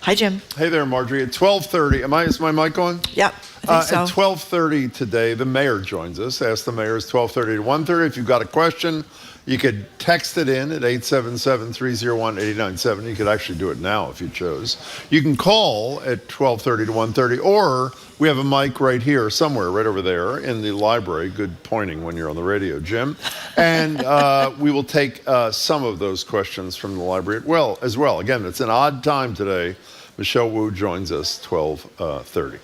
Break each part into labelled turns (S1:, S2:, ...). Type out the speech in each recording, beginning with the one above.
S1: Hi, Jim.
S2: Hey there, Marjorie. At 12:30, is my mic on?
S1: Yep, I think so.
S2: At 12:30 today, the mayor joins us. Ask the Mayor is 12:30 to 1:30. If you've got a question, you could text it in at 877-301-8970. You could actually do it now if you chose. You can call at 12:30 to 1:30, or we have a mic right here somewhere, right over there in the library. Good pointing when you're on the radio, Jim. And we will take some of those questions from the library as well. Again, it's an odd time today. Michelle Wu joins us 12:30.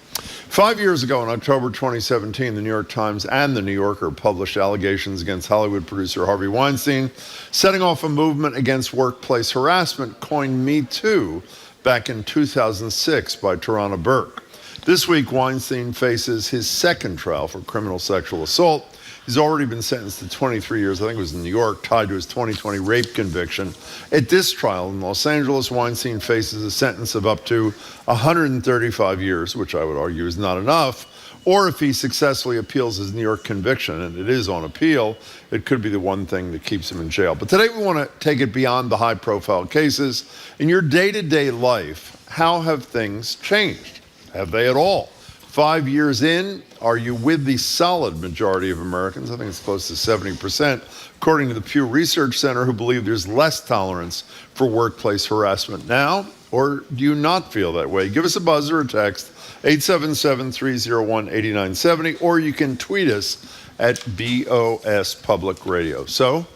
S2: 5 years ago, in October 2017, the New York Times and the New Yorker published allegations against Hollywood producer Harvey Weinstein, setting off a movement against workplace harassment coined Me Too back in 2006 by Tarana Burke. This week, Weinstein faces his second trial for criminal sexual assault. He's already been sentenced to 23 years, I think it was in New York, tied to his 2020 rape conviction. At this trial in Los Angeles, Weinstein faces a sentence of up to 135 years, which I would argue is not enough. Or if he successfully appeals his New York conviction, and it is on appeal, it could be the one thing that keeps him in jail. But today we want to take it beyond the high-profile cases. In your day-to-day life, how have things changed? Have they at all? 5 years in, are you with the solid majority of Americans? I think it's close to 70%, according to the Pew Research Center, who believe there's less tolerance for workplace harassment now, or do you not feel that way? Give us a buzz or a text, 877-301-8970, or you can tweet us at BOS Public Radio. So?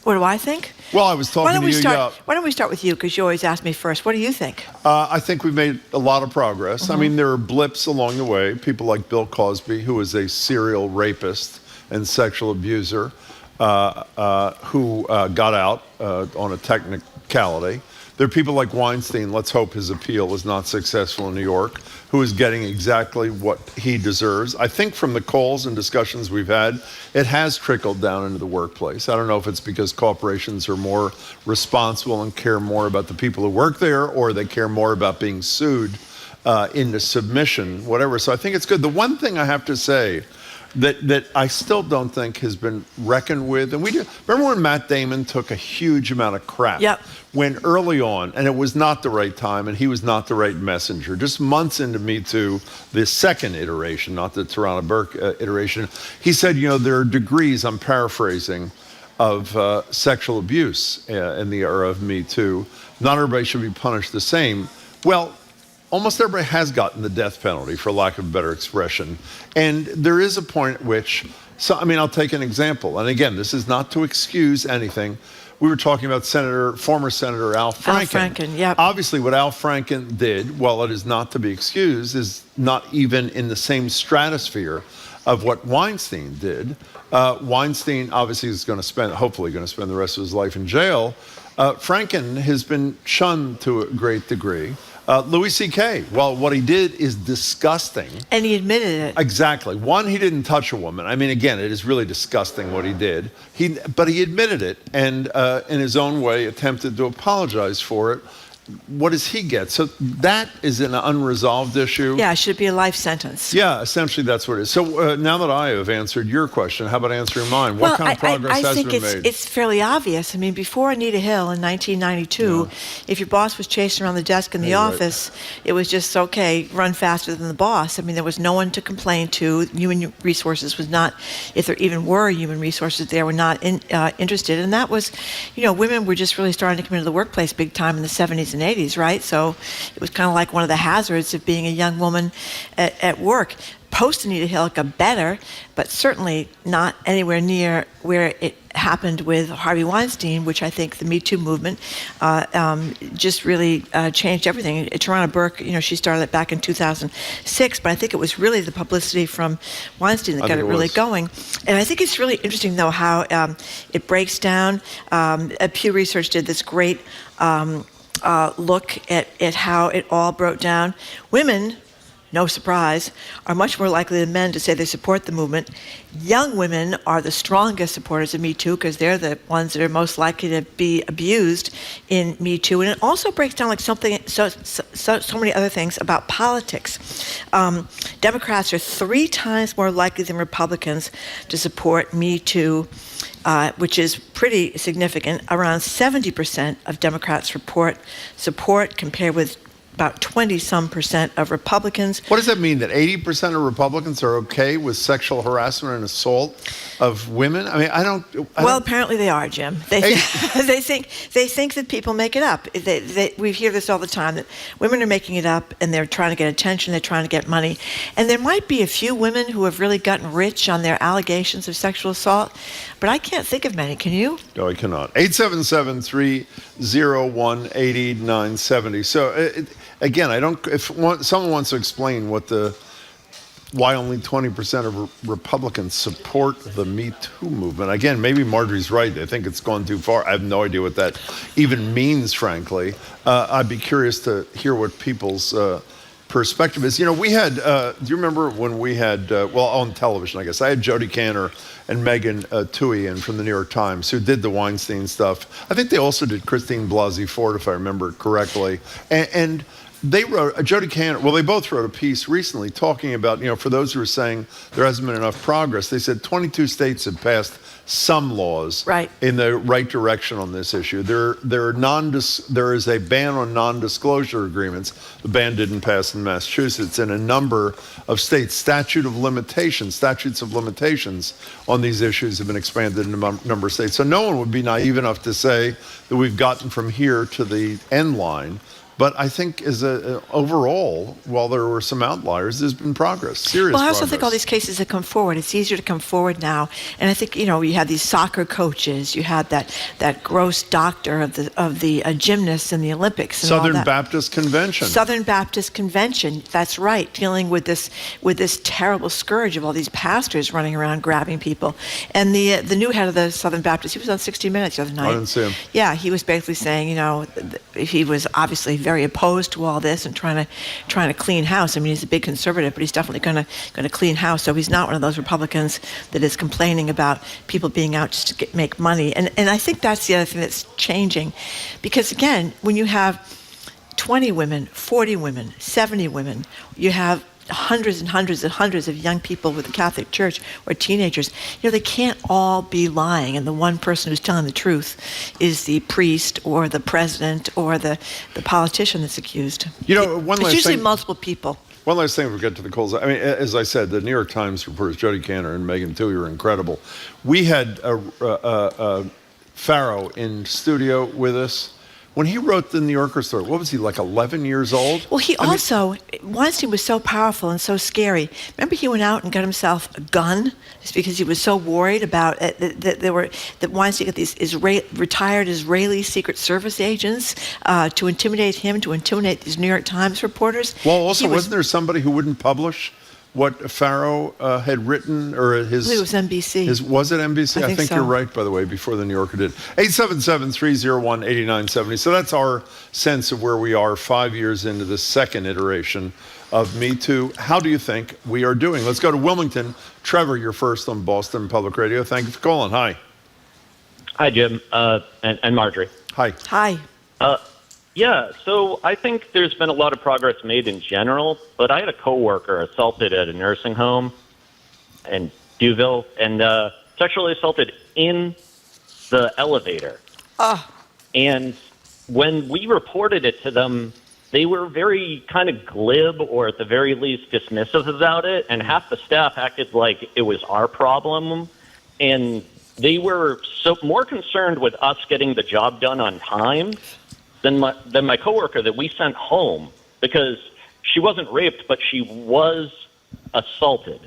S1: What do I think?
S2: Well, I was talking to you.
S1: Why don't we start with you, because you always ask me first. What do you think?
S2: I think we've made a lot of progress. I mean, there are blips along the way. People like Bill Cosby, who is a serial rapist and sexual abuser, who got out on a technicality. There are people like Weinstein, let's hope his appeal is not successful in New York, who is getting exactly what he deserves. I think from the calls and discussions we've had, it has trickled down into the workplace. I don't know if it's because corporations are more responsible and care more about the people who work there, or they care more about being sued into submission, whatever. So I think it's good. The one thing I have to say that I still don't think has been reckoned with, and remember when Matt Damon took a huge amount of crap?
S1: Yep.
S2: When early on, and it was not the right time, and he was not the right messenger. Just months into Me Too, the second iteration, not the Tarana Burke iteration, he said, there are degrees, I'm paraphrasing, of sexual abuse in the era of Me Too. Not everybody should be punished the same. Well, almost everybody has gotten the death penalty, for lack of a better expression. And there is a point at which, I'll take an example. And again, this is not to excuse anything. We were talking about former Senator Al Franken.
S1: Al Franken, yep.
S2: Obviously, what Al Franken did, while it is not to be excused, is not even in the same stratosphere of what Weinstein did. Weinstein obviously is hopefully going to spend the rest of his life in jail. Franken has been shunned to a great degree. Louis C.K., well, what he did is disgusting.
S1: And he admitted it.
S2: Exactly. One, he didn't touch a woman. Again, it is really disgusting what he did. But he admitted it, and in his own way attempted to apologize for it. What does he get? So that is an unresolved issue.
S1: Yeah, it should be a life sentence.
S2: Yeah, essentially that's what it is. So now that I have answered your question, how about answering mine? What kind of progress has been made? I think
S1: it's fairly obvious. Before Anita Hill in 1992, if your boss was chasing around the desk in the office, it was just, okay, run faster than the boss. There was no one to complain to. Human resources was not, if there even were human resources, they were not interested. And that was, women were just really starting to come into the workplace big time in the 70s and 80s, right? So it was kind of like one of the hazards of being a young woman at work. Post Anita Hill it got better, but certainly not anywhere near where it happened with Harvey Weinstein, which I think the Me Too movement just really changed everything. Tarana Burke, she started it back in 2006, but I think it was really the publicity from Weinstein that got it really going. And I think it's really interesting, though, how it breaks down. Pew Research did this great look at how it all broke down. Women, no surprise, are much more likely than men to say they support the movement. Young women are the strongest supporters of Me Too because they're the ones that are most likely to be abused in Me Too. And it also breaks down like so many other things about politics. Democrats are 3 times more likely than Republicans to support Me Too, which is pretty significant. Around 70% of Democrats report support, compared with about 20-some% of Republicans.
S2: What does that mean, that 80% of Republicans are okay with sexual harassment and assault of women? I mean, I don't.
S1: Apparently they are, Jim. They think that people make it up. We hear this all the time, that women are making it up and they're trying to get attention, they're trying to get money. And there might be a few women who have really gotten rich on their allegations of sexual assault, but I can't think of many. Can you?
S2: No, I cannot. 877-301-8970. So, again, someone wants to explain why only 20% of Republicans support the Me Too movement. Again, maybe Marjorie's right. I think it's gone too far. I have no idea what that even means, frankly. I'd be curious to hear what people's perspective is. You know, we had, do you remember when we had, on television, I guess, I had Jody Kantor and Megan Twohey in from the New York Times, who did the Weinstein stuff. I think they also did Christine Blasey Ford, if I remember correctly. And they wrote, Jody Kantor, they both wrote a piece recently talking about, for those who are saying there hasn't been enough progress, they said 22 states have passed some laws in the right direction on this issue. There is a ban on non-disclosure agreements. The ban didn't pass in Massachusetts. In a number of states, statutes of limitations on these issues have been expanded in a number of states. So no one would be naive enough to say that we've gotten from here to the end line. But I think overall, while there were some outliers, there's been progress, serious progress.
S1: Well, I also think all these cases have come forward. It's easier to come forward now. And I think, you had these soccer coaches, you had that gross doctor of the gymnasts in the Olympics. And
S2: Southern Baptist Convention.
S1: Southern Baptist Convention, that's right, dealing with this terrible scourge of all these pastors running around grabbing people. And the new head of the Southern Baptist, he was on 60 Minutes the other night.
S2: I didn't see him.
S1: Yeah, he was basically saying, he was obviously very opposed to all this and trying to clean house. I mean, he's a big conservative, but he's definitely going to clean house. So he's not one of those Republicans that is complaining about people being out just to make money. And I think that's the other thing that's changing, because again, when you have 20 women, 40 women, 70 women, you have hundreds and hundreds and hundreds of young people with the Catholic Church or teenagers, they can't all be lying, and the one person who's telling the truth is the priest or the president or the politician that's accused. It's usually multiple people.
S2: One last thing before we get to the calls. I mean, as I said, the New York Times reporters, Jody Kantor and Megan Twohey, were incredible. We had Farrow in studio with us. When he wrote the New Yorker story, what was he, like 11 years old?
S1: Well, Weinstein was so powerful and so scary. Remember, he went out and got himself a gun just because he was so worried about that Weinstein got these retired Israeli Secret Service agents to intimidate him, to intimidate these New York Times reporters.
S2: Well, also, wasn't there somebody who wouldn't publish what Farrow had written, or
S1: I believe it was NBC.
S2: Was it NBC?
S1: I think so.
S2: You're right, by the way, before the New Yorker did. 877-301-8970. So that's our sense of where we are 5 years into the second iteration of Me Too. How do you think we are doing? Let's go to Wilmington. Trevor, you're first on Boston Public Radio. Thank you for calling. Hi.
S3: Hi, Jim, and Marjorie.
S2: Hi.
S1: Hi.
S3: Yeah, so I think there's been a lot of progress made in general, but I had a coworker assaulted at a nursing home in Duville and sexually assaulted in the elevator. And when we reported it to them, they were very kind of glib, or at the very least dismissive about it, and half the staff acted like it was our problem, and they were more concerned with us getting the job done on time than my coworker that we sent home, because she wasn't raped, but she was assaulted.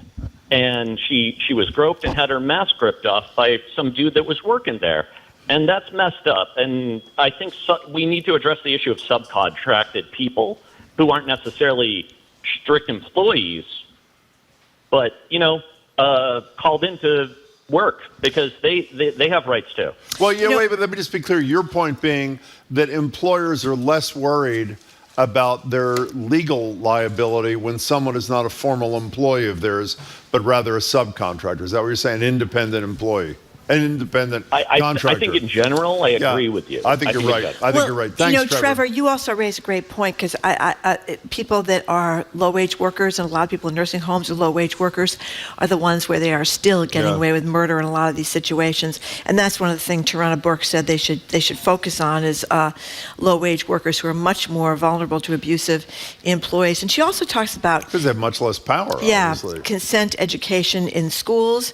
S3: And she was groped and had her mask ripped off by some dude that was working there. And that's messed up. And I think we need to address the issue of subcontracted people who aren't necessarily strict employees, but, called into work because they have rights too.
S2: Well, wait, but let me just be clear. Your point being that employers are less worried about their legal liability when someone is not a formal employee of theirs, but rather a subcontractor. Is that what you're saying? Independent employee? an independent contractor.
S3: I think in general, I agree with you.
S2: I think you're right. I think you're right. Thanks,
S1: Trevor, you also raise a great point because people that are low-wage workers, and a lot of people in nursing homes are low-wage workers, are the ones where they are still getting away with murder in a lot of these situations. And that's one of the things Tarana Burke said they should focus on is low-wage workers who are much more vulnerable to abusive employees. And she also talks about
S2: because they have much less power. Obviously.
S1: Consent education in schools.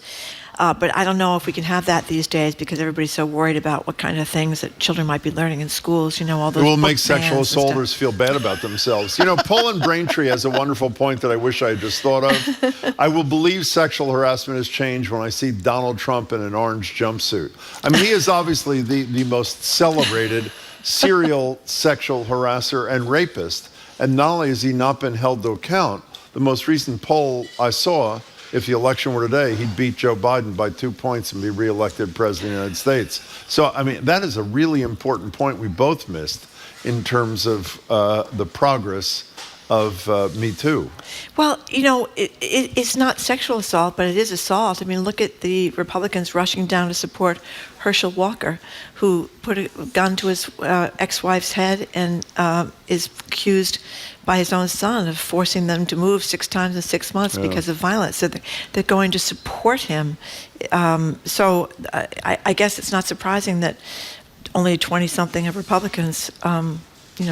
S1: But I don't know if we can have that these days because everybody's so worried about what kind of things that children might be learning in schools. All those.
S2: It will make sexual assaulters feel bad about themselves. Poland Braintree has a wonderful point that I wish I had just thought of. I will believe sexual harassment has changed when I see Donald Trump in an orange jumpsuit. I mean, he is obviously the most celebrated serial sexual harasser and rapist. And not only has he not been held to account, the most recent poll I saw, if the election were today, he'd beat Joe Biden by 2 points and be reelected president of the United States. So, I mean, that is a really important point we both missed in terms of the progress of Me Too.
S1: Well, it's not sexual assault, but it is assault. I mean, look at the Republicans rushing down to support Herschel Walker, who put a gun to his ex-wife's head and is accused by his own son of forcing them to move 6 times in 6 months because of violence. So they're going to support him. So I guess it's not surprising that only 20-something of Republicans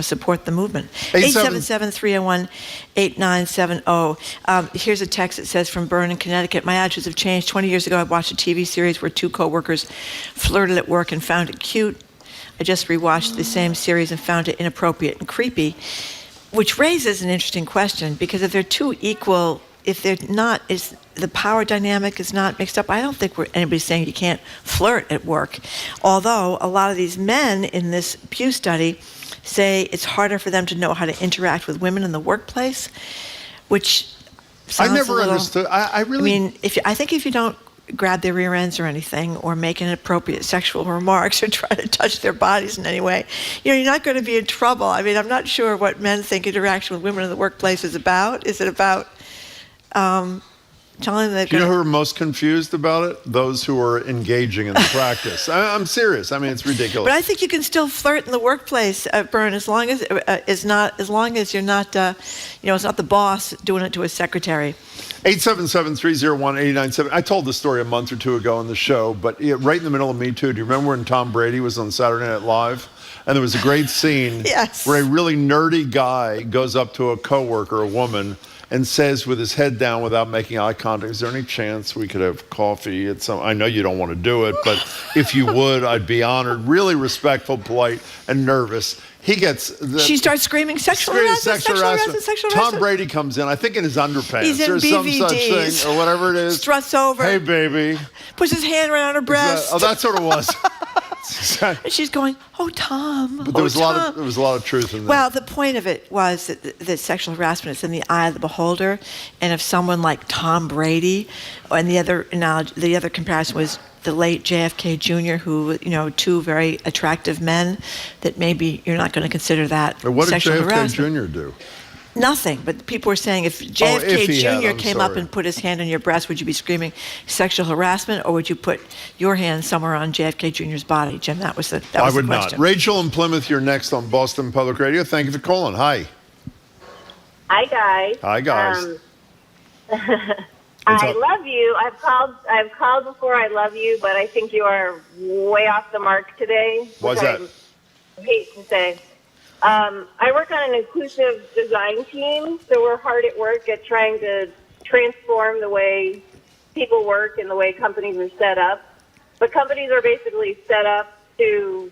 S1: support the movement. 877-301-8970. Here's a text that says from Vernon, Connecticut. My attitudes have changed. 20 years ago, I watched a TV series where 2 coworkers flirted at work and found it cute. I just rewatched the same series and found it inappropriate and creepy, which raises an interesting question because if they're two equal, if they're not, is the power dynamic is not mixed up. I don't think anybody's saying you can't flirt at work. Although a lot of these men in this Pew study say it's harder for them to know how to interact with women in the workplace, which sounds
S2: I never
S1: a little,
S2: understood. I really.
S1: I mean, I think if you don't grab their rear ends or anything, or make inappropriate sexual remarks, or try to touch their bodies in any way, you're not going to be in trouble. I mean, I'm not sure what men think interaction with women in the workplace is about. Is it about telling them?
S2: Do you know who are most confused about it? Those who are engaging in the practice. I'm serious. I mean, it's ridiculous.
S1: But I think you can still flirt in the workplace, Bern, as long as you're not, it's not the boss doing it to a secretary.
S2: 877-301-8097. I told this story a month or 2 ago on the show, but right in the middle of Me Too. Do you remember when Tom Brady was on Saturday Night Live? And there was a great scene where a really nerdy guy goes up to a coworker, a woman, and says with his head down without making eye contact, is there any chance we could have coffee at some, I know you don't want to do it, but if you would, I'd be honored. Really respectful, polite, and nervous. He gets...
S1: She starts screaming, sexual harassment.
S2: Tom Brady comes in, I think in his underpants.
S1: He's in
S2: or
S1: BVDs.
S2: Some such thing, or whatever it is.
S1: Struts over.
S2: Hey, baby.
S1: Puts his hand right on her breast.
S2: That's what it was.
S1: And she's going, oh, Tom.
S2: But there was a lot of truth in that.
S1: Well, the point of it was that sexual harassment is in the eye of the beholder, and if someone like Tom Brady, and the other comparison was the late JFK Jr., who 2 very attractive men, that maybe you're not going to consider that sexual harassment.
S2: What did JFK Jr. do?
S1: Nothing, but people were saying if JFK Jr. came up and put his hand on your breast, would you be screaming sexual harassment, or would you put your hand somewhere on JFK Jr.'s body? Jim, that was the question.
S2: I would not. Rachel in Plymouth, you're next on Boston Public Radio. Thank you for calling. Hi.
S4: Hi, guys.
S2: Hi, guys.
S4: I love you. I've called before. I love you, but I think you are way off the mark today.
S2: Why's that?
S4: I hate to say. I work on an inclusive design team, so we're hard at work at trying to transform the way people work and the way companies are set up. But companies are basically set up to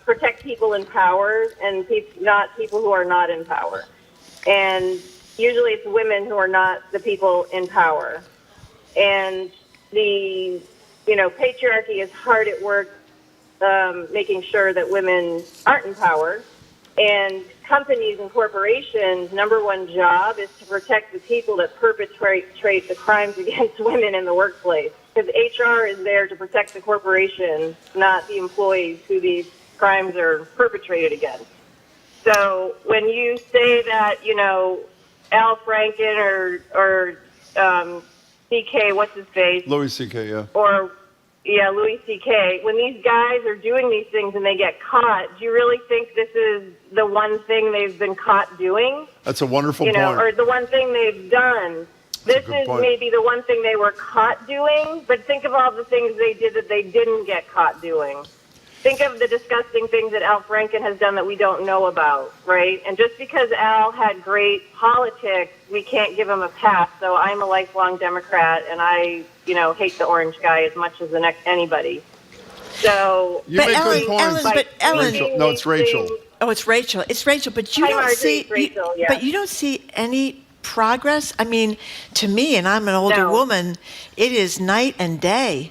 S4: protect people in power and not people who are not in power. And usually it's women who are not the people in power. And the patriarchy is hard at work making sure that women aren't in power. And companies and corporations' number one job is to protect the people that perpetrate the crimes against women in the workplace. Because HR is there to protect the corporation, not the employees who these crimes are perpetrated against. So when you say that, Al Franken or CK, what's his face?
S2: Louis CK, yeah.
S4: Or Louis C.K., when these guys are doing these things and they get caught, do you really think this is the one thing they've been caught doing?
S2: That's a wonderful point.
S4: Or the one thing they've done. This is maybe the one thing they were caught doing, but think of all the things they did that they didn't get caught doing. Think of the disgusting things that Al Franken has done that we don't know about, right? And just because Al had great politics, we can't give him a pass. So I'm a lifelong Democrat, and I, hate the orange guy as much as the next anybody. So,
S2: you make good points.
S1: Ellen,
S2: Rachel. No, it's Rachel.
S1: Oh, it's Rachel. It's Rachel, but you don't see.
S4: Rachel,
S1: But you don't see any progress. I mean, to me, and I'm an older woman, it is night and day.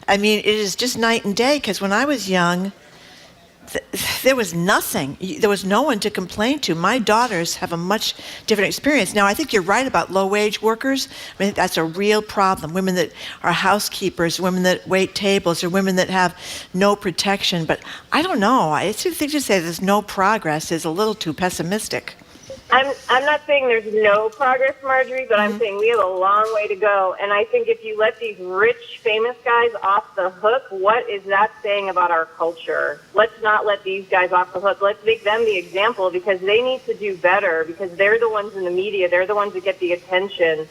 S1: I mean, it is just night and day, because when I was young, there was nothing. There was no one to complain to. My daughters have a much different experience. Now, I think you're right about low-wage workers. I mean, that's a real problem. Women that are housekeepers, women that wait tables, or women that have no protection. But I don't know. I think to say there's no progress is a little too pessimistic.
S4: I'm not saying there's no progress, Marjorie, but I'm saying we have a long way to go. And I think if you let these rich, famous guys off the hook, what is that saying about our culture? Let's not let these guys off the hook. Let's make them the example, because they need to do better, because they're the ones in the media. They're the ones that get the attention.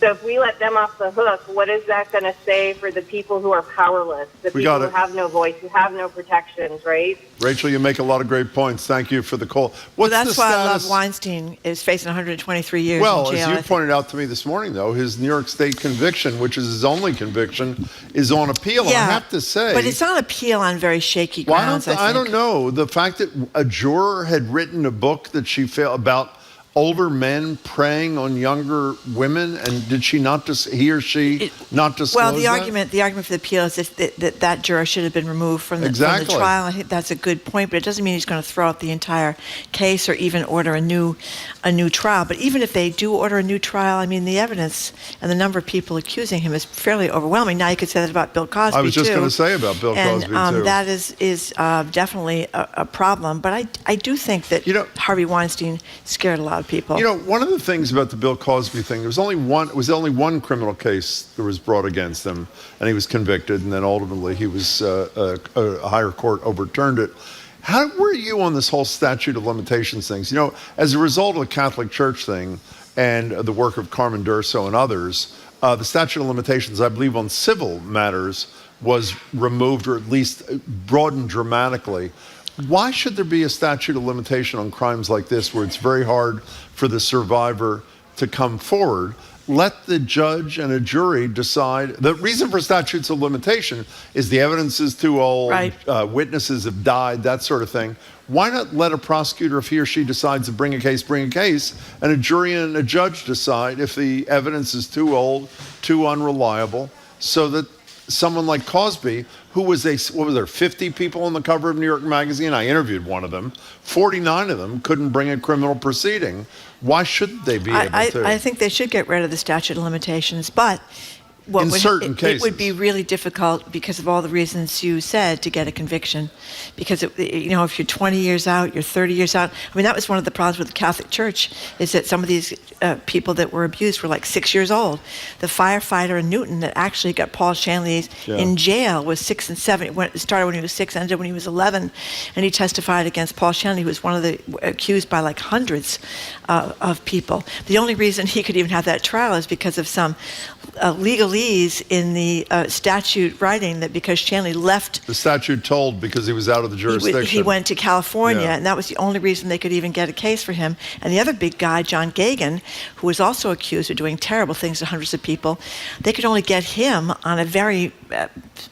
S4: So if we let them off the hook, what is that going to say for the people who are powerless, the people who have no voice, who have no protections, right?
S2: Rachel, you make a lot of great points. Thank you for the call.
S1: That's why I love Weinstein is facing 123 years in jail.
S2: Well, as you pointed out to me this morning, though, his New York State conviction, which is his only conviction, is on appeal.
S1: Yeah,
S2: and I have to say...
S1: But it's on appeal on very shaky grounds,
S2: I don't know. The fact that a juror had written a book that she felt about older men preying on younger women, and did she not he or she not disclose
S1: Well,
S2: the
S1: argument for the appeal is that juror should have been removed from the trial. I think that's a good point, but it doesn't mean he's going to throw out the entire case or even order a new trial. But even if they do order a new trial, I mean, the evidence and the number of people accusing him is fairly overwhelming. Now you could say that about Bill Cosby,
S2: I was just going to say about Bill Cosby, too.
S1: That is definitely a problem. But I do think that Harvey Weinstein scared a lot of people.
S2: One of the things about the Bill Cosby thing, it was only one criminal case that was brought against him, and he was convicted, and then ultimately he was a higher court overturned it. How were you on this whole statute of limitations things? As a result of the Catholic Church thing and the work of Carmen Durso and others, the statute of limitations, I believe, on civil matters was removed, or at least broadened dramatically. Why should there be a statute of limitation on crimes like this, where it's very hard for the survivor to come forward? Let the judge and a jury decide. The reason for statutes of limitation is the evidence is too old,
S1: right.
S2: Witnesses have died, that sort of thing. Why not let a prosecutor, if he or she decides to bring a case, and a jury and a judge decide if the evidence is too old, too unreliable, so that someone like Cosby, who was 50 people on the cover of New York Magazine? I interviewed one of them. 49 of them couldn't bring a criminal proceeding. Why shouldn't they be able to?
S1: I think they should get rid of the statute of limitations, but
S2: certain cases.
S1: It would be really difficult because of all the reasons you said to get a conviction. Because, if you're 20 years out, you're 30 years out. I mean, that was one of the problems with the Catholic Church, is that some of these people that were abused were like 6 years old. The firefighter in Newton that actually got Paul Shanley in jail was 6 and 7. It started when he was 6, ended when he was 11. And he testified against Paul Shanley, who was one of the accused by like hundreds of people. The only reason he could even have that trial is because of some legalese in the statute writing that because Shanley left...
S2: The statute told because he was out of the jurisdiction.
S1: He went to California, and that was the only reason they could even get a case for him. And the other big guy, John Gagan, who was also accused of doing terrible things to hundreds of people, they could only get him on a very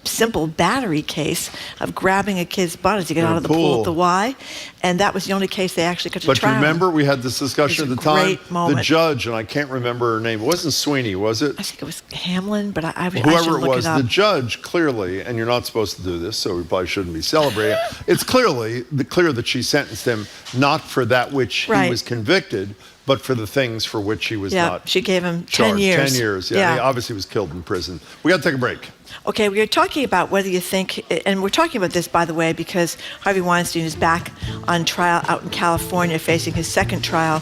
S1: simple battery case of grabbing a kid's butt as he got out of the pool at the Y. And that was the only case they actually got to trial.
S2: But remember, we had this discussion at the time.
S1: Moment.
S2: The judge, and I can't remember her name. It wasn't Sweeney, was it?
S1: I think it was Hamlin, but
S2: whoever it was, the judge clearly, and you're not supposed to do this, so we probably shouldn't be celebrating. It's clear that she sentenced him not for that which he was convicted, but for the things for which he was not.
S1: She gave him
S2: charged.
S1: 10 years.
S2: 10 years. Yeah. He obviously was killed in prison. We got to take a break.
S1: Okay, we are talking about whether you think, and we're talking about this, by the way, because Harvey Weinstein is back on trial out in California, facing his second trial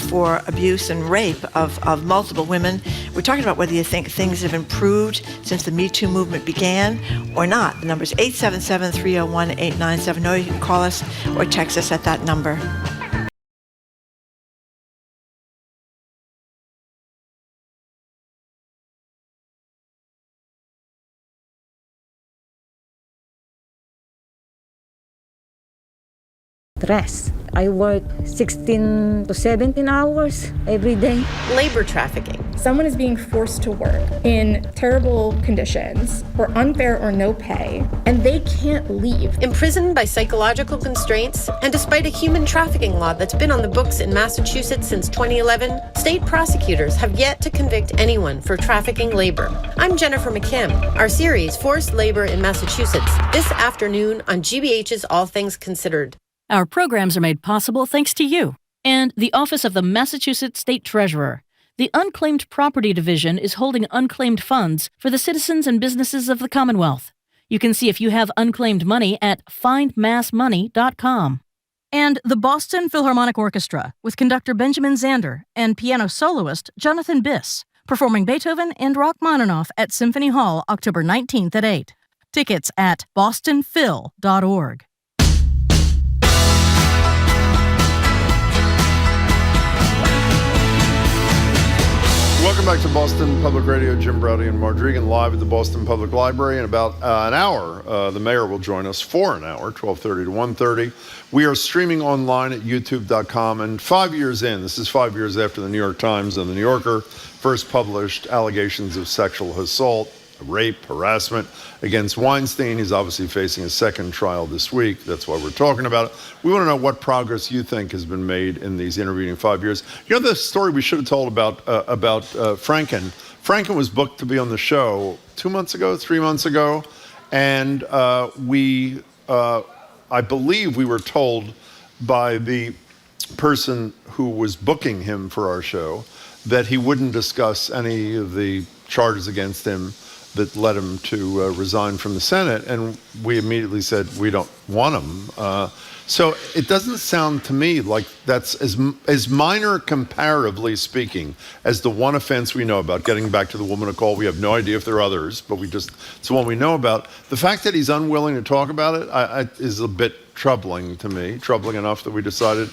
S1: for abuse and rape of multiple women. We're talking about whether you think things have improved since the Me Too movement began or not. The number is 877-301-8970. You can call us or text us at that number.
S5: Stress. I work 16 to 17 hours every day.
S6: Labor trafficking.
S7: Someone is being forced to work in terrible conditions for unfair or no pay, and they can't leave.
S6: Imprisoned by psychological constraints, and despite a human trafficking law that's been on the books in Massachusetts since 2011, state prosecutors have yet to convict anyone for trafficking labor. I'm Jennifer McKim. Our series, Forced Labor in Massachusetts, this afternoon on GBH's All Things Considered.
S8: Our programs are made possible thanks to you and the Office of the Massachusetts State Treasurer. The Unclaimed Property Division is holding unclaimed funds for the citizens and businesses of the Commonwealth. You can see if you have unclaimed money at findmassmoney.com. And the Boston Philharmonic Orchestra with conductor Benjamin Zander and piano soloist Jonathan Biss, performing Beethoven and Rachmaninoff at Symphony Hall October 19th at 8. Tickets at bostonphil.org.
S2: Welcome back to Boston Public Radio. Jim Browdy and Marge live at the Boston Public Library. In about an hour, the mayor will join us for an hour, 12:30 to 1:30. We are streaming online at youtube.com. And 5 years in, this is 5 years after the New York Times and the New Yorker first published allegations of sexual assault, rape, harassment against Weinstein. He's obviously facing a second trial this week. That's why we're talking about it. We want to know what progress you think has been made in these intervening 5 years. You know the story we should have told about Franken? Franken was booked to be on the show 3 months ago, and I believe we were told by the person who was booking him for our show that he wouldn't discuss any of the charges against him that led him to resign from the Senate, and we immediately said we don't want him. So it doesn't sound to me like that's as minor, comparatively speaking, as the one offense we know about, getting back to the woman a call. We have no idea if there are others, but it's the one we know about. The fact that he's unwilling to talk about it is a bit troubling to me, troubling enough that we decided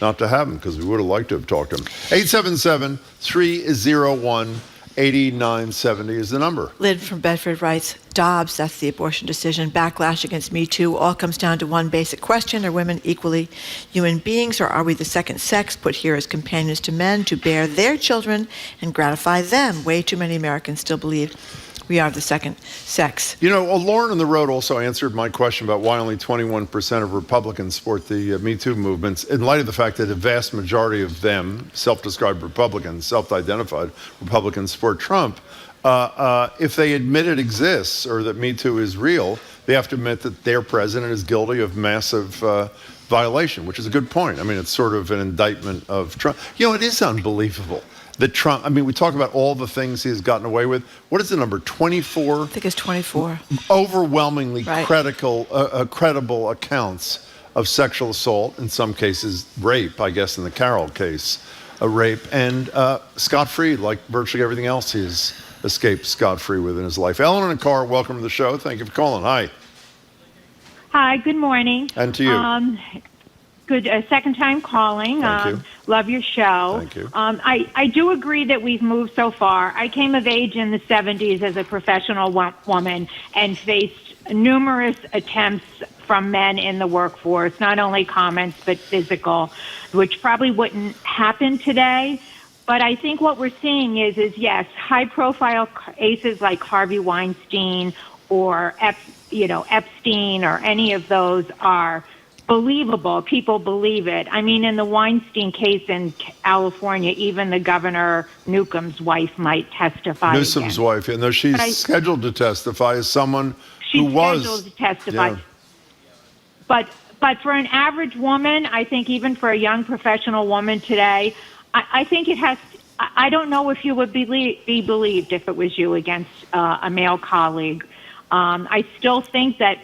S2: not to have him, because we would have liked to have talked to him. 877-301-8970 is the number.
S1: Lynn from Bedford writes, Dobbs, that's the abortion decision, backlash against Me Too, all comes down to one basic question. Are women equally human beings, or are we the second sex put here as companions to men to bear their children and gratify them? Way too many Americans still believe we are the second sex.
S2: You know, Lauren on the road also answered my question about why only 21% of Republicans support the Me Too movements, in light of the fact that a vast majority of them, self-described Republicans, self-identified Republicans, support Trump. If they admit it exists or that Me Too is real, they have to admit that their president is guilty of massive violation, which is a good point. I mean, it's sort of an indictment of Trump. You know, it is unbelievable that Trump, I mean, we talk about all the things he has gotten away with. What is the number, 24?
S1: I think it's 24.
S2: Overwhelmingly
S1: right.
S2: credible accounts of sexual assault, in some cases rape, I guess in the Carroll case, a rape, and scot-free, like virtually everything else he's escaped scot-free with in his life. Ellen and Carr, welcome to the show. Thank you for calling. Hi.
S9: Hi, good morning.
S2: And to you.
S9: Good, second time calling.
S2: Thank you.
S9: Love your show.
S2: Thank you.
S9: I do agree that we've moved so far. I came of age in the 70s as a professional woman and faced numerous attempts from men in the workforce, not only comments but physical, which probably wouldn't happen today. But I think what we're seeing is yes, high-profile cases like Harvey Weinstein or Epstein or any of those are believable. People believe it. I mean, in the Weinstein case in California, even the Governor Newsom's wife might testify.
S2: Newsom's wife, no, she's scheduled to testify as someone who was
S9: scheduled to testify.
S2: Yeah.
S9: But for an average woman, I think even for a young professional woman today, I think it has I don't know if you would be believed if it was you against a male colleague. I still think that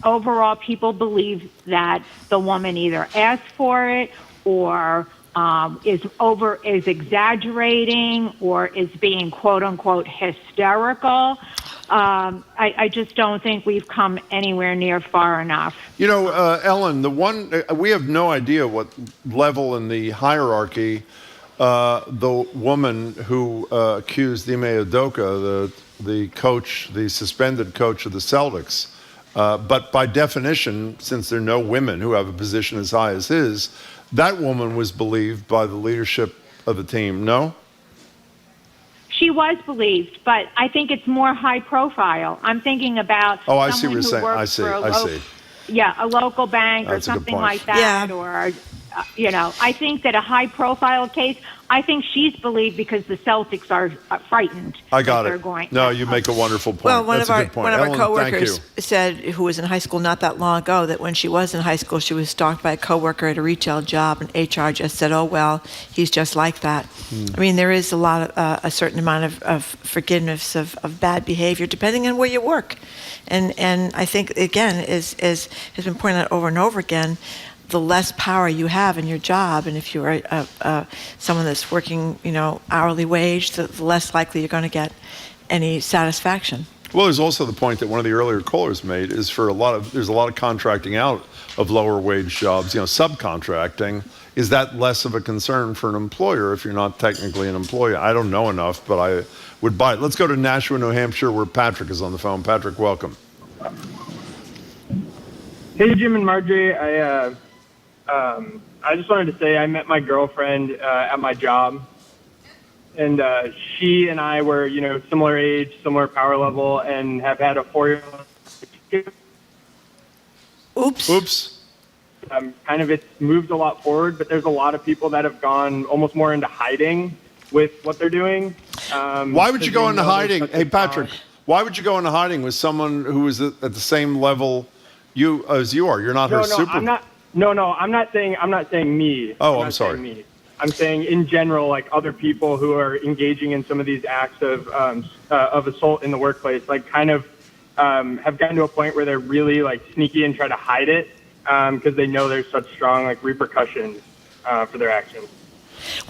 S9: overall people believe that the woman either asked for it or is exaggerating or is being quote unquote hysterical. I just don't think we've come anywhere near far enough.
S2: Ellen, we have no idea what level in the hierarchy the woman who accused Ime Udoka, the coach, the suspended coach of the Celtics. But by definition, since there are no women who have a position as high as his, that woman was believed by the leadership of the team, no?
S9: She was believed, but I think it's more high profile. I'm thinking about
S2: I see what
S9: someone
S2: you're
S9: who
S2: saying.
S9: works for
S2: I see.
S9: Yeah, a local bank
S2: That's
S9: or
S2: a good
S9: something
S2: point.
S9: like that.
S1: Yeah.
S9: Or, I think that a high profile case, I think she's believed because the Celtics are frightened.
S2: I got
S9: they're
S2: it.
S9: Going,
S2: No, you make a wonderful point.
S1: Well, one
S2: That's
S1: of
S2: a
S1: our
S2: good point.
S1: one of our
S2: Ellen,
S1: coworkers
S2: thank
S1: said, who was in high school not that long ago, that when she was in high school, she was stalked by a coworker at a retail job, and HR just said, "Oh well, he's just like that." I mean, there is a certain amount of forgiveness of bad behavior depending on where you work, and I think again is has been pointed out over and over again. The less power you have in your job, and if you're someone that's working, hourly wage, the less likely you're going to get any satisfaction.
S2: Well, there's also the point that one of the earlier callers made is there's a lot of contracting out of lower wage jobs, subcontracting. Is that less of a concern for an employer if you're not technically an employee? I don't know enough, but I would buy it. Let's go to Nashua, New Hampshire, where Patrick is on the phone. Patrick, welcome.
S10: Hey, Jim and Marjorie. I just wanted to say I met my girlfriend at my job, and she and I were, similar age, similar power level, and have had a 4-year-old.
S2: Oops.
S10: It's moved a lot forward, but there's a lot of people that have gone almost more into hiding with what they're doing.
S2: Why would you go into hiding? Hey, Patrick, why would you go into hiding with someone who is at the same level as you are? You're not her super.
S10: I'm not saying me.
S2: I'm sorry.
S10: I'm saying in general, like other people who are engaging in some of these acts of assault in the workplace, have gotten to a point where they're really sneaky and try to hide it because they know there's such strong repercussions for their actions.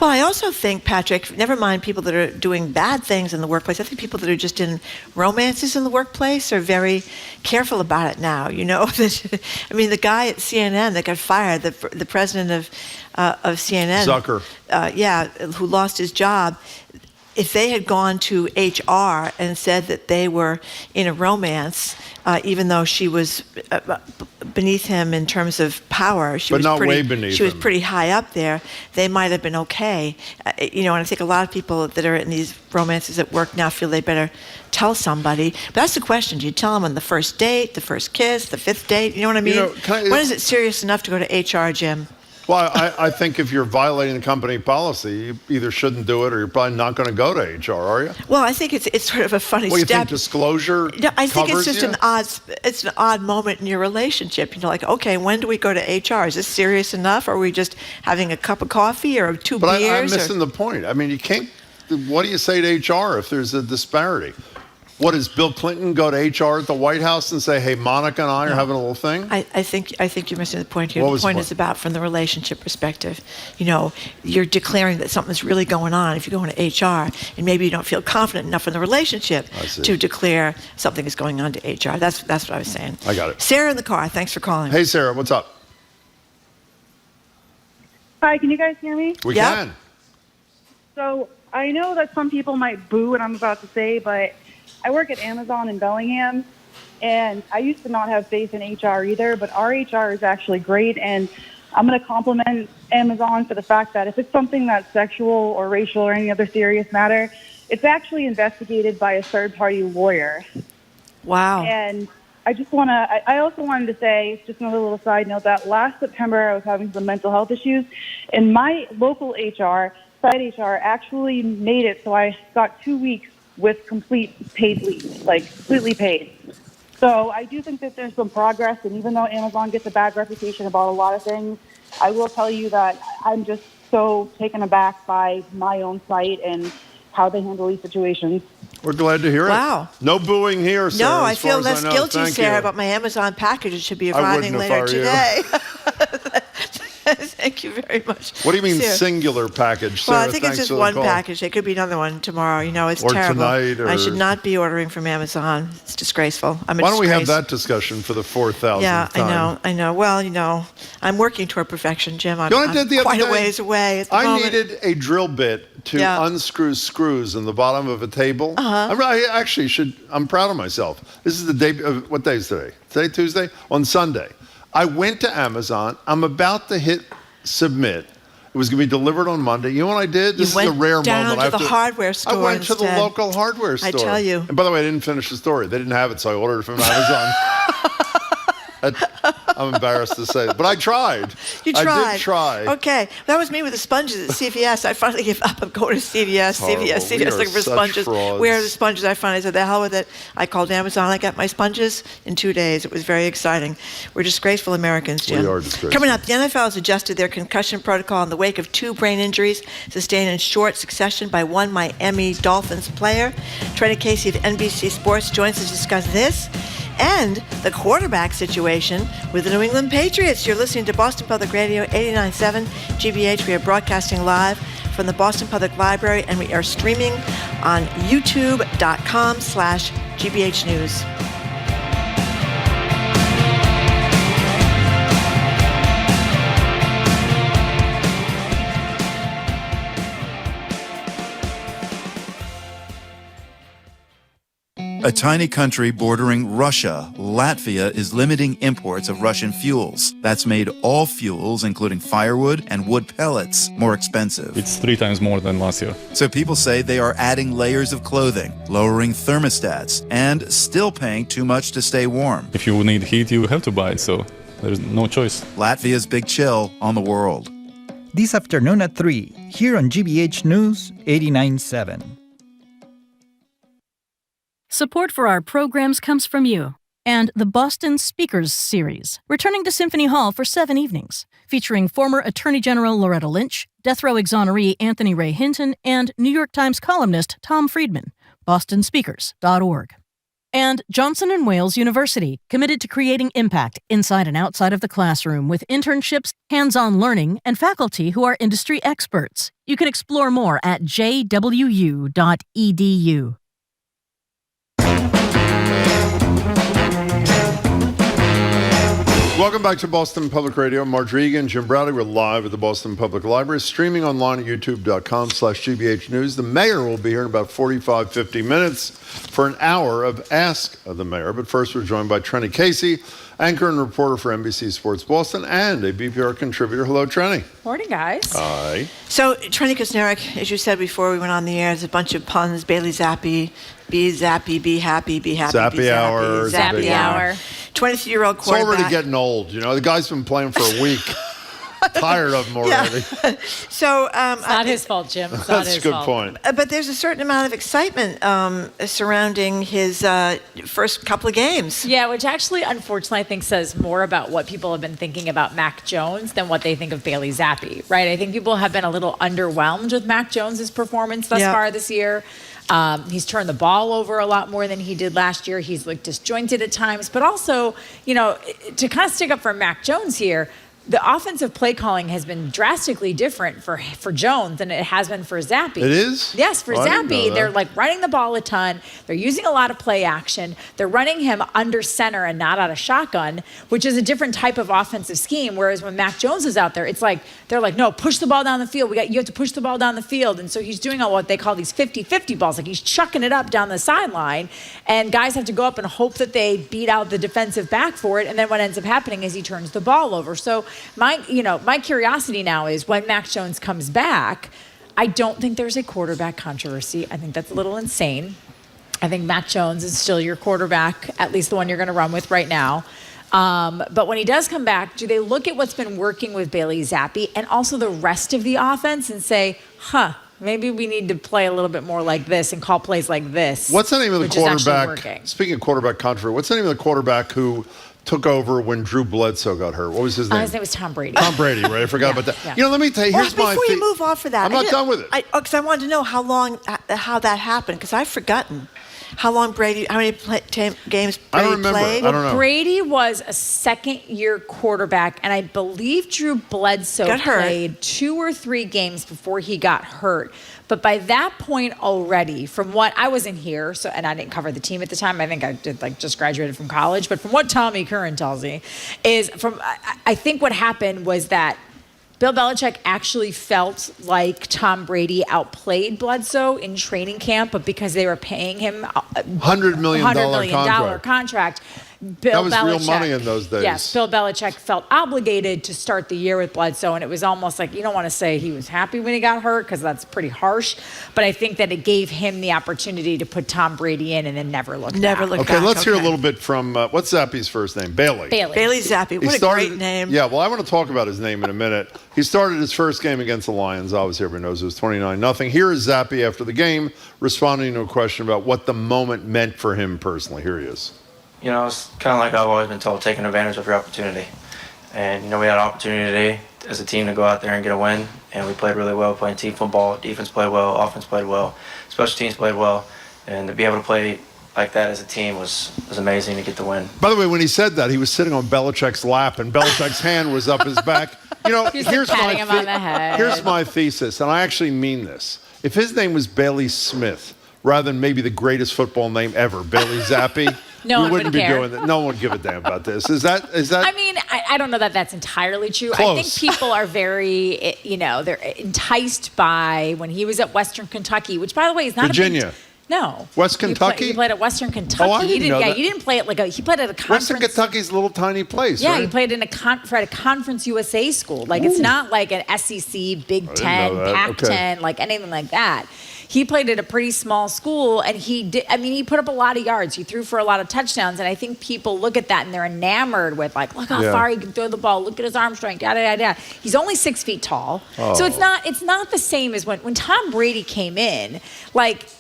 S1: Well, I also think, Patrick, never mind people that are doing bad things in the workplace, I think people that are just in romances in the workplace are very careful about it now. The guy at CNN that got fired, the president of CNN,
S2: Zucker,
S1: who lost his job, if they had gone to HR and said that they were in a romance, even though she was beneath him in terms of power, she was pretty high up there, they might have been okay. And I think a lot of people that are in these romances at work now feel they better tell somebody. But that's the question. Do you tell them on the first date, the first kiss, the fifth date? You know what I mean? When is it serious enough to go to HR, Jim?
S2: Well, I think if you're violating the company policy, you either shouldn't do it or you're probably not going to go to HR, are you?
S1: Well, I think it's sort of a funny step.
S2: You think disclosure
S1: I think it's just
S2: covers
S1: an odd moment in your relationship. Okay, when do we go to HR? Is this serious enough? Are we just having a cup of coffee or two beers?
S2: But I'm missing the point. I mean, you can't. What do you say to HR if there's a disparity? What, does Bill Clinton go to HR at the White House and say, "Hey, Monica and I are having a little thing"?
S1: I think you're missing the point here.
S2: What
S1: the
S2: was
S1: point
S2: the
S1: is about from the relationship perspective. You're declaring that something's really going on if you go into HR, and maybe you don't feel confident enough in the relationship to declare something is going on to HR. That's what I was saying.
S2: I got it.
S1: Sarah in the car. Thanks for calling.
S2: Hey, Sarah, what's up?
S11: Hi, can you guys hear me?
S2: We can.
S11: So I know that some people might boo what I'm about to say, but I work at Amazon in Bellingham, and I used to not have faith in HR either, but our HR is actually great, and I'm going to compliment Amazon for the fact that if it's something that's sexual or racial or any other serious matter, it's actually investigated by a third-party lawyer.
S1: Wow.
S11: And I also wanted to say, just another little side note, that last September I was having some mental health issues, and my local HR, site HR, actually made it so I got 2 weeks with complete paid leave, completely paid. So I do think that there's some progress, and even though Amazon gets a bad reputation about a lot of things, I will tell you that I'm just so taken aback by my own site and how they handle these situations.
S2: We're glad to hear it.
S1: Wow.
S2: No booing here, Sarah.
S1: No, I
S2: as far
S1: feel
S2: as
S1: less
S2: know.
S1: guilty,
S2: Thank
S1: Sarah,
S2: you.
S1: about my Amazon package. It should be
S2: I
S1: arriving
S2: wouldn't if I
S1: later
S2: were you.
S1: today. Thank you very much.
S2: What do you mean
S1: Sarah.
S2: singular package, Sarah?
S1: Well, I think it's
S2: Thanks
S1: just
S2: for the
S1: one
S2: call.
S1: package. There could be another one tomorrow. You know, it's
S2: Or
S1: terrible.
S2: tonight,
S1: I
S2: or-
S1: should not be ordering from Amazon. It's disgraceful. I'm a
S2: Why don't we have
S1: disgrace.
S2: that discussion for the 4,000th
S1: Yeah,
S2: time?
S1: I know. Well, you know, I'm working toward perfection, Jim. I'm,
S2: You know what I
S1: I'm
S2: did the other
S1: quite
S2: day?
S1: a ways away at the
S2: I
S1: moment.
S2: needed a drill bit to
S1: Yeah.
S2: unscrew screws in the bottom of a table.
S1: Uh-huh.
S2: I'm proud of myself. This is the day, what day is today? Today, Tuesday? On Sunday. I went to Amazon. I'm about to hit submit. It was going to be delivered on Monday. You know what I did? This is a rare
S1: down
S2: moment.
S1: to
S2: I have
S1: the hardware store
S2: I went to the
S1: instead.
S2: local hardware store.
S1: I tell you.
S2: And by the way, I didn't finish the story. They didn't have it, so I ordered it from Amazon. I'm embarrassed to say it, but I tried.
S1: You tried.
S2: I did try.
S1: Okay. That was me with the sponges at CVS. I finally gave up. I'm going to CVS.
S2: Horrible. We
S1: CVS
S2: are
S1: looking for
S2: such
S1: sponges.
S2: frauds.
S1: Where are the sponges? I finally said, the hell with it. I called Amazon. I got my sponges in 2 days. It was very exciting. We're disgraceful Americans, Jim.
S2: We are disgraceful.
S1: Coming up, the NFL has adjusted their concussion protocol in the wake of 2 brain injuries sustained in short succession by one Miami Dolphins player. Trenni Casey of NBC Sports joins us to discuss this and the quarterback situation with the New England Patriots. You're listening to Boston Public Radio 89.7 GBH. We are broadcasting live from the Boston Public Library, and we are streaming on youtube.com/GBH News.
S12: A tiny country bordering Russia, Latvia is limiting imports of Russian fuels. That's made all fuels, including firewood and wood pellets, more expensive.
S13: It's 3 times more than last year.
S12: So people say they are adding layers of clothing, lowering thermostats, and still paying too much to stay warm.
S13: If you need heat, you have to buy it, so there's no choice.
S12: Latvia's Big Chill on the world.
S14: This afternoon at 3, here on GBH News 89.7.
S8: Support for our programs comes from you and the Boston Speakers Series, returning to Symphony Hall for 7 evenings, featuring former Attorney General Loretta Lynch, death row exoneree Anthony Ray Hinton, and New York Times columnist Tom Friedman. bostonspeakers.org. And Johnson & Wales University, committed to creating impact inside and outside of the classroom with internships, hands-on learning, and faculty who are industry experts. You can explore more at jwu.edu.
S2: Welcome back to Boston Public Radio. Marge Regan, Jim Browdy. We're live at the Boston Public Library, streaming online at youtube.com/GBH News. The mayor will be here in about 45, 50 minutes for an hour of Ask the Mayor. But first, we're joined by Trenni Casey, anchor and reporter for NBC Sports Boston, and a BPR contributor. Hello, Trenni.
S15: Morning, guys.
S2: Hi.
S1: So, Trenni Kusnerick, as you said before we went on the air, there's a bunch of puns. Bailey Zappe, be zappy, be happy, be happy,
S2: Zappe
S1: be zappy,
S2: hour,
S1: zappy
S2: Zappe
S1: hour. 23-year-old
S2: It's
S1: quarterback.
S2: already getting old. You know, the guy's been playing for a week. Tired of him already.
S1: So
S15: it's not his fault, Jim. It's not
S2: That's a
S15: his
S2: good
S15: fault.
S2: point.
S1: But there's a certain amount of excitement surrounding his first couple of games.
S15: Yeah, which actually, unfortunately, I think says more about what people have been thinking about Mac Jones than what they think of Bailey Zappe, right? I think people have been a little underwhelmed with Mac Jones's performance thus far this year. He's turned the ball over a lot more than he did last year. He's looked disjointed at times, but also, you know, to kind of stick up for Mac Jones here, the offensive play calling has been drastically different for Jones than it has been for Zappe.
S2: It is?
S15: Yes, for
S2: Oh, I didn't know
S15: Zappe,
S2: that.
S15: they're like running the ball a ton. They're using a lot of play action. They're running him under center and not out of shotgun, which is a different type of offensive scheme. Whereas when Mac Jones is out there, it's like, they're like, no, push the ball down the field. You have to push the ball down the field. And so he's doing all what they call these 50-50 balls. Like he's chucking it up down the sideline. And guys have to go up and hope that they beat out the defensive back for it. And then what ends up happening is he turns the ball over. So my curiosity now is when Mac Jones comes back, I don't think there's a quarterback controversy. I think that's a little insane. I think Mac Jones is still your quarterback, at least the one you're going to run with right now. But when he does come back, do they look at what's been working with Bailey Zappe and also the rest of the offense and say, maybe we need to play a little bit more like this and call plays like this?
S2: What's the name of the
S15: which is actually
S2: quarterback?
S15: working.
S2: Speaking of quarterback controversy, what's the name of the quarterback who took over when Drew Bledsoe got hurt. What was his name?
S15: His name was Tom Brady.
S2: Tom Brady, right? I forgot about that.
S15: Yeah.
S2: You know, let me tell you, here's my
S1: before you move off of that,
S2: I'm not done with it.
S1: Because I wanted to know how that happened, because I've forgotten how many games Brady
S2: I don't remember.
S1: played.
S2: I don't know.
S15: Brady was a second-year quarterback, and I believe Drew Bledsoe played 2 or 3 games before he got hurt. But by that point already, from what I wasn't here, and I didn't cover the team at the time. I think I did just graduated from college. But from what Tommy Curran tells me, I think what happened was that Bill Belichick actually felt like Tom Brady outplayed Bledsoe in training camp, but because they were paying him
S2: $100 million
S15: contract.
S2: That was real money in those days.
S15: Yes, Bill Belichick felt obligated to start the year with Bledsoe, and it was almost like, you don't want to say he was happy when he got hurt because that's pretty harsh, but I think that it gave him the opportunity to put Tom Brady in and then never look back.
S2: Okay, let's hear a little bit from, what's Zappe's first name? Bailey.
S1: Bailey Zappe. What a great name.
S2: Yeah, well, I want to talk about his name in a minute. He started his first game against the Lions. Obviously, everybody knows it was 29-0. Here is Zappe after the game responding to a question about what the moment meant for him personally. Here he is.
S16: You know, it's kind of like I've always been told, taking advantage of your opportunity. And, we had an opportunity today as a team to go out there and get a win. And we played really well, playing team football. Defense played well, offense played well, special teams played well. And to be able to play like that as a team was amazing to get the win.
S2: By the way, when he said that, he was sitting on Belichick's lap, and Belichick's hand was up his back. Here's my thesis, and I actually mean this. If his name was Bailey Smith, rather than maybe the greatest football name ever, Bailey Zappe,
S15: No one
S2: wouldn't
S15: would
S2: be
S15: care.
S2: doing that. No one would give a damn about this. Is that?
S15: I mean, I don't know that that's entirely true.
S2: Close.
S15: I think people are very, they're enticed by when he was at Western Kentucky, which, by the way, is not
S2: Virginia.
S15: No.
S2: West Kentucky?
S15: He played at Western Kentucky.
S2: Oh, I didn't know that.
S15: He didn't play at he played at a conference.
S2: Western Kentucky's a little tiny place,
S15: Yeah,
S2: right?
S15: he played in at a Conference USA school. It's not like an SEC, Big Ten, Pac-10, anything like that. He played at a pretty small school, and he put up a lot of yards. He threw for a lot of touchdowns, and I think people look at that and they're enamored with look how far he can throw the ball. Look at his arm strength. He's only 6 feet tall, so it's not the same as when Tom Brady came in.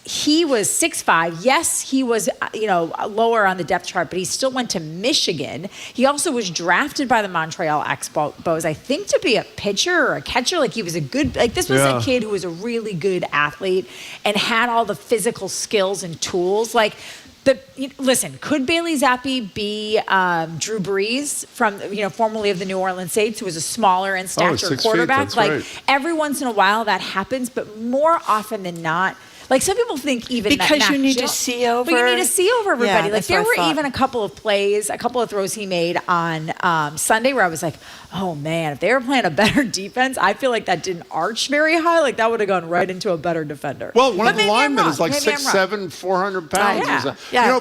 S15: He was 6'5". Yes, he was lower on the depth chart, but he still went to Michigan. He also was drafted by the Montreal Expos, I think, to be a pitcher or a catcher. He was a good this was a kid who was a really good athlete and had all the physical skills and tools. Listen, could Bailey Zappe be Drew Brees from formerly of the New Orleans Saints, who was a smaller in stature
S2: 6
S15: quarterback?
S2: feet, that's right.
S15: Every once in a while that happens, but more often than not. Some people think even
S1: because
S15: that
S1: you need to see over.
S15: But you need to see over everybody.
S1: Yeah,
S15: there were even a couple of plays, a couple of throws he made on Sunday where I was like, oh man, if they were playing a better defense, I feel like that didn't arch very high. That would have gone right into a better defender.
S2: Well, one of the linemen is 6'7", 400 pounds.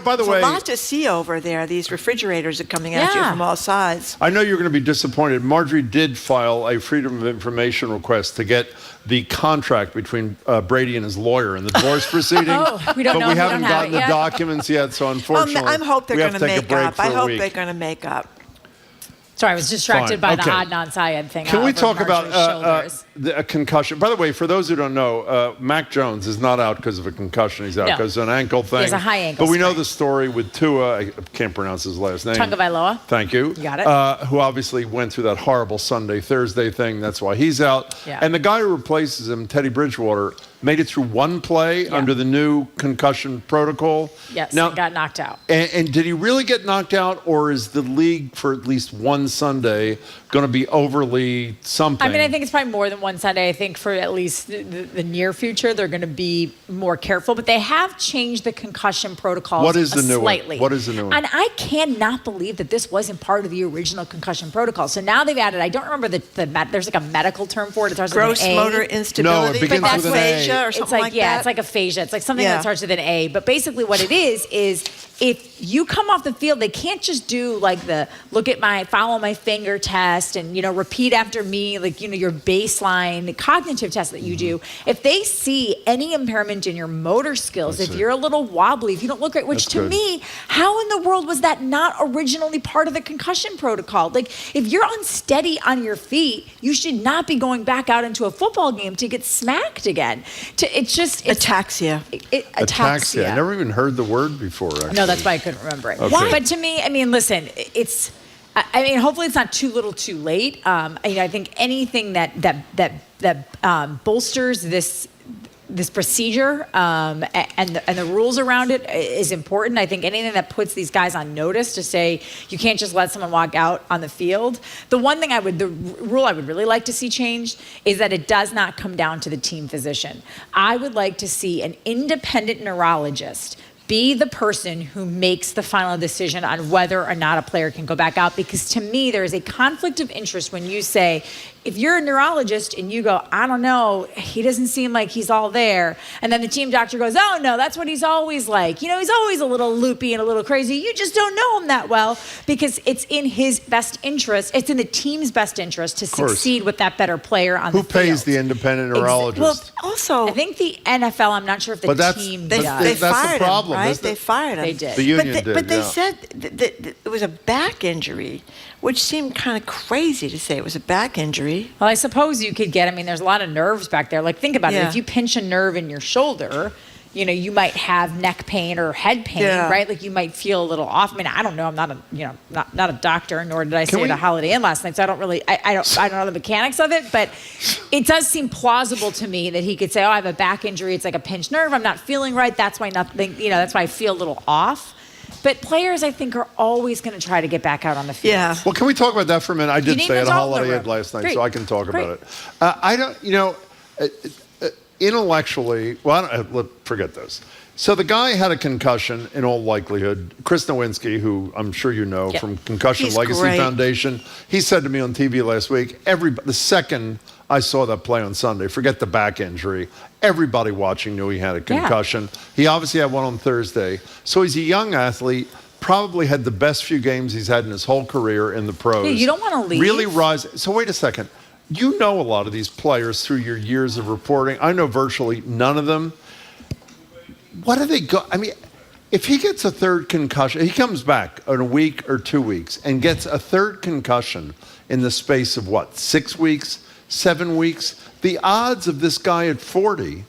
S2: By the way,
S1: a lot to see over there. These refrigerators are coming at you from all sides.
S2: I know you're going to be disappointed. Marjorie did file a Freedom of Information request to get the contract between Brady and his lawyer in the divorce proceeding.
S15: We don't know.
S2: But we haven't
S15: have
S2: gotten the documents yet, so unfortunately,
S1: I hope they're going to make up. I hope
S2: week.
S1: they're going to make up.
S15: Sorry, I was distracted by the
S2: Okay.
S15: Adnan Syed thing.
S2: Can we
S15: over
S2: talk about
S15: Marjorie's shoulders.
S2: a concussion? By the way, for those who don't know, Mac Jones is not out because of a concussion. He's out
S15: No.
S2: because of an ankle thing.
S15: He has a high ankle
S2: But we know
S15: sprain.
S2: the story with Tua. I can't pronounce his last name.
S15: Tagovailoa.
S2: Thank you.
S15: You got it.
S2: Who obviously went through that horrible Sunday, Thursday thing. That's why he's out.
S15: Yeah.
S2: And the guy who replaces him, Teddy Bridgewater, made it through one play under the new concussion protocol.
S15: Yes,
S2: Now,
S15: he got knocked out.
S2: and did he really get knocked out, or is the league for at least one Sunday going to be overly something?
S15: I think it's probably more than one Sunday. I think for at least the near future, they're going to be more careful. But they have changed the concussion protocols
S2: What is the new one?
S15: slightly.
S2: What is the new one?
S15: And I cannot believe that this wasn't part of the original concussion protocol. So now they've added, I don't remember there's a medical term for it. It starts
S1: Gross
S15: with an A.
S1: motor instability.
S2: No, it begins with an A.
S1: Or something like that.
S15: It's like aphasia. It's like something that starts with an A. But basically what it is if you come off the field, they can't just do the follow my finger test test and, repeat after me, like, your baseline cognitive test that you do. If they see any impairment in your motor skills, if you're a little wobbly, if you don't look right, which to me, how in the world was that not originally part of the concussion protocol? Like, if you're unsteady on your feet, you should not be going back out into a football game to get smacked again. It's
S1: ataxia.
S2: Ataxia. I never even heard the word before, actually.
S15: No, that's why I couldn't remember it.
S2: Okay.
S15: But to me, listen, hopefully it's not too little too late. I think anything that bolsters this procedure and the rules around it is important. I think anything that puts these guys on notice to say you can't just let someone walk out on the field. The rule I would really like to see changed is that it does not come down to the team physician. I would like to see an independent neurologist be the person who makes the final decision on whether or not a player can go back out. Because to me, there is a conflict of interest when you say, if you're a neurologist and you go, I don't know, he doesn't seem like he's all there. And then the team doctor goes, oh no, that's what he's always like. He's always a little loopy and a little crazy. You just don't know him that well, because it's in his best interest. It's in the team's best interest to succeed with that better player on the field.
S2: Who pays the independent neurologist?
S1: Well, also,
S15: I think the NFL, I'm not sure if the team does.
S1: They
S2: that's
S1: fired
S2: the problem,
S1: him, right?
S2: isn't it?
S1: They fired him.
S15: They did.
S2: The union did,
S1: But they said that it was a back injury, which seemed kind of crazy to say it was a back injury.
S15: Well, I suppose you could get, there's a lot of nerves back there. Like, think about it.
S1: Yeah.
S15: If you pinch a nerve in your shoulder, you might have neck pain or head pain, right? Like, you might feel a little off. I don't know. I'm not a doctor, nor did I stay at a Holiday Inn last night, so I don't really, I don't know the mechanics of it, but it does seem plausible to me that he could say, oh, I have a back injury. It's like a pinched nerve. I'm not feeling right. That's why that's why I feel a little off. But players, I think, are always going to try to get back out on the field.
S1: Yeah.
S2: Well, can we talk about that for a minute? I did stay at a Holiday Inn last night, so I can talk about it. I don't, intellectually, forget this. So the guy had a concussion in all likelihood. Chris Nowinski, who I'm sure you know from Concussion Legacy Foundation, he said to me on TV last week, the second I saw that play on Sunday, forget the back injury, everybody watching knew he had a concussion. He obviously had one on Thursday. So he's a young athlete, probably had the best few games he's had in his whole career in the pros.
S15: Yeah, you don't want to leave.
S2: Really rise. So wait a second. You know a lot of these players through your years of reporting. I know virtually none of them. What do they go? If he gets a third concussion, he comes back in a week or 2 weeks and gets a third concussion in the space of 6 weeks, 7 weeks? The odds of this guy at 40.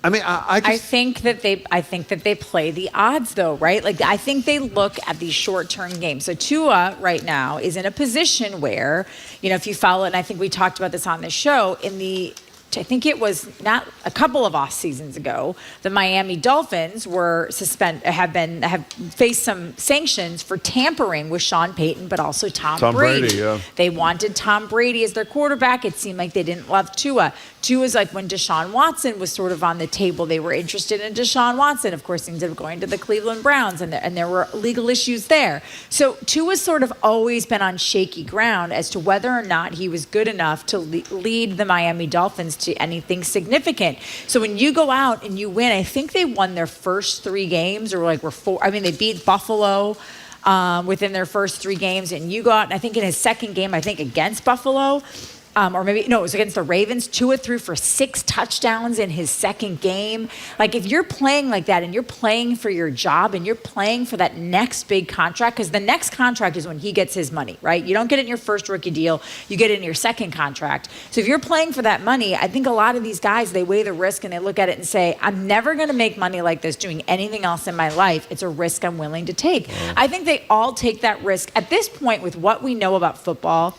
S2: I
S15: think that they play the odds, though, right? Like, I think they look at these short-term games. So Tua right now is in a position where, if you follow it, and I think we talked about this on the show, I think it was not a couple of off seasons ago, the Miami Dolphins have faced some sanctions for tampering with Sean Payton, but also Tom Brady. They wanted Tom Brady as their quarterback. It seemed like they didn't love Tua. Tua's like when Deshaun Watson was sort of on the table, they were interested in Deshaun Watson. Of course, he ended up going to the Cleveland Browns, and there were legal issues there. So Tua's sort of always been on shaky ground as to whether or not he was good enough to lead the Miami Dolphins to anything significant. So when you go out and you win, I think they won their first 3 games, or were 4. They beat Buffalo within their first 3 games, and you go out, and I think in his second game, against Buffalo, it was against the Ravens, Tua threw for 6 touchdowns in his second game. Like, if you're playing like that and you're playing for your job and you're playing for that next big contract, because the next contract is when he gets his money, right? You don't get it in your first rookie deal. You get it in your second contract. So if you're playing for that money, I think a lot of these guys, they weigh the risk and they look at it and say, I'm never going to make money like this doing anything else in my life. It's a risk I'm willing to take. I think they all take that risk. At this point, with what we know about football,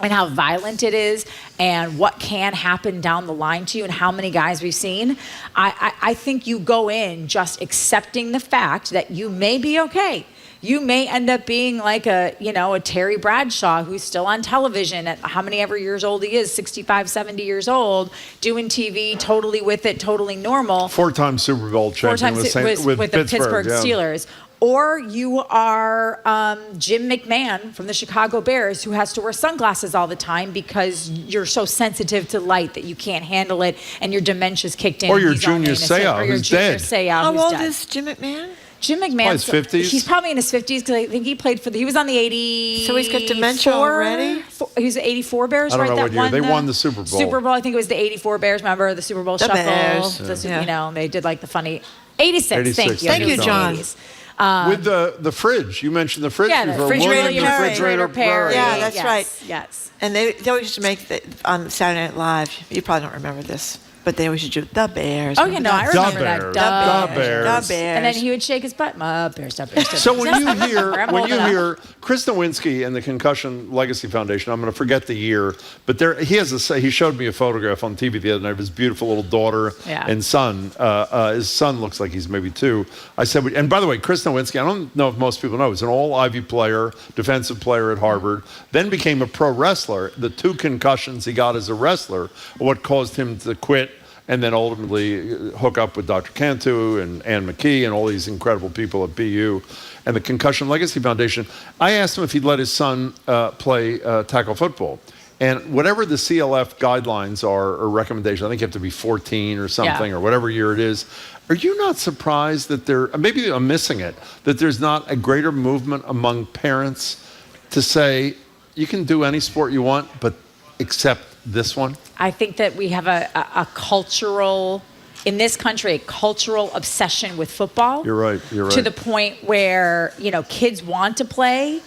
S15: and how violent it is and what can happen down the line to you and how many guys we've seen, I think you go in just accepting the fact that you may be okay. You may end up being like a Terry Bradshaw who's still on television at how many ever years old he is, 65, 70 years old, doing TV, totally with it, totally normal.
S2: 4-time Super Bowl champion with
S15: the Pittsburgh Steelers. Or you are Jim McMahon from the Chicago Bears, who has to wear sunglasses all the time because you're so sensitive to light that you can't handle it, and your dementia's kicked in.
S2: Or your Junior Seau, who's dead.
S1: How old is Jim McMahon?
S15: Jim McMahon.
S2: His 50s?
S15: He's probably in his 50s because I think he played for he was on the 80.
S1: So he's got dementia already?
S15: He was the 84 Bears,
S2: I don't
S15: right?
S2: know what year. They won the Super Bowl.
S15: Super Bowl, I think it was the 84 Bears. Remember the Super Bowl shuffle?
S1: Bears.
S15: You know, they did like the funny 86. Thank you.
S1: Thank you, John.
S2: With the fridge, you mentioned the fridge.
S15: Yeah, the
S2: before.
S15: refrigerator pair.
S1: Yeah, that's right.
S15: Yes.
S1: And they always used to make on Saturday Night Live. You probably don't remember this, but they always used to do the Bears.
S15: Oh, yeah, no, I remember that.
S2: The Bears.
S1: The Bears.
S15: And then he would shake his butt. Bears.
S2: So when you hear Chris Nowinski and the Concussion Legacy Foundation, I'm going to forget the year, but he showed me a photograph on TV the other night of his beautiful little daughter and son. His son looks like he's maybe 2. I said, and by the way, Chris Nowinski, I don't know if most people know, he's an all-Ivy player, defensive player at Harvard, then became a pro wrestler. The 2 concussions he got as a wrestler are what caused him to quit and then ultimately hook up with Dr. Cantu and Ann McKee and all these incredible people at BU and the Concussion Legacy Foundation. I asked him if he'd let his son play tackle football. And whatever the CLF guidelines are or recommendations, I think you have to be 14 or something or whatever year it is. Are you not surprised that maybe I'm missing it, that there's not a greater movement among parents to say, you can do any sport you want, but except this one?
S15: I think that we have a cultural, in this country, a cultural obsession with football.
S2: You're right.
S15: To the point where, kids want to play.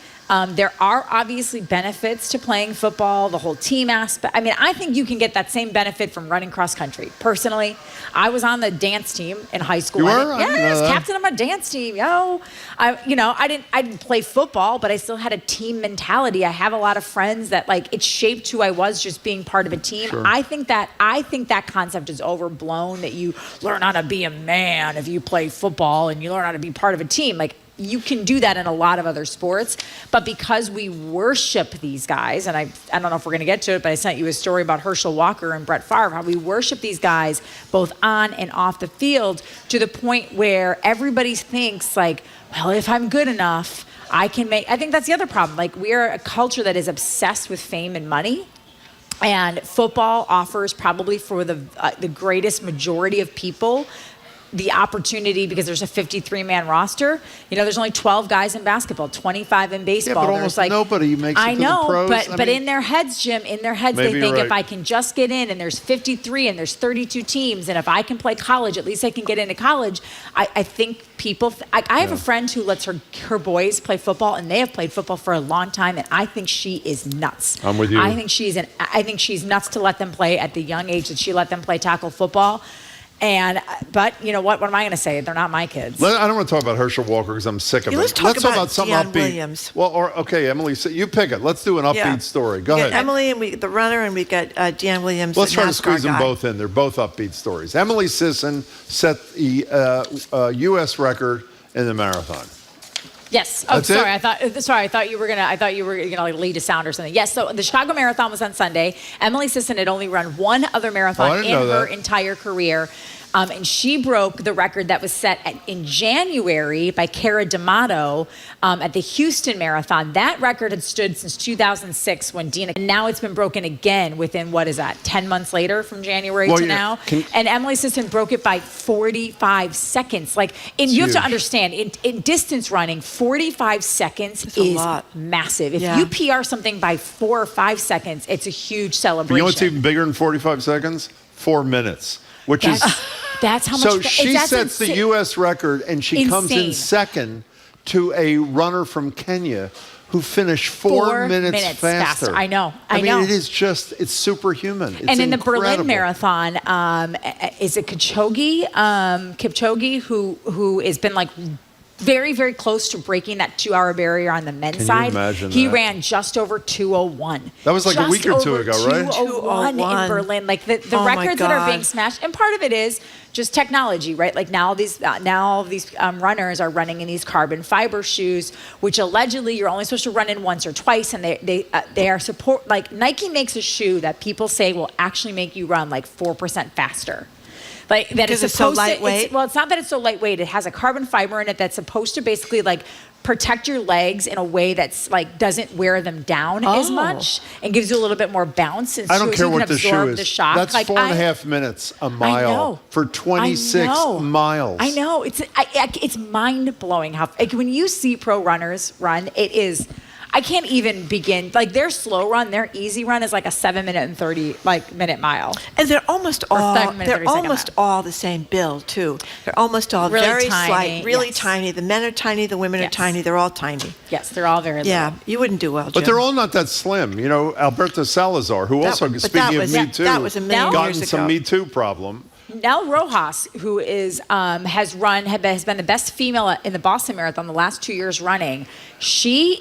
S15: There are obviously benefits to playing football, the whole team aspect. I mean, I think you can get that same benefit from running cross country. Personally, I was on the dance team in high school.
S2: You were?
S15: I was captain of my dance team. I didn't play football, but I still had a team mentality. I have a lot of friends that it shaped who I was just being part of a team.
S2: Sure.
S15: I think that concept is overblown, that you learn how to be a man if you play football and you learn how to be part of a team. You can do that in a lot of other sports, but because we worship these guys, and I don't know if we're going to get to it, but I sent you a story about Herschel Walker and Brett Favre, how we worship these guys both on and off the field to the point where everybody thinks well, if I'm good enough, I think that's the other problem. We are a culture that is obsessed with fame and money. And football offers probably for the greatest majority of people the opportunity, because there's a 53-man roster. There's only 12 guys in basketball, 25 in baseball.
S2: Yeah, but almost nobody makes it to the pros.
S15: But in their heads, Jim, they think if I can just get in, and there's 53 and there's 32 teams, and if I can play college, at least I can get into college. I think people, I have a friend who lets her boys play football, and they have played football for a long time, and I think she is nuts.
S2: I'm with you.
S15: I think she's nuts to let them play at the young age that she let them play tackle football. But you know what? What am I going to say? They're not my kids.
S2: I don't want to talk about Herschel Walker because I'm sick of it.
S1: Let's talk about
S2: something
S1: Deion
S2: upbeat.
S1: Williams.
S2: Well, okay, Emily, so you pick it. Let's do an upbeat story. Go ahead.
S1: Emily and the runner, and we got Deion Williams.
S2: Let's
S1: the
S2: try to
S1: NASCAR
S2: squeeze them
S1: guy.
S2: both in. They're both upbeat stories. Emily Sisson set the U.S. record in the marathon.
S15: Yes. Oh,
S2: That's
S15: sorry.
S2: it?
S15: I thought you were gonna lead a sound or something. Yes. So the Chicago Marathon was on Sunday. Emily Sisson had only run one other marathon in her entire career. And she broke the record that was set in January by Cara D'Amato at the Houston Marathon. That record had stood since 2006 when Dina, and now it's been broken again within, 10 months later from January to now. And Emily Sisson broke it by 45 seconds. You have to understand, in distance running, 45 seconds is massive. If you PR something by 4 or 5 seconds, it's a huge celebration.
S2: You know what's even bigger than 45 seconds? 4 minutes.
S15: That's how much.
S2: So she sets the U.S. record, and she comes in
S15: Insane.
S2: second to a runner from Kenya who finished 4 minutes faster.
S15: I know.
S2: I mean, it is it's superhuman. It's
S15: and in
S2: incredible.
S15: the Berlin Marathon, is it Kipchoge, who has been very, very close to breaking that 2-hour barrier on the men's side.
S2: Can you imagine
S15: He
S2: that?
S15: ran just over 2:01.
S2: That was a week or two ago, right?
S15: 2:01 in Berlin. The records that are being smashed, and part of it is just technology, right? Now these runners are running in these carbon fiber shoes, which allegedly you're only supposed to run in once or twice, and they are Nike makes a shoe that people say will actually make you run 4% faster.
S1: Because it's so lightweight?
S15: It's not that it's so lightweight. It has a carbon fiber in it that's supposed to basically protect your legs in a way that's like doesn't wear them down as much and gives you a little bit more bounce. And
S2: I don't
S15: so
S2: care
S15: you can
S2: what the shoe
S15: absorb
S2: is.
S15: the shock.
S2: That's
S15: like
S2: 4.5 minutes a mile for 26 miles.
S15: I know. It's mind blowing how like when you see pro runners run, it is. I can't even begin. Like their slow run, their easy run is like a 7 minute and 30 minute mile.
S1: And they're almost all the same build too. They're almost all
S15: really
S1: very
S15: tiny,
S1: slight, really tiny. The men are tiny, the women are tiny. They're all tiny.
S15: Yes, they're all very
S1: little.
S15: Yeah,
S1: you wouldn't do well, Jim.
S2: But they're all not that slim. You know, Alberto Salazar, who speaking of Me Too,
S1: that was a million
S2: gotten
S1: years
S2: some
S1: ago.
S2: Me Too problem.
S15: Nell Rojas, who is has been the best female in the Boston Marathon the last 2 years running. She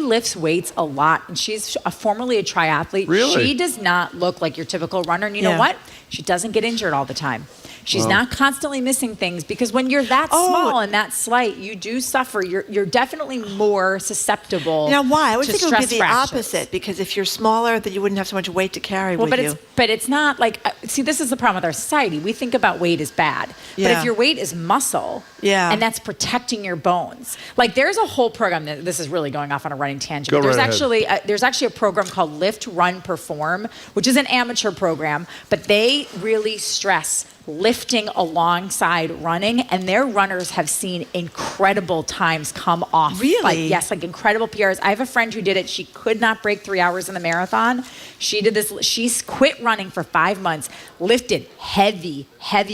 S15: lifts weights a lot, and she's formerly a triathlete.
S2: Really?
S15: She does not look like your typical runner. And you know what? She doesn't get injured all the time. She's not constantly missing things because when you're that small and that slight, you do suffer. You're definitely more susceptible.
S1: Now, why? I would
S15: to
S1: think it would be
S15: stress
S1: the
S15: fractures.
S1: opposite because if you're smaller, then you wouldn't have so much weight to carry with you.
S15: But it's not like see. This is the problem with our society. We think about weight as bad, but if your weight is muscle, and that's protecting your bones. Like there's a whole program. This is really going off on a running tangent.
S2: Go
S15: There's
S2: right
S15: there's actually a program called Lift, Run, Perform, which is an amateur program, but they really stress lifting alongside running, and their runners have seen incredible times come off.
S1: Really?
S15: Like incredible PRs. I have a friend who did it. She could not break 3 hours in the marathon. She did this. She's quit running for 5 months, lifted heavy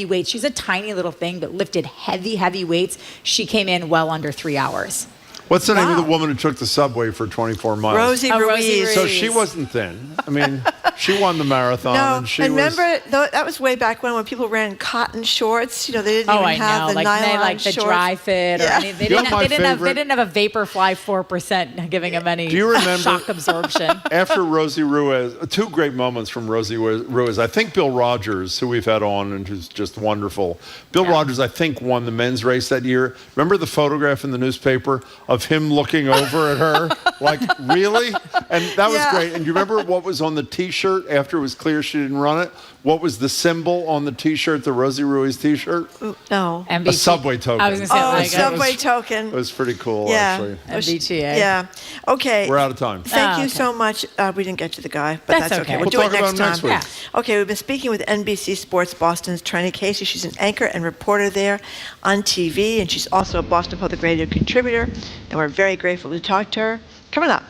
S15: weights. She's a tiny little thing, but lifted heavy weights. She came in well under 3 hours.
S2: What's the name of the woman who took the subway for 24 miles?
S1: Rosie Ruiz.
S2: So she wasn't thin. I mean, she won the marathon.
S1: No,
S2: and
S1: remember that was way back when people ran cotton shorts. You know, they didn't even have the nylon
S15: the
S1: shorts.
S15: dry fit or anything. They didn't have a Vaporfly 4% giving them any shock absorption.
S2: After Rosie Ruiz, two great moments from Rosie Ruiz. I think Bill Rogers, who we've had on and who's just wonderful. Bill Rogers, I think, won the men's race that year. Remember the photograph in the newspaper of him looking over at her? Like, really? And that was great. And you remember what was on the T-shirt after it was clear she didn't run it? What was the symbol on the T-shirt, the Rosie Ruiz T-shirt?
S1: No.
S15: MBTA.
S2: A subway token.
S15: I was going to say,
S1: a subway token.
S2: It was pretty cool,
S1: yeah.
S2: actually.
S15: MBTA.
S1: Yeah. Okay.
S2: We're out of time.
S1: Thank you so much. We didn't get to the guy, but that's okay. We'll do
S2: talk
S1: it next
S2: about
S1: time.
S2: him next week.
S1: Okay, we've been speaking with NBC Sports Boston's Trenni Casey. She's an anchor and reporter there on TV, and she's also a Boston Public Radio contributor, and we're very grateful to talk to her. Coming up,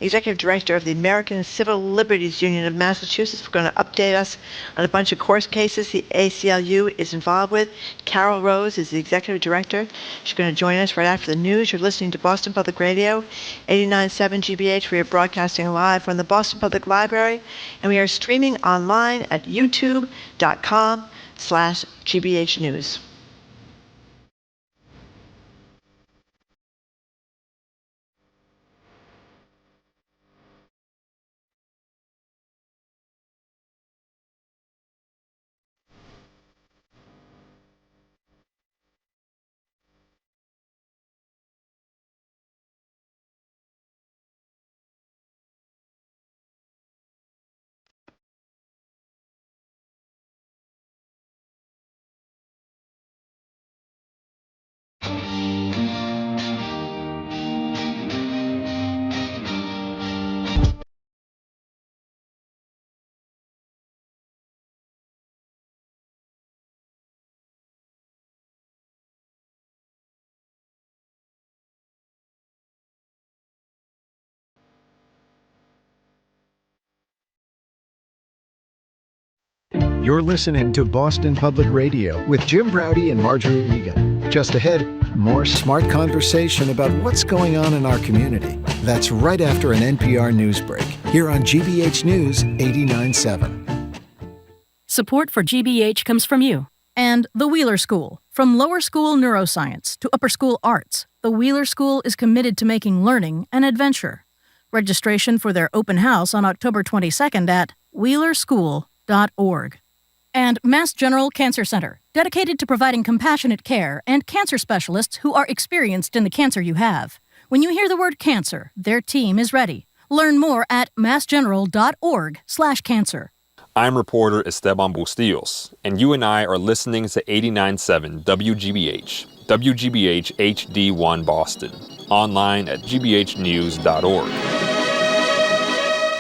S1: Executive Director of the American Civil Liberties Union of Massachusetts. We're going to update us on a bunch of court cases the ACLU is involved with. Carol Rose is the Executive Director. She's going to join us right after the news. You're listening to Boston Public Radio, 89.7 GBH. We are broadcasting live from the Boston Public Library, and we are streaming online at youtube.com/GBH News.
S17: You're listening to Boston Public Radio with Jim Browdy and Marjorie Regan. Just ahead, more smart conversation about what's going on in our community. That's right after an NPR news break, here on GBH News 89.7.
S8: Support for GBH comes from you and the Wheeler School. From lower school neuroscience to upper school arts, the Wheeler School is committed to making learning an adventure. Registration for their open house on October 22nd at wheelerschool.org. And Mass General Cancer Center, dedicated to providing compassionate care and cancer specialists who are experienced in the cancer you have. When you hear the word cancer, their team is ready. Learn more at massgeneral.org/cancer.
S18: I'm reporter Esteban Bustillos, and you and I are listening to 89.7 WGBH, WGBH HD1 Boston. Online at gbhnews.org.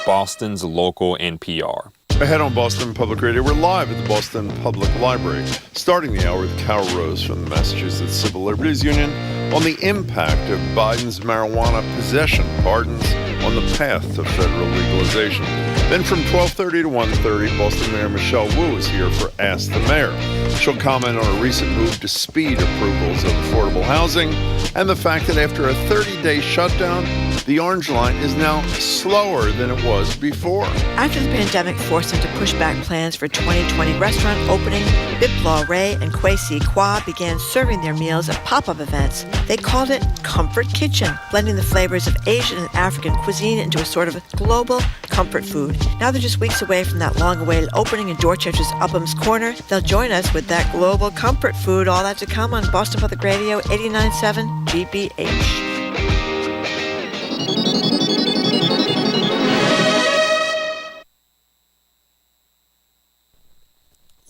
S18: Boston's local NPR.
S2: Ahead on Boston Public Radio, we're live at the Boston Public Library, starting the hour with Carol Rose from the Massachusetts Civil Liberties Union on the impact of Biden's marijuana possession pardons on the path to federal legalization. Then from 12:30 to 1:30, Boston Mayor Michelle Wu is here for Ask the Mayor. She'll comment on a recent move to speed approvals of affordable housing and the fact that after a 30-day shutdown, the Orange Line is now slower than it was before.
S1: After the pandemic forced them to push back plans for 2020 restaurant opening, Bipla Ray and Kwesi Kwa began serving their meals at pop-up events. They called it Comfort Kitchen, blending the flavors of Asian and African cuisine into a sort of global comfort food. Now they're just weeks away from that long-awaited opening in Dorchester's Upham's Corner. They'll join us with that global comfort food. All that to come on Boston Public Radio 89.7 GBH.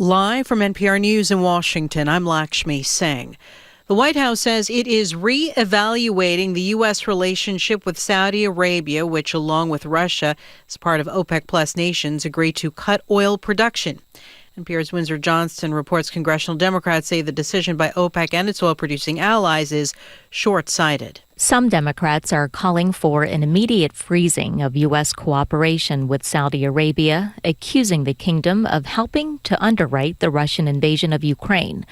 S19: Live from NPR News in Washington, I'm Lakshmi Singh. The White House says it is re-evaluating the U.S. relationship with Saudi Arabia, which, along with Russia, as part of OPEC Plus nations, agreed to cut oil production. NPR's Windsor Johnston reports congressional Democrats say the decision by OPEC and its oil-producing allies is short-sighted.
S20: Some Democrats are calling for an immediate freezing of U.S. cooperation with Saudi Arabia, accusing the kingdom of helping to underwrite the Russian invasion of Ukraine.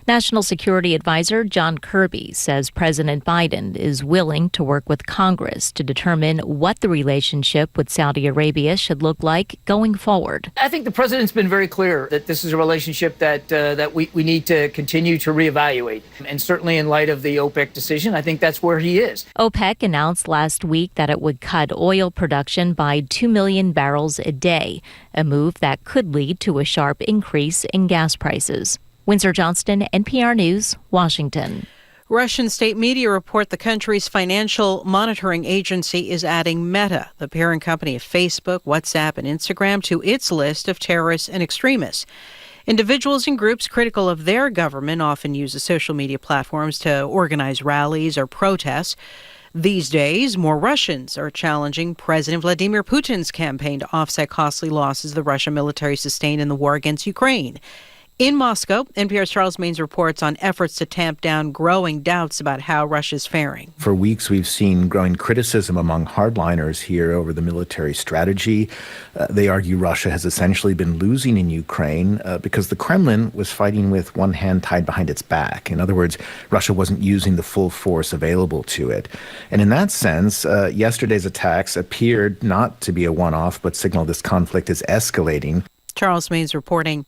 S20: National Security Advisor John Kirby says President Biden is willing to work with Congress to determine what the relationship with Saudi Arabia should look like going forward.
S21: I think the president's been very clear that this is a relationship that we need to continue to reevaluate. And certainly in light of the OPEC decision, I think that's where he is.
S20: OPEC announced last week that it would cut oil production by 2 million barrels a day, a move that could lead to a sharp increase in gas prices. Windsor Johnston, NPR News, Washington.
S19: Russian state media report the country's financial monitoring agency is adding Meta, the parent company of Facebook, WhatsApp, and Instagram, to its list of terrorists and extremists. Individuals and groups critical of their government often use the social media platforms to organize rallies or protests. These days, more Russians are challenging President Vladimir Putin's campaign to offset costly losses the Russian military sustained in the war against Ukraine. In Moscow, NPR's Charles Maines reports on efforts to tamp down growing doubts about how Russia's faring.
S22: For weeks, we've seen growing criticism among hardliners here over the military strategy. They argue Russia has essentially been losing in Ukraine because the Kremlin was fighting with one hand tied behind its back. In other words, Russia wasn't using the full force available to it. And in that sense, yesterday's attacks appeared not to be a one-off, but signal this conflict is escalating.
S19: Charles Maines reporting.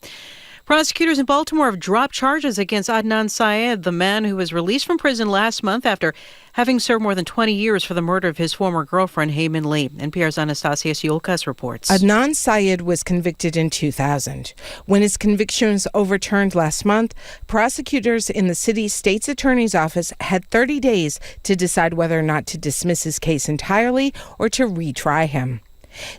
S19: Prosecutors in Baltimore have dropped charges against Adnan Syed, the man who was released from prison last month after having served more than 20 years for the murder of his former girlfriend, Heyman Lee. NPR's Anastasia Siolkas reports.
S23: Adnan Syed was convicted in 2000. When his conviction was overturned last month, prosecutors in the city's state's attorney's office had 30 days to decide whether or not to dismiss his case entirely or to retry him.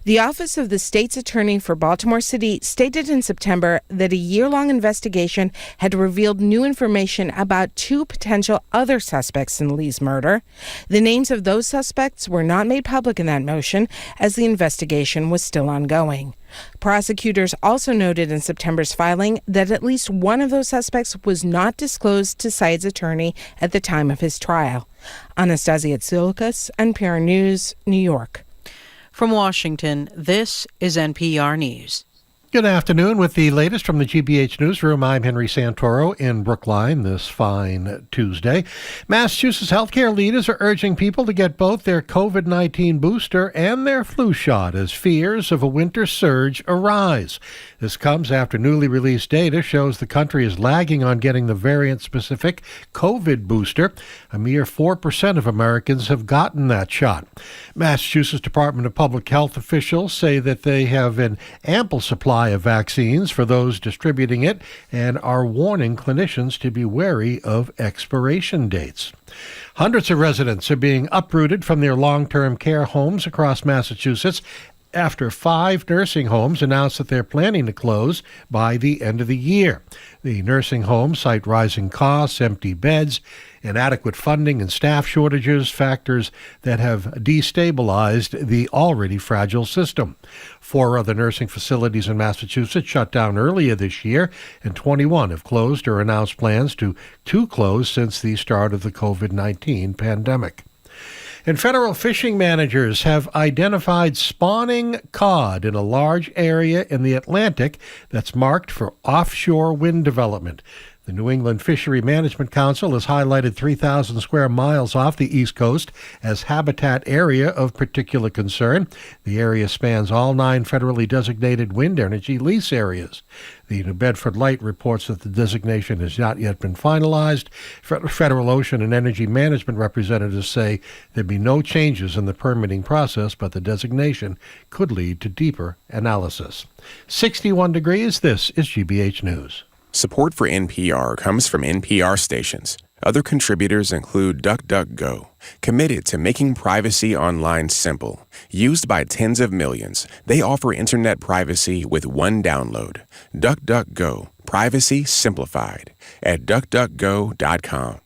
S23: The Office of the State's Attorney for Baltimore City stated in September that a year-long investigation had revealed new information about two potential other suspects in Lee's murder. The names of those suspects were not made public in that motion, as the investigation was still ongoing. Prosecutors also noted in September's filing that at least one of those suspects was not disclosed to Syed's attorney at the time of his trial. Anastasia Siolkas, NPR News, New York.
S19: From Washington, this is NPR News.
S24: Good afternoon. With the latest from the GBH Newsroom, I'm Henry Santoro in Brookline this fine Tuesday. Massachusetts healthcare leaders are urging people to get both their COVID-19 booster and their flu shot as fears of a winter surge arise. This comes after newly released data shows the country is lagging on getting the variant-specific COVID booster. A mere 4% of Americans have gotten that shot. Massachusetts Department of Public Health officials say that they have an ample supply of vaccines for those distributing it and are warning clinicians to be wary of expiration dates. Hundreds of residents are being uprooted from their long-term care homes across Massachusetts after 5 nursing homes announced that they're planning to close by the end of the year. The nursing homes cite rising costs, empty beds, inadequate funding, and staff shortages, factors that have destabilized the already fragile system. 4 other nursing facilities in Massachusetts shut down earlier this year, and 21 have closed or announced plans to close since the start of the COVID-19 pandemic. And federal fishing managers have identified spawning cod in a large area in the Atlantic that's marked for offshore wind development. The New England Fishery Management Council has highlighted 3,000 square miles off the East Coast as habitat area of particular concern. The area spans all 9 federally designated wind energy lease areas. The New Bedford Light reports that the designation has not yet been finalized. Federal Ocean and Energy Management representatives say there'd be no changes in the permitting process, but the designation could lead to deeper analysis. 61 degrees, this is GBH News.
S3: Support for NPR comes from NPR stations. Other contributors include DuckDuckGo, committed to making privacy online simple. Used by tens of millions, they offer internet privacy with one download. DuckDuckGo, privacy simplified at duckduckgo.com.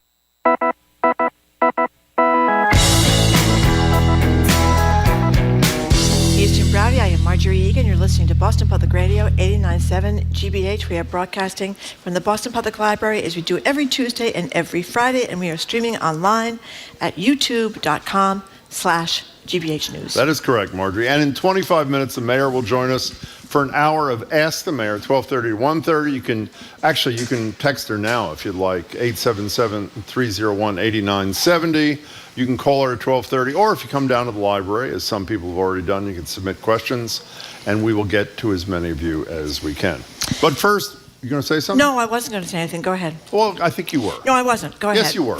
S1: He's Jim Browdy. I am Marjorie Egan. You're listening to Boston Public Radio, 89.7 GBH. We are broadcasting from the Boston Public Library as we do every Tuesday and every Friday, and we are streaming online at youtube.com/GBH News.
S2: That is correct, Marjorie. And in 25 minutes, the mayor will join us for an hour of Ask the Mayor, 12:30 to 1:30. You can text her now if you'd like, 877-301-8970. You can call her at 12:30, or if you come down to the library, as some people have already done, you can submit questions, and we will get to as many of you as we can. But first, you going to say something?
S1: No, I wasn't going to say anything. Go ahead.
S2: Well, I think you were.
S1: No, I wasn't. Go ahead.
S2: Yes, you were.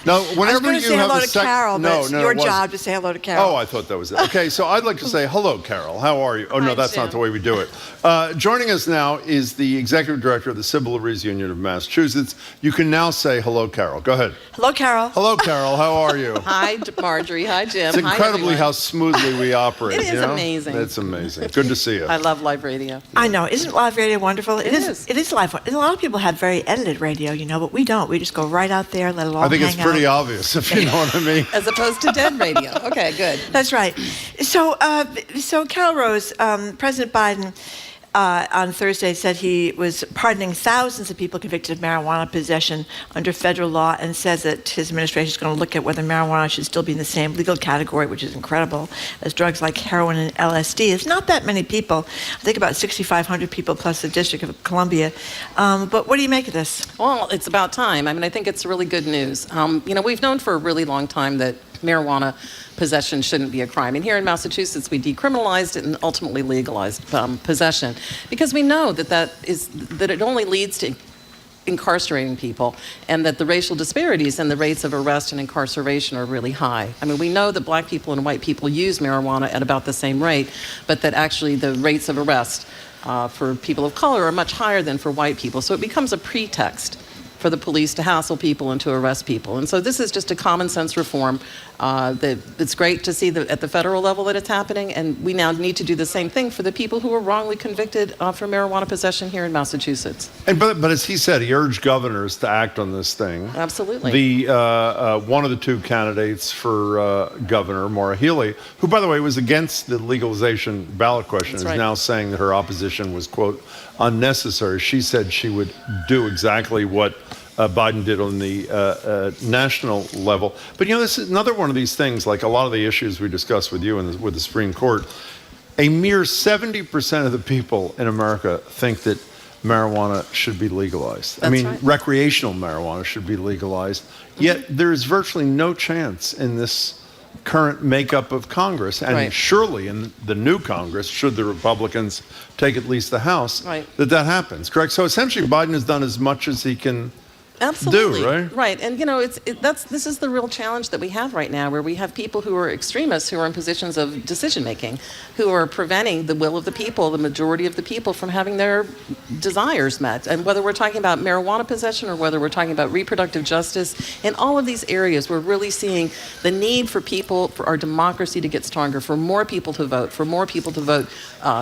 S2: Now, whenever
S1: I was going to say hello to Carol, but it's your
S2: it wasn't.
S1: job to say hello to Carol.
S2: Oh, I thought that was it. Okay, so I'd like to say hello, Carol. How are you? Oh, no, that's not the way we do it. Joining us now is the Executive Director of the Civil Liberties Union of Massachusetts. You can now say hello, Carol. Go ahead.
S1: Hello, Carol.
S2: Hello, Carol. How are you?
S4: Hi, Marjorie. Hi, Jim.
S2: It's incredibly how smoothly we operate.
S4: It is amazing.
S2: It's amazing. Good to see you.
S4: I love live radio.
S1: I know. Isn't live radio wonderful?
S4: It is.
S1: It is live. And a lot of people have very edited radio, but we don't. We just go right out there, let it all hang out.
S2: I think it's pretty obvious, if you know what I mean.
S4: As opposed to dead radio. Okay, good.
S1: That's right. So Carol Rose, President Biden on Thursday said he was pardoning thousands of people convicted of marijuana possession under federal law, and says that his administration is going to look at whether marijuana should still be in the same legal category, which is incredible, as drugs like heroin and LSD. It's not that many people. I think about 6,500 people plus the District of Columbia. But what do you make of this?
S4: Well, it's about time. I mean, I think it's really good news. We've known for a really long time that marijuana possession shouldn't be a crime. And here in Massachusetts, we decriminalized it and ultimately legalized possession, because we know that it only leads to incarcerating people, and that the racial disparities and the rates of arrest and incarceration are really high. I mean, we know that black people and white people use marijuana at about the same rate, but that actually the rates of arrest for people of color are much higher than for white people. So it becomes a pretext for the police to hassle people and to arrest people. And so this is just a common sense reform that it's great to see at the federal level that it's happening, and we now need to do the same thing for the people who were wrongly convicted for marijuana possession here in Massachusetts.
S2: But as he said, he urged governors to act on this thing.
S4: Absolutely.
S2: The one of the 2 candidates for governor, Maura Healey, who, by the way, was against the legalization ballot question, is now saying that her opposition was, quote, unnecessary. She said she would do exactly what Biden did on the national level. But, this is another one of these things, like a lot of the issues we discussed with you and with the Supreme Court. A mere 70% of the people in America think that marijuana should be legalized.
S4: Right.
S2: Recreational marijuana should be legalized. Yet there is virtually no chance in this current makeup of Congress, and surely in the new Congress, should the Republicans take at least the House, that happens, correct? So essentially Biden has done as much as he can
S4: Absolutely.
S2: do, right?
S4: Right. And, this is the real challenge that we have right now, where we have people who are extremists who are in positions of decision-making, who are preventing the will of the people, the majority of the people, from having their desires met. And whether we're talking about marijuana possession or whether we're talking about reproductive justice, in all of these areas, we're really seeing the need for people, for our democracy to get stronger, for more people to vote,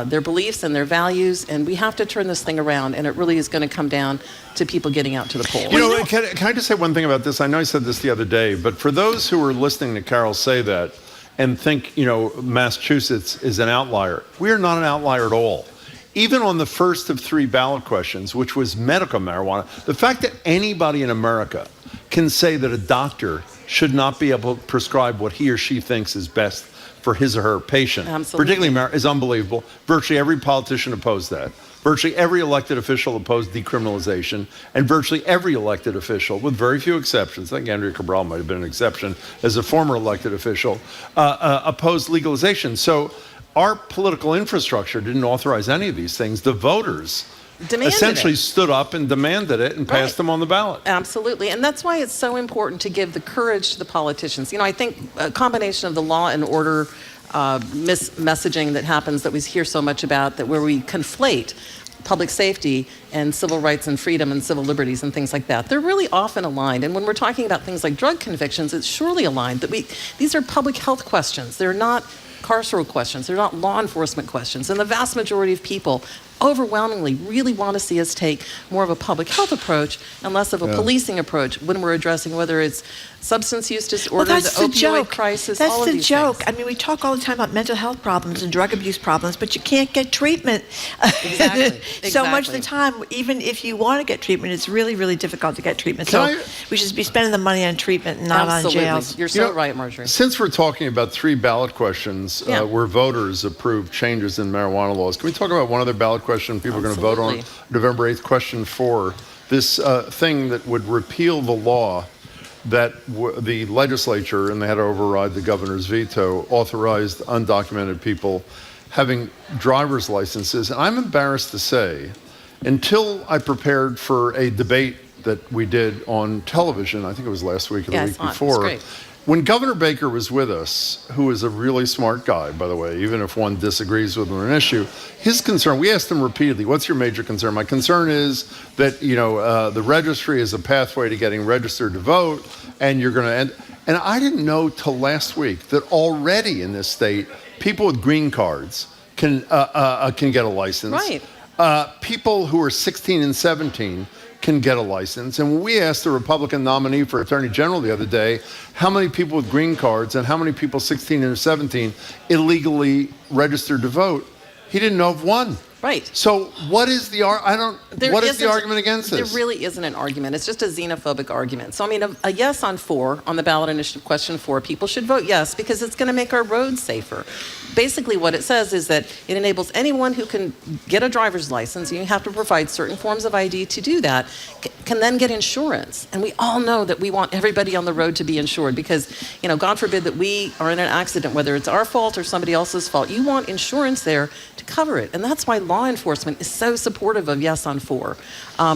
S4: their beliefs and their values. And we have to turn this thing around, and it really is going to come down to people getting out to the polls.
S2: Can I just say one thing about this? I know I said this the other day, but for those who are listening to Carol say that and think, Massachusetts is an outlier, we are not an outlier at all. Even on the first of 3 ballot questions, which was medical marijuana, the fact that anybody in America can say that a doctor should not be able to prescribe what he or she thinks is best for his or her patient, particularly is unbelievable. Virtually every politician opposed that. Virtually every elected official opposed decriminalization, and virtually every elected official, with very few exceptions, I think Andrea Cabral might have been an exception as a former elected official, opposed legalization. So our political infrastructure didn't authorize any of these things. The voters essentially stood up and demanded it and passed them on the ballot.
S4: Absolutely. And that's why it's so important to give the courage to the politicians. I think a combination of the law and order messaging that happens, that we hear so much about, that where we conflate public safety and civil rights and freedom and civil liberties and things like that, they're really often aligned. And when we're talking about things like drug convictions, it's surely aligned that these are public health questions. They're not carceral questions. They're not law enforcement questions. And the vast majority of people overwhelmingly really want to see us take more of a public health approach and less of a policing approach when we're addressing whether it's substance use disorder, the opioid crisis, all of these
S1: joke.
S4: things.
S1: I mean, we talk all the time about mental health problems and drug abuse problems, but you can't get treatment.
S4: Exactly.
S1: So much of the time, even if you want to get treatment, it's really, really difficult to get treatment. We should be spending the money on treatment and not on jails.
S4: You're so right, Marjorie.
S2: Since we're talking about 3 ballot questions where voters approved changes in marijuana laws, can we talk about one other ballot question people are going to vote on November 8th? Question 4, this thing that would repeal the law that the legislature, and they had to override the governor's veto, authorized undocumented people having driver's licenses. And I'm embarrassed to say, until I prepared for a debate that we did on television, I think it was last week or the week before, when Governor Baker was with us, who is a really smart guy, by the way, even if one disagrees with him on an issue, his concern, we asked him repeatedly, what's your major concern? My concern is that, the registry is a pathway to getting registered to vote, and you're going to end. And I didn't know till last week that already in this state, people with green cards can get a license.
S4: Right.
S2: People who are 16 and 17 can get a license. And when we asked the Republican nominee for Attorney General the other day, how many people with green cards and how many people 16 and 17 illegally registered to vote, he didn't know of one.
S4: Right.
S2: So what is the argument against this?
S4: There really isn't an argument. It's just a xenophobic argument. So, I mean, a yes on 4, on the ballot initiative question 4, people should vote yes because it's going to make our roads safer. Basically, what it says is that it enables anyone who can get a driver's license, and you have to provide certain forms of ID to do that, can then get insurance. And we all know that we want everybody on the road to be insured because, God forbid that we are in an accident, whether it's our fault or somebody else's fault. You want insurance there to cover it. And that's why law enforcement is so supportive of yes on 4.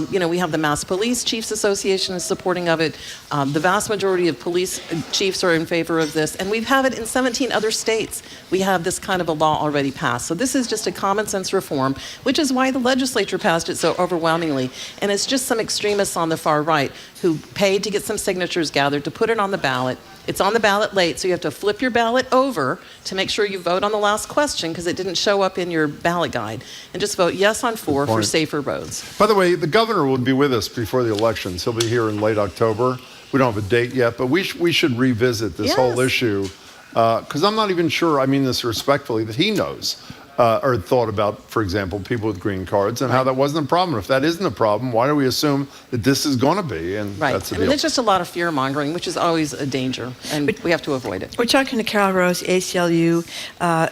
S4: We have the Mass Police Chiefs Association is supporting of it. The vast majority of police chiefs are in favor of this. And we have it in 17 other states. We have this kind of a law already passed. So this is just a common sense reform, which is why the legislature passed it so overwhelmingly. And it's just some extremists on the far right who paid to get some signatures gathered to put it on the ballot. It's on the ballot late, so you have to flip your ballot over to make sure you vote on the last question because it didn't show up in your ballot guide. And just vote yes on 4 for safer roads.
S2: By the way, the governor will be with us before the elections. He'll be here in late October. We don't have a date yet, but we should revisit this whole issue because I'm not even sure, I mean this respectfully, that he knows or thought about, for example, people with green cards and how that wasn't a problem. If that isn't a problem, why do we assume that this is going to be? And that's the deal.
S4: There's just a lot of fear mongering, which is always a danger, and we have to avoid it.
S1: We're talking to Carol Rose, ACLU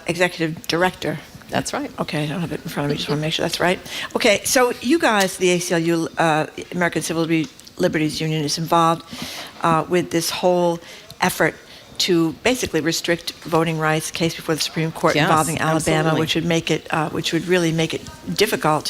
S1: Executive Director.
S4: That's right.
S1: Okay, I don't have it in front of me. Just want to make sure that's right. Okay, so you guys, the ACLU, American Civil Liberties Union, is involved with this whole effort to basically restrict voting rights, case before the Supreme Court
S4: Yes,
S1: involving Alabama,
S4: absolutely.
S1: which would really make it difficult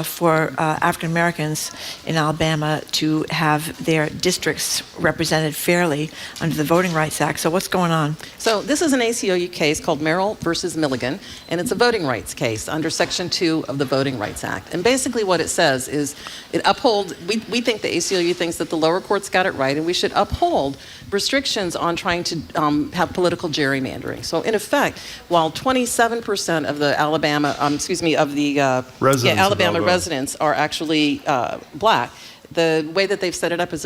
S1: for African Americans in Alabama to have their districts represented fairly under the Voting Rights Act. So what's going on?
S4: So this is an ACLU case called Merrill versus Milligan, and it's a voting rights case under Section 2 of the Voting Rights Act. And basically what it says is it upholds, we think the ACLU thinks that the lower courts got it right, and we should uphold restrictions on trying to have political gerrymandering. So in effect, while 27% of the Alabama residents are actually black, the way that they've set it up is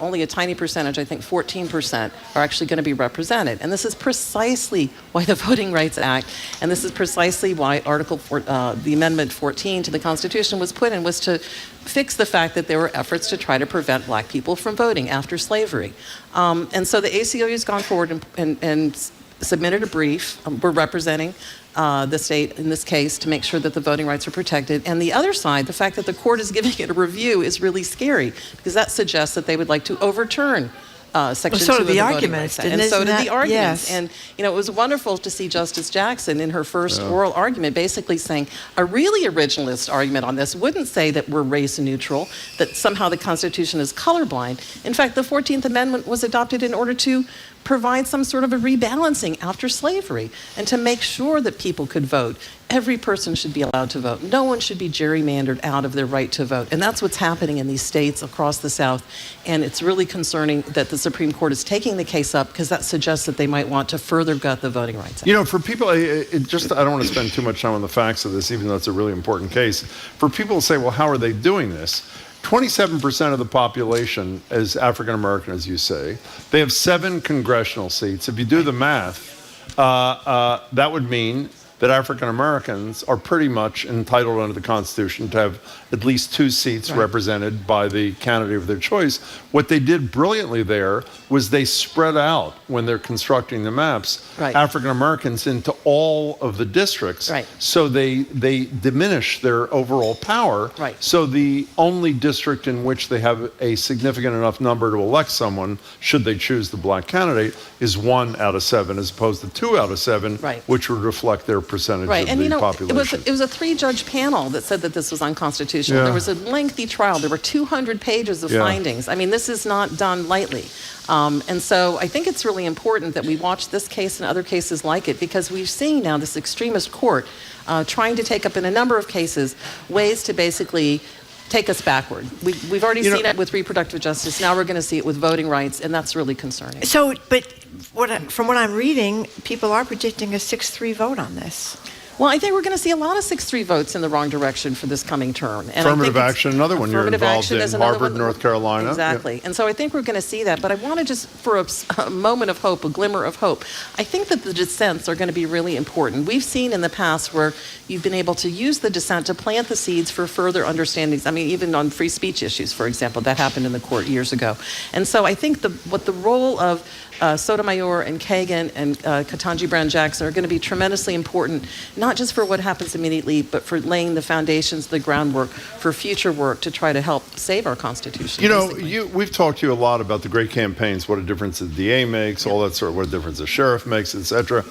S4: only a tiny percentage, I think 14%, are actually going to be represented. And this is precisely why the Voting Rights Act, and this is precisely why the Amendment 14 to the Constitution was put in, was to fix the fact that there were efforts to try to prevent black people from voting after slavery. And so the ACLU has gone forward and submitted a brief. We're representing the state in this case to make sure that the voting rights are protected. And the other side, the fact that the court is giving it a review is really scary, because that suggests that they would like to overturn Section 2 of the Voting Rights Act. And so did the arguments.
S1: Yes.
S4: And, it was wonderful to see Justice Jackson in her first oral argument basically saying a really originalist argument on this wouldn't say that we're race neutral, that somehow the Constitution is colorblind. In fact, the 14th Amendment was adopted in order to provide some sort of a rebalancing after slavery and to make sure that people could vote. Every person should be allowed to vote. No one should be gerrymandered out of their right to vote. And that's what's happening in these states across the South. And it's really concerning that the Supreme Court is taking the case up, because that suggests that they might want to further gut the Voting Rights Act.
S2: For people, I don't want to spend too much time on the facts of this, even though it's a really important case. For people to say, well, how are they doing this? 27% of the population is African American, as you say. They have 7 congressional seats. If you do the math, that would mean that African Americans are pretty much entitled under the Constitution to have at least 2 seats represented by the candidate of their choice. What they did brilliantly there was they spread out, when they're constructing the maps, African Americans into all of the districts. So they diminish their overall power. So the only district in which they have a significant enough number to elect someone, should they choose the black candidate, is 1 out of 7, as opposed to 2 out of 7, which would reflect their percentage of the population.
S4: It was a 3-judge panel that said that this was unconstitutional. There was a lengthy trial. There were 200 pages of findings. I mean, this is not done lightly. And so I think it's really important that we watch this case and other cases like it, because we've seen now this extremist court trying to take up in a number of cases ways to basically take us backward. We've already seen it with reproductive justice. Now we're going to see it with voting rights, and that's really concerning.
S1: So, but from what I'm reading, people are predicting a 6-3 vote on this.
S4: Well, I think we're going to see a lot of 6-3 votes in the wrong direction for this coming term. And
S2: affirmative action, another one you're involved in, Harvard, North Carolina.
S4: Exactly. And so I think we're going to see that. But I want to just, for a moment of hope, a glimmer of hope, I think that the dissents are going to be really important. We've seen in the past where you've been able to use the dissent to plant the seeds for further understandings. I mean, even on free speech issues, for example, that happened in the court years ago. And so I think what the role of Sotomayor and Kagan and Ketanji Brown Jackson are going to be tremendously important, not just for what happens immediately, but for laying the foundations, the groundwork for future work to try to help save our Constitution.
S2: We've talked to you a lot about the great campaigns, what a difference the DA makes, all that sort of, what a difference the sheriff makes, etc.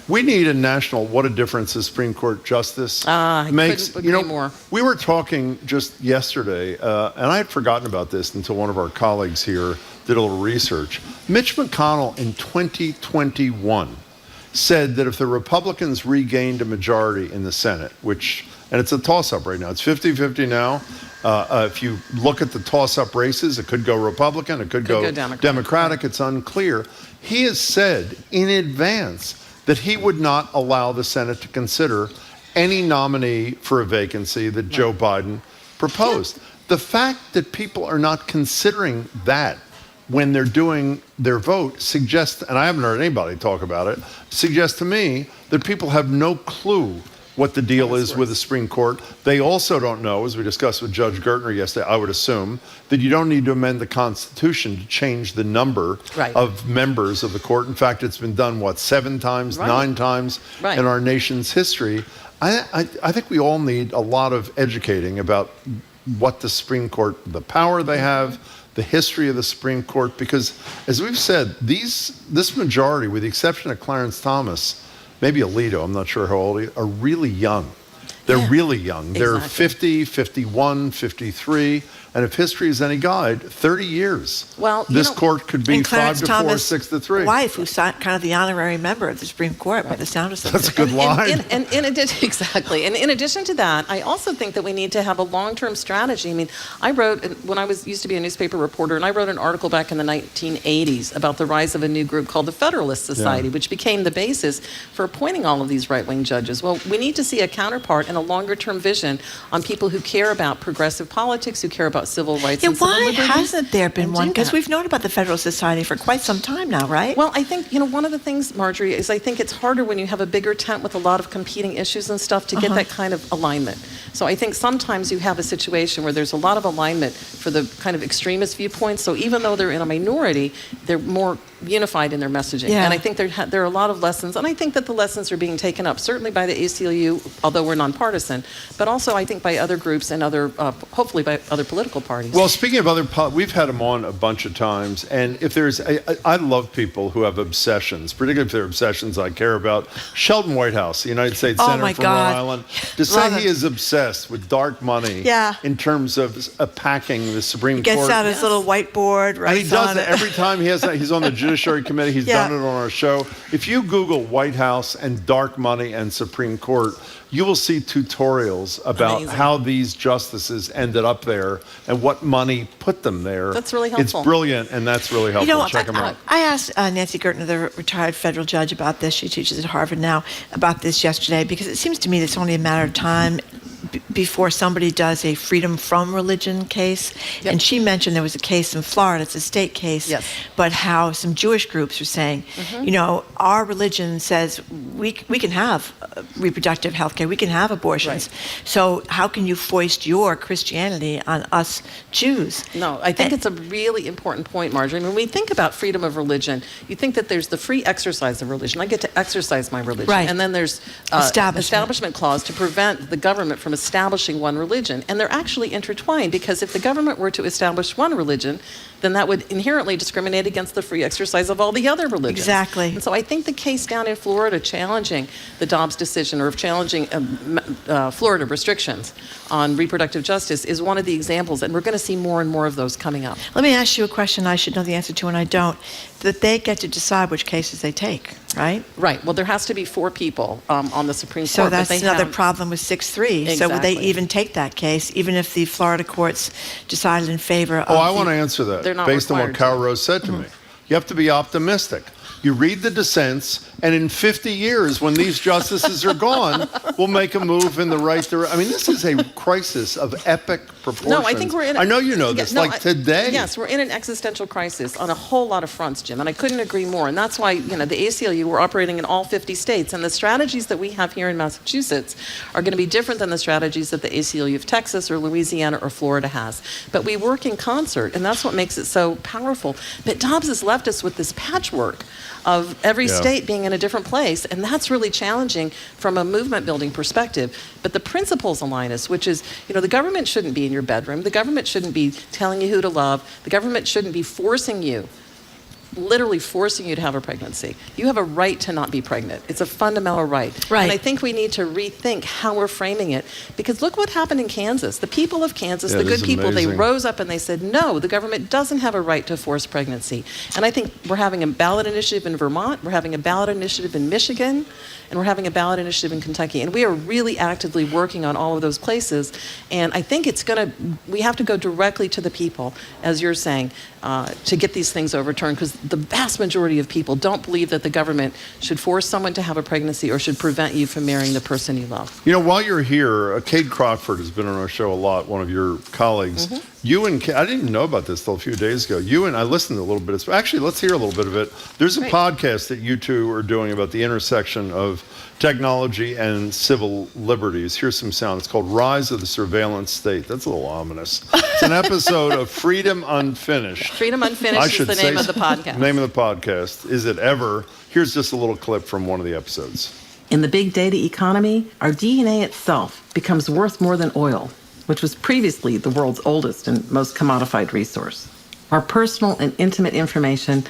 S2: We need a national, what a difference the Supreme Court justice makes.
S4: Couldn't agree more.
S2: We were talking just yesterday, and I had forgotten about this until one of our colleagues here did a little research. Mitch McConnell in 2021 said that if the Republicans regained a majority in the Senate, and it's a toss-up right now, it's 50-50 now. If you look at the toss-up races, it could go Republican, it could go Democratic, it's unclear. He has said in advance that he would not allow the Senate to consider any nominee for a vacancy that Joe Biden proposed. The fact that people are not considering that when they're doing their vote suggests, and I haven't heard anybody talk about it, suggests to me that people have no clue what the deal is with the Supreme Court. They also don't know, as we discussed with Judge Gertner yesterday, I would assume, that you don't need to amend the Constitution to change the number of members of the court. In fact, it's been done, 7 times, 9 times in our nation's history. I think we all need a lot of educating about what the Supreme Court, the power they have, the history of the Supreme Court, because as we've said, this majority, with the exception of Clarence Thomas, maybe Alito, I'm not sure how old he is, are really young. They're really young. They're 50, 51, 53. And if history is any guide, 30 years.
S4: Well,
S2: this court could be 5 to 4, 6 to 3.
S1: Wife, who's kind of the honorary member of the Supreme Court by the sound of things.
S2: That's a good line.
S4: And in addition, exactly. And in addition to that, I also think that we need to have a long-term strategy. I mean, I wrote, when I used to be a newspaper reporter, and I wrote an article back in the 1980s about the rise of a new group called the Federalist Society, which became the basis for appointing all of these right-wing judges. Well, we need to see a counterpart and a longer-term vision on people who care about progressive politics, who care about civil rights and civil liberties.
S1: Why hasn't there been one? Because we've known about the Federalist Society for quite some time now, right?
S4: Well, I think, one of the things, Marjorie, is I think it's harder when you have a bigger tent with a lot of competing issues and stuff to get that kind of alignment. So I think sometimes you have a situation where there's a lot of alignment for the kind of extremist viewpoints. So even though they're in a minority, they're more unified in their messaging.
S1: Yeah.
S4: And I think there are a lot of lessons, and I think that the lessons are being taken up, certainly by the ACLU, although we're nonpartisan, but also I think by other groups and other, hopefully by other political parties.
S2: Well, speaking of other, we've had them on a bunch of times, and if there's, I love people who have obsessions, particularly if they're obsessions I care about. Sheldon Whitehouse, the United States Senator from Rhode Island, to say he is obsessed with dark money in terms of packing the Supreme Court.
S1: He gets out his little whiteboard, right?
S2: And he does it every time he's on the Judiciary Committee. He's done it on our show. If you Google White House and dark money and Supreme Court, you will see tutorials about how these justices ended up there and what money put them there.
S4: That's really helpful.
S2: It's brilliant, and that's really helpful. Check them out.
S1: I asked Nancy Gertner, the retired federal judge, about this. She teaches at Harvard now, about this yesterday, because it seems to me it's only a matter of time before somebody does a freedom from religion case. And she mentioned there was a case in Florida, it's a state case, but how some Jewish groups are saying, our religion says we can have reproductive health care, we can have abortions. So how can you foist your Christianity on us Jews?
S4: No, I think it's a really important point, Marjorie. When we think about freedom of religion, you think that there's the free exercise of religion. I get to exercise my religion.
S1: Right.
S4: And then there's establishment clause to prevent the government from establishing one religion. And they're actually intertwined, because if the government were to establish one religion, then that would inherently discriminate against the free exercise of all the other religions.
S1: Exactly.
S4: And so I think the case down in Florida challenging the Dobbs decision, or challenging Florida restrictions on reproductive justice, is one of the examples, and we're going to see more and more of those coming up.
S1: Let me ask you a question I should know the answer to, and I don't. That they get to decide which cases they take, right?
S4: Right. Well, there has to be 4 people on the Supreme Court.
S1: So that's another problem with 6-3.
S4: Exactly.
S1: So would they even take that case, even if the Florida courts decided in favor of
S2: I want to answer that.
S4: They're not
S2: based on what
S4: required
S2: Carol Rose said to me. You have to be optimistic. You read the dissents, and in 50 years, when these justices are gone, we'll make a move in the right direction. I mean, this is a crisis of epic proportions.
S4: No, I think we're in.
S2: I know you know this. Today.
S4: Yes, we're in an existential crisis on a whole lot of fronts, Jim, and I couldn't agree more. And that's why the ACLU, we're operating in all 50 states, and the strategies that we have here in Massachusetts are going to be different than the strategies that the ACLU of Texas or Louisiana or Florida has. But we work in concert, and that's what makes it so powerful. But Dobbs has left us with this patchwork of every state being in a different place, and that's really challenging from a movement building perspective. But the principles align us, which is, the government shouldn't be in your bedroom, the government shouldn't be telling you who to love, the government shouldn't be forcing you, literally forcing you to have a pregnancy. You have a right to not be pregnant. It's a fundamental right.
S1: Right.
S4: And I think we need to rethink how we're framing it, because look what happened in Kansas. The people of Kansas, the good people, they rose up and they said, no, the government doesn't have a right to force pregnancy. And I think we're having a ballot initiative in Vermont, we're having a ballot initiative in Michigan, and we're having a ballot initiative in Kentucky. And we are really actively working on all of those places. And I think we have to go directly to the people, as you're saying, to get these things overturned, because the vast majority of people don't believe that the government should force someone to have a pregnancy or should prevent you from marrying the person you love.
S2: While you're here, Cade Crawford has been on our show a lot, one of your colleagues. You and I didn't even know about this till a few days ago. I listened to a little bit. Actually, let's hear a little bit of it. There's a podcast that you two are doing about the intersection of technology and civil liberties. Here's some sound. It's called Rise of the Surveillance State. That's a little ominous. It's an episode of Freedom Unfinished.
S4: Freedom Unfinished is the name of the podcast.
S2: Name of the podcast. Is it ever? Here's just a little clip from one of the episodes.
S5: In the big data economy, our DNA itself becomes worth more than oil.
S4: which was previously the world's oldest and most commodified resource. Our personal and intimate information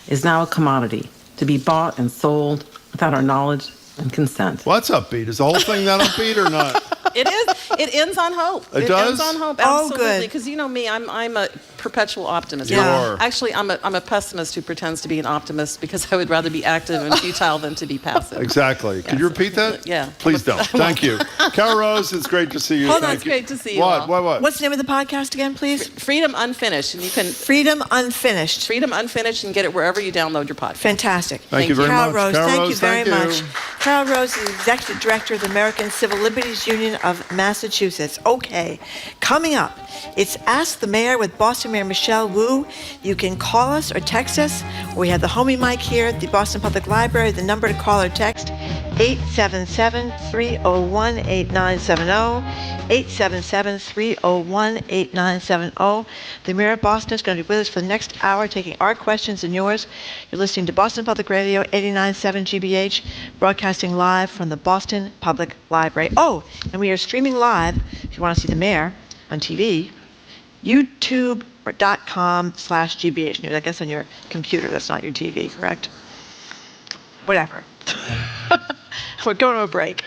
S4: is now a commodity to be bought and sold without our knowledge and consent.
S2: What's Upbeat? Is the whole thing that upbeat or not?
S4: It is. It ends on hope.
S2: It does?
S4: Ends on hope.
S1: Oh,
S4: Absolutely.
S1: good.
S4: Because you know me, I'm a perpetual optimist.
S2: You are.
S4: Actually, I'm a pessimist who pretends to be an optimist because I would rather be active and futile than to be passive.
S2: Exactly. Could you repeat that?
S4: Yeah.
S2: Please don't. Thank you. Carol Rose, it's great to see you.
S1: Hold on,
S2: Thank
S1: it's
S2: you.
S4: great to see you
S2: What?
S4: all.
S2: What?
S1: What's the name of the podcast again, please?
S4: Freedom Unfinished, and you can
S1: Freedom Unfinished.
S4: Freedom Unfinished and get it wherever you download your podcast.
S1: Fantastic.
S2: Thank you very
S1: Carol
S2: much.
S1: Rose,
S2: Carol
S1: thank
S2: Rose,
S1: you very
S2: thank
S1: much.
S2: you.
S1: Carol Rose is Executive Director of the American Civil Liberties Union of Massachusetts. Okay, coming up, it's Ask the Mayor with Boston Mayor Michelle Wu. You can call us or text us. We have the homie mic here at the Boston Public Library. The number to call or text, 877-301-8970. 877-301-8970. The Mayor of Boston is going to be with us for the next hour, taking our questions and yours. You're listening to Boston Public Radio, 89.7 GBH, broadcasting live from the Boston Public Library. Oh, and we are streaming live, if you want to see the Mayor on TV, youtube.com/GBH News. I guess on your computer, that's not your TV, correct? Whatever. We're going to a break.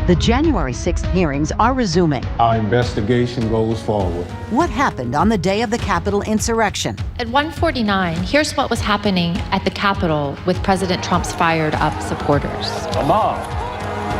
S5: The January 6th hearings are resuming.
S6: Our investigation goes forward.
S5: What happened on the day of the Capitol insurrection?
S7: At 1:49, here's what was happening at the Capitol with President Trump's fired up supporters.
S6: A mob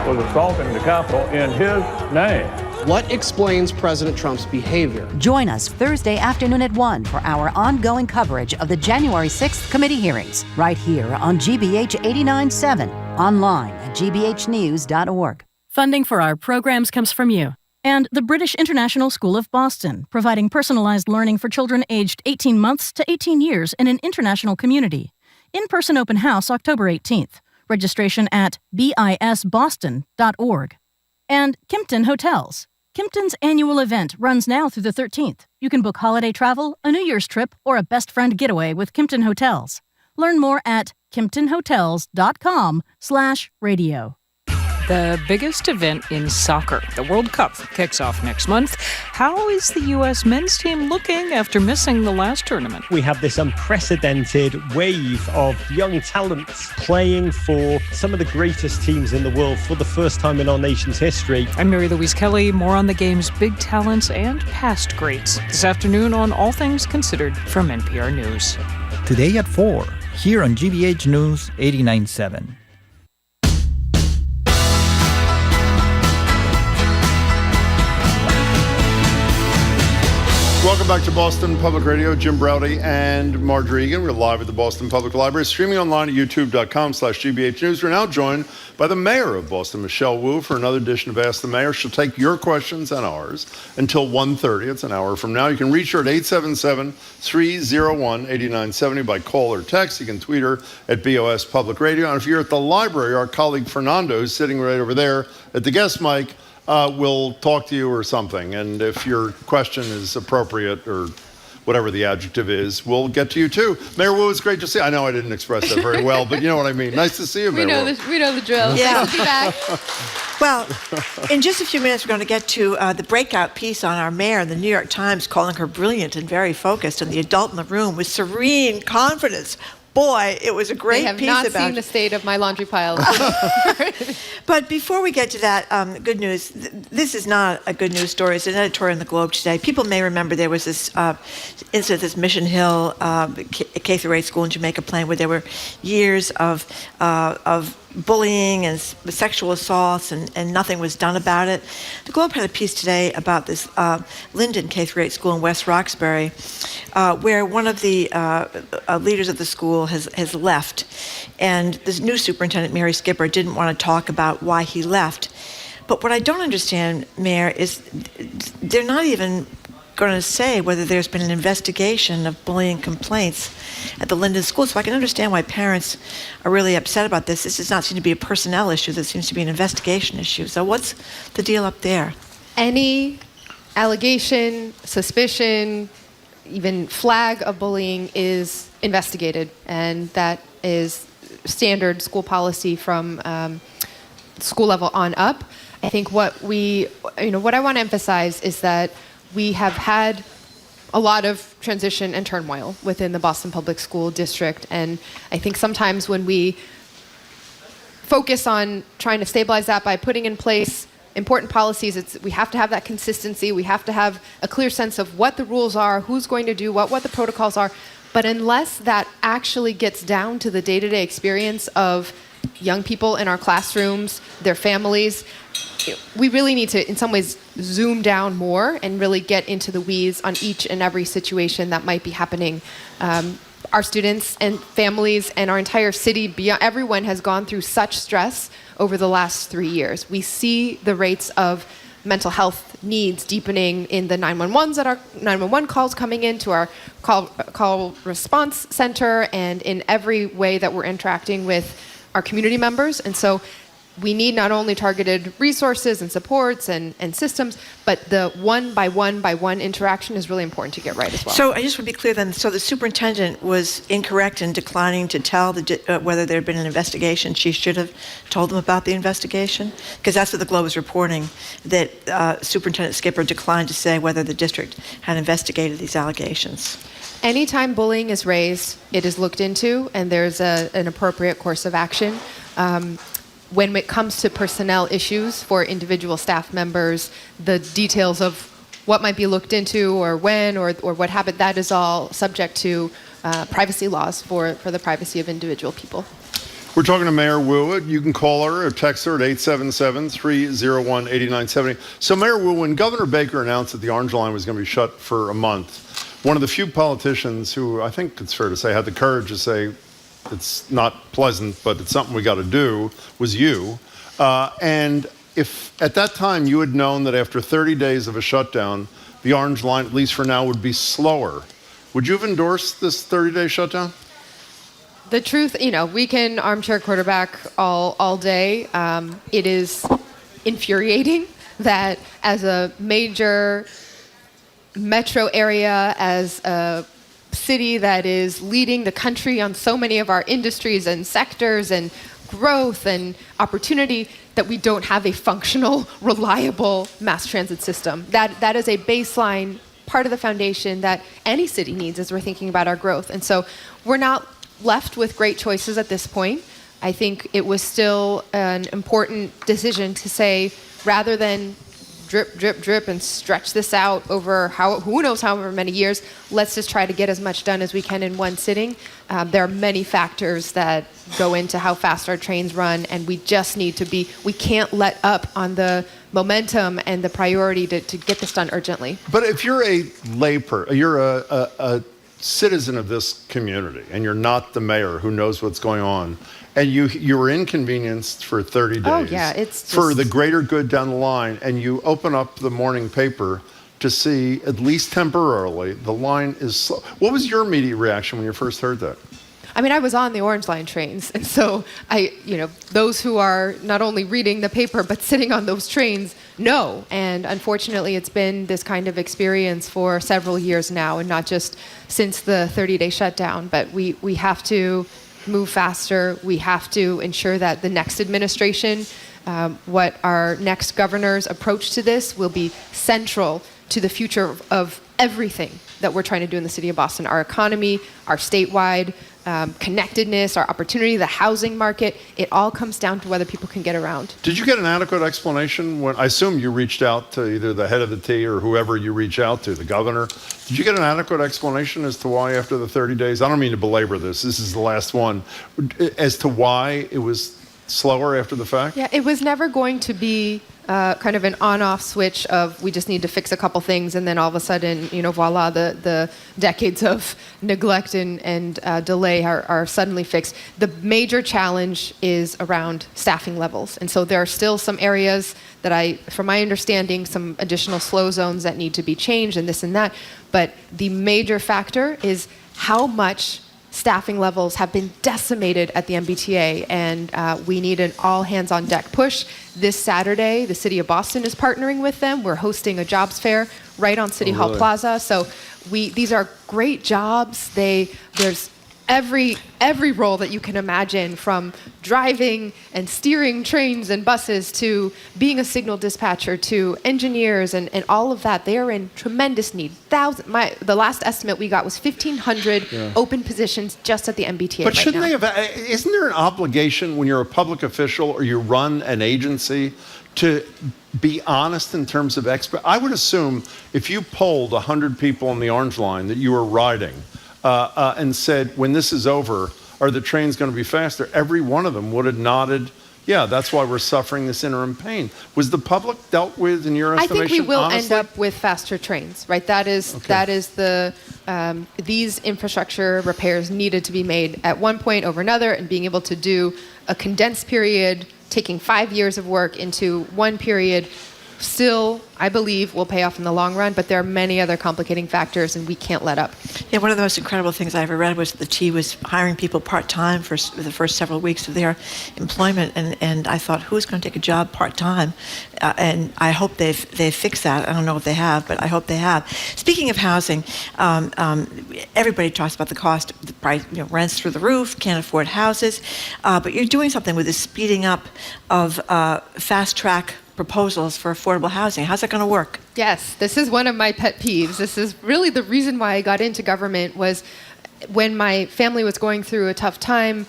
S6: was assaulting the Capitol in his name.
S9: What explains President Trump's behavior?
S5: Join us Thursday afternoon at 1 for our ongoing coverage of the January 6th committee hearings, right here on GBH 89.7, online at gbhnews.org.
S8: Funding for our programs comes from you and the British International School of Boston, providing personalized learning for children aged 18 months to 18 years in an international community. In-person open house October 18th. Registration at bisboston.org. And Kimpton Hotels. Kimpton's annual event runs now through the 13th. You can book holiday travel, a New Year's trip, or a best friend getaway with Kimpton Hotels. Learn more at kimptonhotels.com/radio.
S25: The biggest event in soccer, the World Cup, kicks off next month. How is the U.S. men's team looking after missing the last tournament?
S26: We have this unprecedented wave of young talents playing for some of the greatest teams in the world for the first time in our nation's history.
S25: I'm Mary Louise Kelly. More on the game's big talents and past greats this afternoon on All Things Considered from NPR News.
S14: Today at 4, here on GBH News 89.7.
S2: Welcome back to Boston Public Radio. Jim Browdy and Marjorie Egan. We're live at the Boston Public Library, streaming online at youtube.com/GBH News. We're now joined by the Mayor of Boston, Michelle Wu, for another edition of Ask the Mayor. She'll take your questions and ours until 1:30. It's an hour from now. You can reach her at 877-301-8970 by call or text. You can tweet her at BOS Public Radio. And if you're at the library, our colleague Fernando is sitting right over there at the guest mic. We'll talk to you or something. And if your question is appropriate or whatever the adjective is, we'll get to you too. Mayor Wu, it's great to see you. I know I didn't express that very well, but you know what I mean. Nice to see you, Mayor Wu.
S27: We know the drill.
S1: Yeah.
S27: Nice to be back.
S1: Well, in just a few minutes, we're going to get to the breakout piece on our mayor in the New York Times, calling her brilliant and very focused, and the adult in the room with serene confidence. Boy, it was a great piece about...
S27: They have not seen the state of my laundry pile.
S1: But before we get to that, good news, this is not a good news story. It's an editorial in the Globe today. People may remember there was this incident, this Mission Hill K-8 school in Jamaica Plain, where there were years of bullying and sexual assaults, and nothing was done about it. The Globe had a piece today about this Linden K-8 school in West Roxbury, where one of the leaders of the school has left, and this new superintendent, Mary Skipper, didn't want to talk about why he left. But what I don't understand, Mayor, is they're not even going to say whether there's been an investigation of bullying complaints at the Linden School. So I can understand why parents are really upset about this. This does not seem to be a personnel issue. This seems to be an investigation issue. So what's the deal up there?
S27: Any allegation, suspicion, even flag of bullying is investigated, and that is standard school policy from school level on up. I think what I want to emphasize is that we have had a lot of transition and turmoil within the Boston Public School District, and I think sometimes when we focus on trying to stabilize that by putting in place important policies, we have to have that consistency, we have to have a clear sense of what the rules are, who's going to do what the protocols are, but unless that actually gets down to the day-to-day experience of young people in our classrooms, their families, we really need to, in some ways, zoom down more and really get into the weeds on each and every situation that might be happening. Our students and families and our entire city, everyone has gone through such stress over the last 3 years. We see the rates of mental health needs deepening in the 911 calls coming into our call response center and in every way that we're interacting with our community members. And so we need not only targeted resources and supports and systems, but the one by one interaction is really important to get right as well.
S1: So I just want to be clear then, so the superintendent was incorrect in declining to tell whether there had been an investigation. She should have told them about the investigation? Because that's what the Globe is reporting, that Superintendent Skipper declined to say whether the district had investigated these allegations.
S27: Anytime bullying is raised, it is looked into, and there's an appropriate course of action. When it comes to personnel issues for individual staff members, the details of what might be looked into or when or what happened, that is all subject to privacy laws for the privacy of individual people.
S2: We're talking to Mayor Wu. You can call her or text her at 877-301-8970. So Mayor Wu, when Governor Baker announced that the Orange Line was going to be shut for a month, one of the few politicians who I think it's fair to say had the courage to say, it's not pleasant, but it's something we got to do, was you. And if at that time you had known that after 30 days of a shutdown, the Orange Line, at least for now, would be slower, would you have endorsed this 30-day shutdown?
S27: The truth, we can armchair quarterback all day. It is infuriating that as a major metro area, as a city that is leading the country on so many of our industries and sectors and growth and opportunity, that we don't have a functional, reliable mass transit system. That is a baseline part of the foundation that any city needs as we're thinking about our growth. And so we're not left with great choices at this point. I think it was still an important decision to say, rather than drip, drip, drip, and stretch this out over who knows however many years, let's just try to get as much done as we can in one sitting. There are many factors that go into how fast our trains run, and we just need to we can't let up on the momentum and the priority to get this done urgently.
S2: But if you're a you're a citizen of this community, and you're not the mayor who knows what's going on, and you were inconvenienced for 30 days
S27: oh, yeah, it's just
S2: for the greater good down the line, and you open up the morning paper to see, at least temporarily, the line is slow. What was your immediate reaction when you first heard that?
S27: I was on the Orange Line trains, and so those who are not only reading the paper but sitting on those trains know. And unfortunately, it's been this kind of experience for several years now, and not just since the 30-day shutdown. But we have to move faster. We have to ensure that the next administration, what our next governor's approach to this will be central to the future of everything that we're trying to do in the city of Boston. Our economy, our statewide connectedness, our opportunity, the housing market, it all comes down to whether people can get around.
S2: Did you get an adequate explanation when, I assume you reached out to either the head of the T or whoever you reach out to, the governor. Did you get an adequate explanation as to why after the 30 days, I don't mean to belabor this is the last one, as to why it was slower after the fact?
S27: Yeah, it was never going to be kind of an on-off switch of we just need to fix a couple things, and then all of a sudden, voila, the decades of neglect and delay are suddenly fixed. The major challenge is around staffing levels. And so there are still some areas that from my understanding, some additional slow zones that need to be changed and this and that. But the major factor is how much staffing levels have been decimated at the MBTA, and we need an all-hands-on-deck push. This Saturday, the City of Boston is partnering with them. We're hosting a jobs fair right on City Hall Plaza. So these are great jobs. There's every role that you can imagine, from driving and steering trains and buses to being a signal dispatcher to engineers and all of that. They are in tremendous need. The last estimate we got was 1,500 open positions just at the MBTA.
S2: But
S27: right
S2: shouldn't
S27: now.
S2: they have? Isn't there an obligation when you're a public official or you run an agency to be honest in terms of I would assume if you polled 100 people on the Orange Line that you were riding and said, when this is over, are the trains going to be faster? Every one of them would have nodded, yeah, that's why we're suffering this interim pain. Was the public dealt with, in your estimation,
S27: I think we will
S2: honestly?
S27: end up with faster trains, right? That is the these infrastructure repairs needed to be made at one point over another, and being able to do a condensed period, taking 5 years of work into one period, still, I believe, will pay off in the long run, but there are many other complicating factors, and we can't let up.
S1: Yeah, one of the most incredible things I ever read was the T was hiring people part-time for the first several weeks of their employment, and I thought, who's going to take a job part-time? And I hope they've fixed that. I don't know if they have, but I hope they have. Speaking of housing, everybody talks about the cost, the price, rents through the roof, can't afford houses, but you're doing something with the speeding up of fast-track proposals for affordable housing. How's that going to work?
S27: Yes, this is one of my pet peeves. This is really the reason why I got into government. Was when my family was going through a tough time,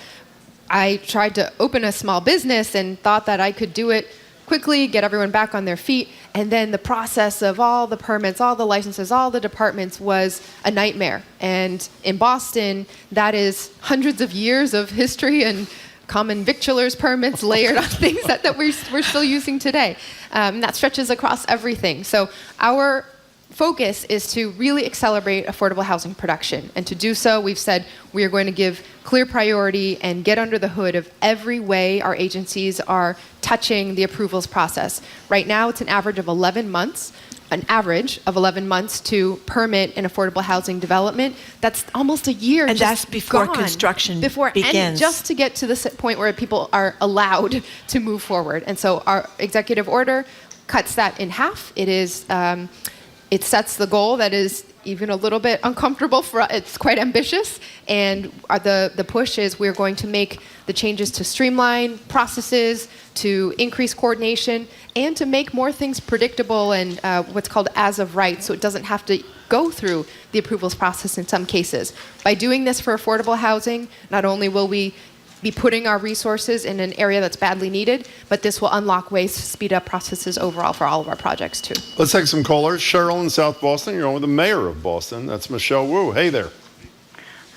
S27: I tried to open a small business and thought that I could do it quickly, get everyone back on their feet, and then the process of all the permits, all the licenses, all the departments was a nightmare. And in Boston, that is hundreds of years of history and common victualers permits layered on things that we're still using today. That stretches across everything. So our focus is to really accelerate affordable housing production. And to do so, we've said we are going to give clear priority and get under the hood of every way our agencies are touching the approvals process. Right now, it's an average of 11 months to permit an affordable housing development. That's almost a year.
S1: And that's before construction begins.
S27: And just to get to the point where people are allowed to move forward. And so our executive order cuts that in half. It sets the goal that is even a little bit uncomfortable for us. It's quite ambitious. And the push is we're going to make the changes to streamline processes, to increase coordination, and to make more things predictable and what's called as of right, so it doesn't have to go through the approvals process in some cases. By doing this for affordable housing, not only will we be putting our resources in an area that's badly needed, but this will unlock ways to speed up processes overall for all of our projects too.
S2: Let's take some callers. Cheryl in South Boston. You're on with the mayor of Boston. That's Michelle Wu. Hey there.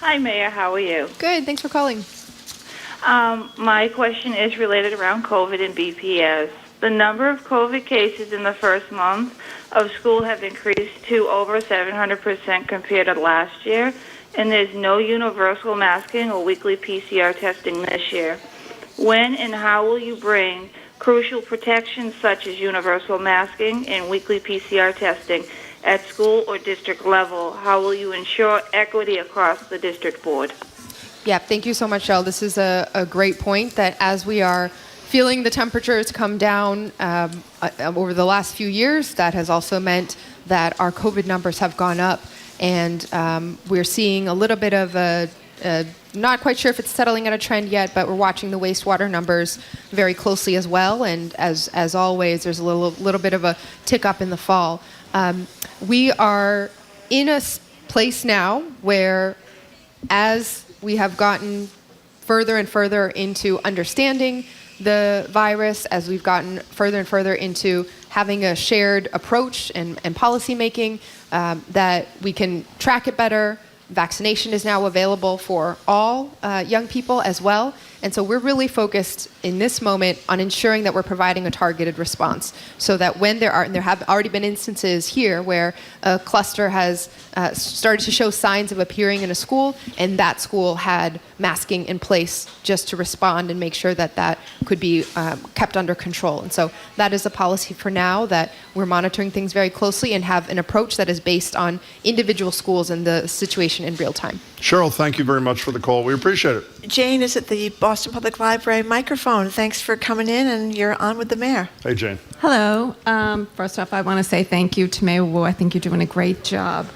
S10: Hi, Mayor. How are you?
S27: Good. Thanks for calling.
S10: My question is related around COVID and BPS. The number of COVID cases in the first month of school have increased to over 700% compared to last year, and there's no universal masking or weekly PCR testing this year. When and how will you bring crucial protections such as universal masking and weekly PCR testing at school or district level? How will you ensure equity across the district board?
S27: Yeah, thank you so much, Cheryl. This is a great point, that as we are feeling the temperatures come down over the last few years, that has also meant that our COVID numbers have gone up. And we're seeing a little bit of not quite sure if it's settling at a trend yet, but we're watching the wastewater numbers very closely as well. And as always, there's a little bit of a tick up in the fall. We are in a place now where, as we have gotten further and further into understanding the virus, as we've gotten further and further into having a shared approach and policy making, that we can track it better. Vaccination is now available for all young people as well. And so we're really focused in this moment on ensuring that we're providing a targeted response, so that when there have already been instances here where a cluster has started to show signs of appearing in a school, and that school had masking in place just to respond and make sure that that could be kept under control. And so that is a policy for now, that we're monitoring things very closely and have an approach that is based on individual schools and the situation in real time.
S2: Cheryl, thank you very much for the call. We appreciate it.
S1: Jane is at the Boston Public Library microphone. Thanks for coming in, and you're on with the mayor.
S2: Hey, Jane.
S11: Hello. First off, I want to say thank you to Mayor Wu. I think you're doing a great job.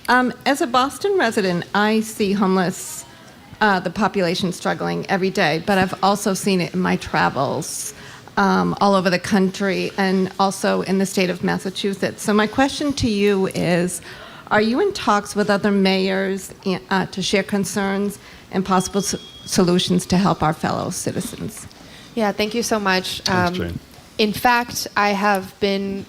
S11: As a Boston resident, I see the population struggling every day, but I've also seen it in my travels all over the country and also in the state of Massachusetts. So my question to you is, are you in talks with other mayors to share concerns and possible solutions to help our fellow citizens?
S27: Yeah, thank you so much.
S2: Thanks, Jane.
S27: In fact, I have been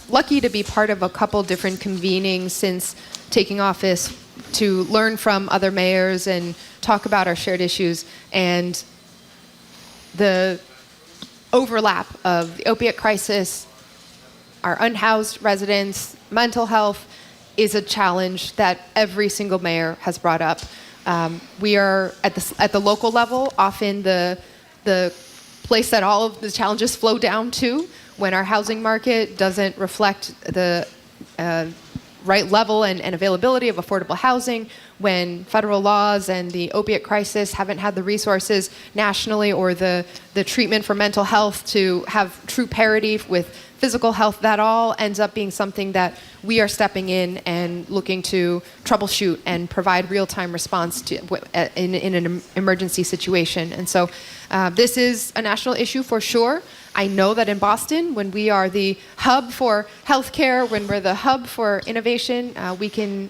S27: lucky to be part of a couple different convenings since taking office to learn from other mayors and talk about our shared issues. And the overlap of the opiate crisis, our unhoused residents, mental health, is a challenge that every single mayor has brought up. We are at the local level, often the place that all of the challenges flow down to when our housing market doesn't reflect the right level and availability of affordable housing, when federal laws and the opiate crisis haven't had the resources nationally or the treatment for mental health to have true parity with physical health. That all ends up being something that we are stepping in and looking to troubleshoot and provide real-time response to in an emergency situation. And so this is a national issue for sure. I know that in Boston, when we are the hub for healthcare, when we're the hub for innovation, we can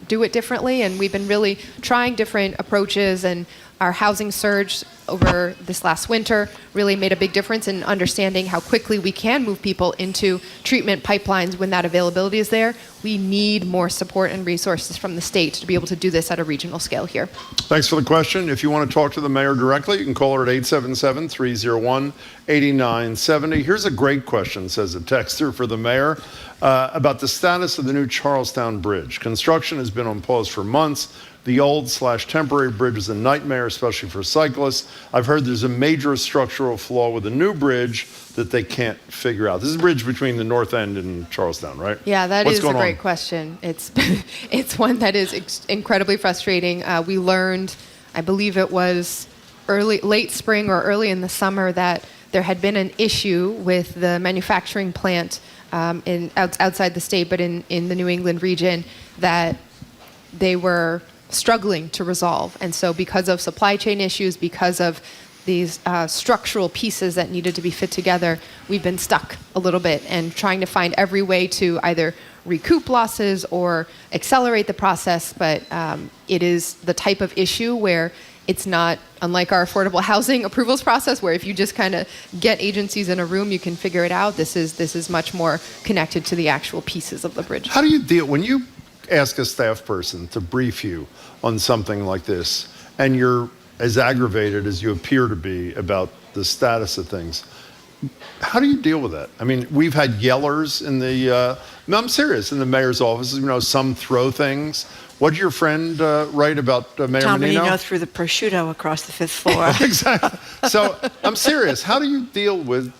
S27: do it differently. And we've been really trying different approaches, and our housing surge over this last winter really made a big difference in understanding how quickly we can move people into treatment pipelines when that availability is there. We need more support and resources from the state to be able to do this at a regional scale here.
S2: Thanks for the question. If you want to talk to the mayor directly, you can call her at 877-301-8970. Here's a great question, says a texter for the mayor, about the status of the new Charlestown Bridge. Construction has been on pause for months. The old/temporary bridge is a nightmare, especially for cyclists. I've heard there's a major structural flaw with the new bridge that they can't figure out. This is a bridge between the North End and Charlestown, right?
S27: Yeah, that
S2: What's
S27: is a
S2: going
S27: great
S2: on?
S27: question. It's one that is incredibly frustrating. We learned, I believe it was late spring or early in the summer, that there had been an issue with the manufacturing plant outside the state, but in the New England region, that they were struggling to resolve. And so because of supply chain issues, because of these structural pieces that needed to be fit together, we've been stuck a little bit and trying to find every way to either recoup losses or accelerate the process. But it is the type of issue where it's not unlike our affordable housing approvals process, where if you just kind of get agencies in a room, you can figure it out. This is much more connected to the actual pieces of the bridge.
S2: How do you deal when you ask a staff person to brief you on something like this, and you're as aggravated as you appear to be about the status of things? How do you deal with that? I mean, we've had yellers in the, no, I'm serious, in the mayor's office. You know, some throw things. What did your friend write about Mayor
S1: Tom
S2: Menino?
S1: Menino threw the prosciutto across the 5th floor.
S2: Exactly. So I'm serious. How do you deal with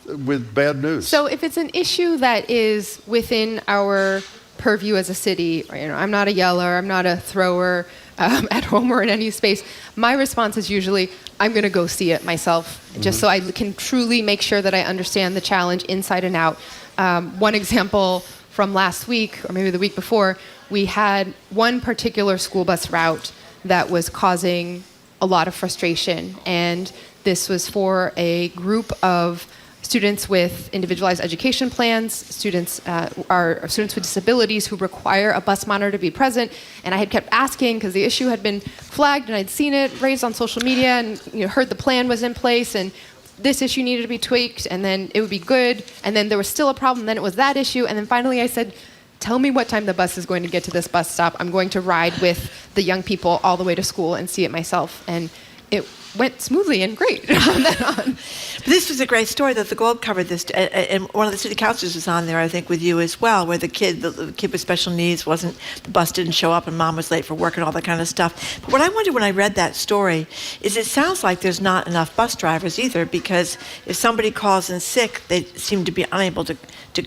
S2: bad news?
S27: So if it's an issue that is within our purview as a city, I'm not a yeller, I'm not a thrower at home or in any space. My response is usually, I'm going to go see it myself, just so I can truly make sure that I understand the challenge inside and out. One example from last week, or maybe the week before, we had one particular school bus route that was causing a lot of frustration. And this was for a group of students with individualized education plans, students with disabilities who require a bus monitor to be present. And I had kept asking because the issue had been flagged and I'd seen it raised on social media and heard the plan was in place and this issue needed to be tweaked and then it would be good. And then there was still a problem. Then it was that issue. And then finally I said, tell me what time the bus is going to get to this bus stop. I'm going to ride with the young people all the way to school and see it myself. And it went smoothly and great from then on.
S1: This was a great story that the Globe covered this, and one of the city councilors was on there, I think, with you as well, where the kid with special needs the bus didn't show up and mom was late for work and all that kind of stuff. But what I wondered when I read that story is it sounds like there's not enough bus drivers either, because if somebody calls in sick, they seem to be unable to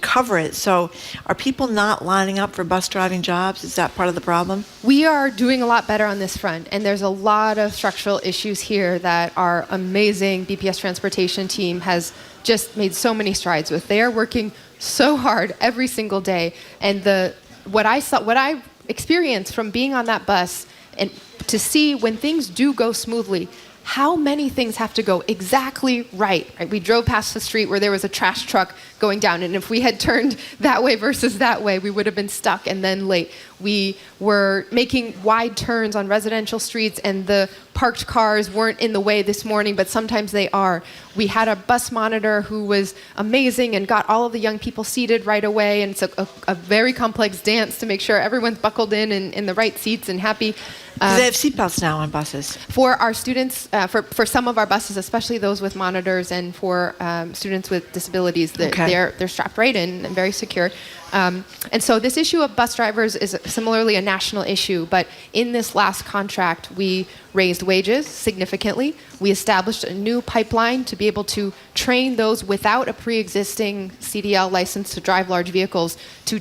S1: cover it. So are people not lining up for bus driving jobs? Is that part of the problem?
S27: We are doing a lot better on this front, and there's a lot of structural issues here that our amazing BPS transportation team has just made so many strides with. They are working so hard every single day, and what I experienced from being on that bus and to see when things do go smoothly, how many things have to go exactly right? We drove past the street where there was a trash truck going down, and if we had turned that way versus that way, we would have been stuck and then late. We were making wide turns on residential streets, and the parked cars weren't in the way this morning, but sometimes they are. We had a bus monitor who was amazing and got all of the young people seated right away, and it's a very complex dance to make sure everyone's buckled in the right seats and happy.
S1: Do they have seatbelts now on buses?
S27: For our students, for some of our buses, especially those with monitors, and for students with disabilities, they're strapped right in and very secure. And so this issue of bus drivers is similarly a national issue, but in this last contract, we raised wages significantly. We established a new pipeline to be able to train those without a pre-existing CDL license to drive large vehicles to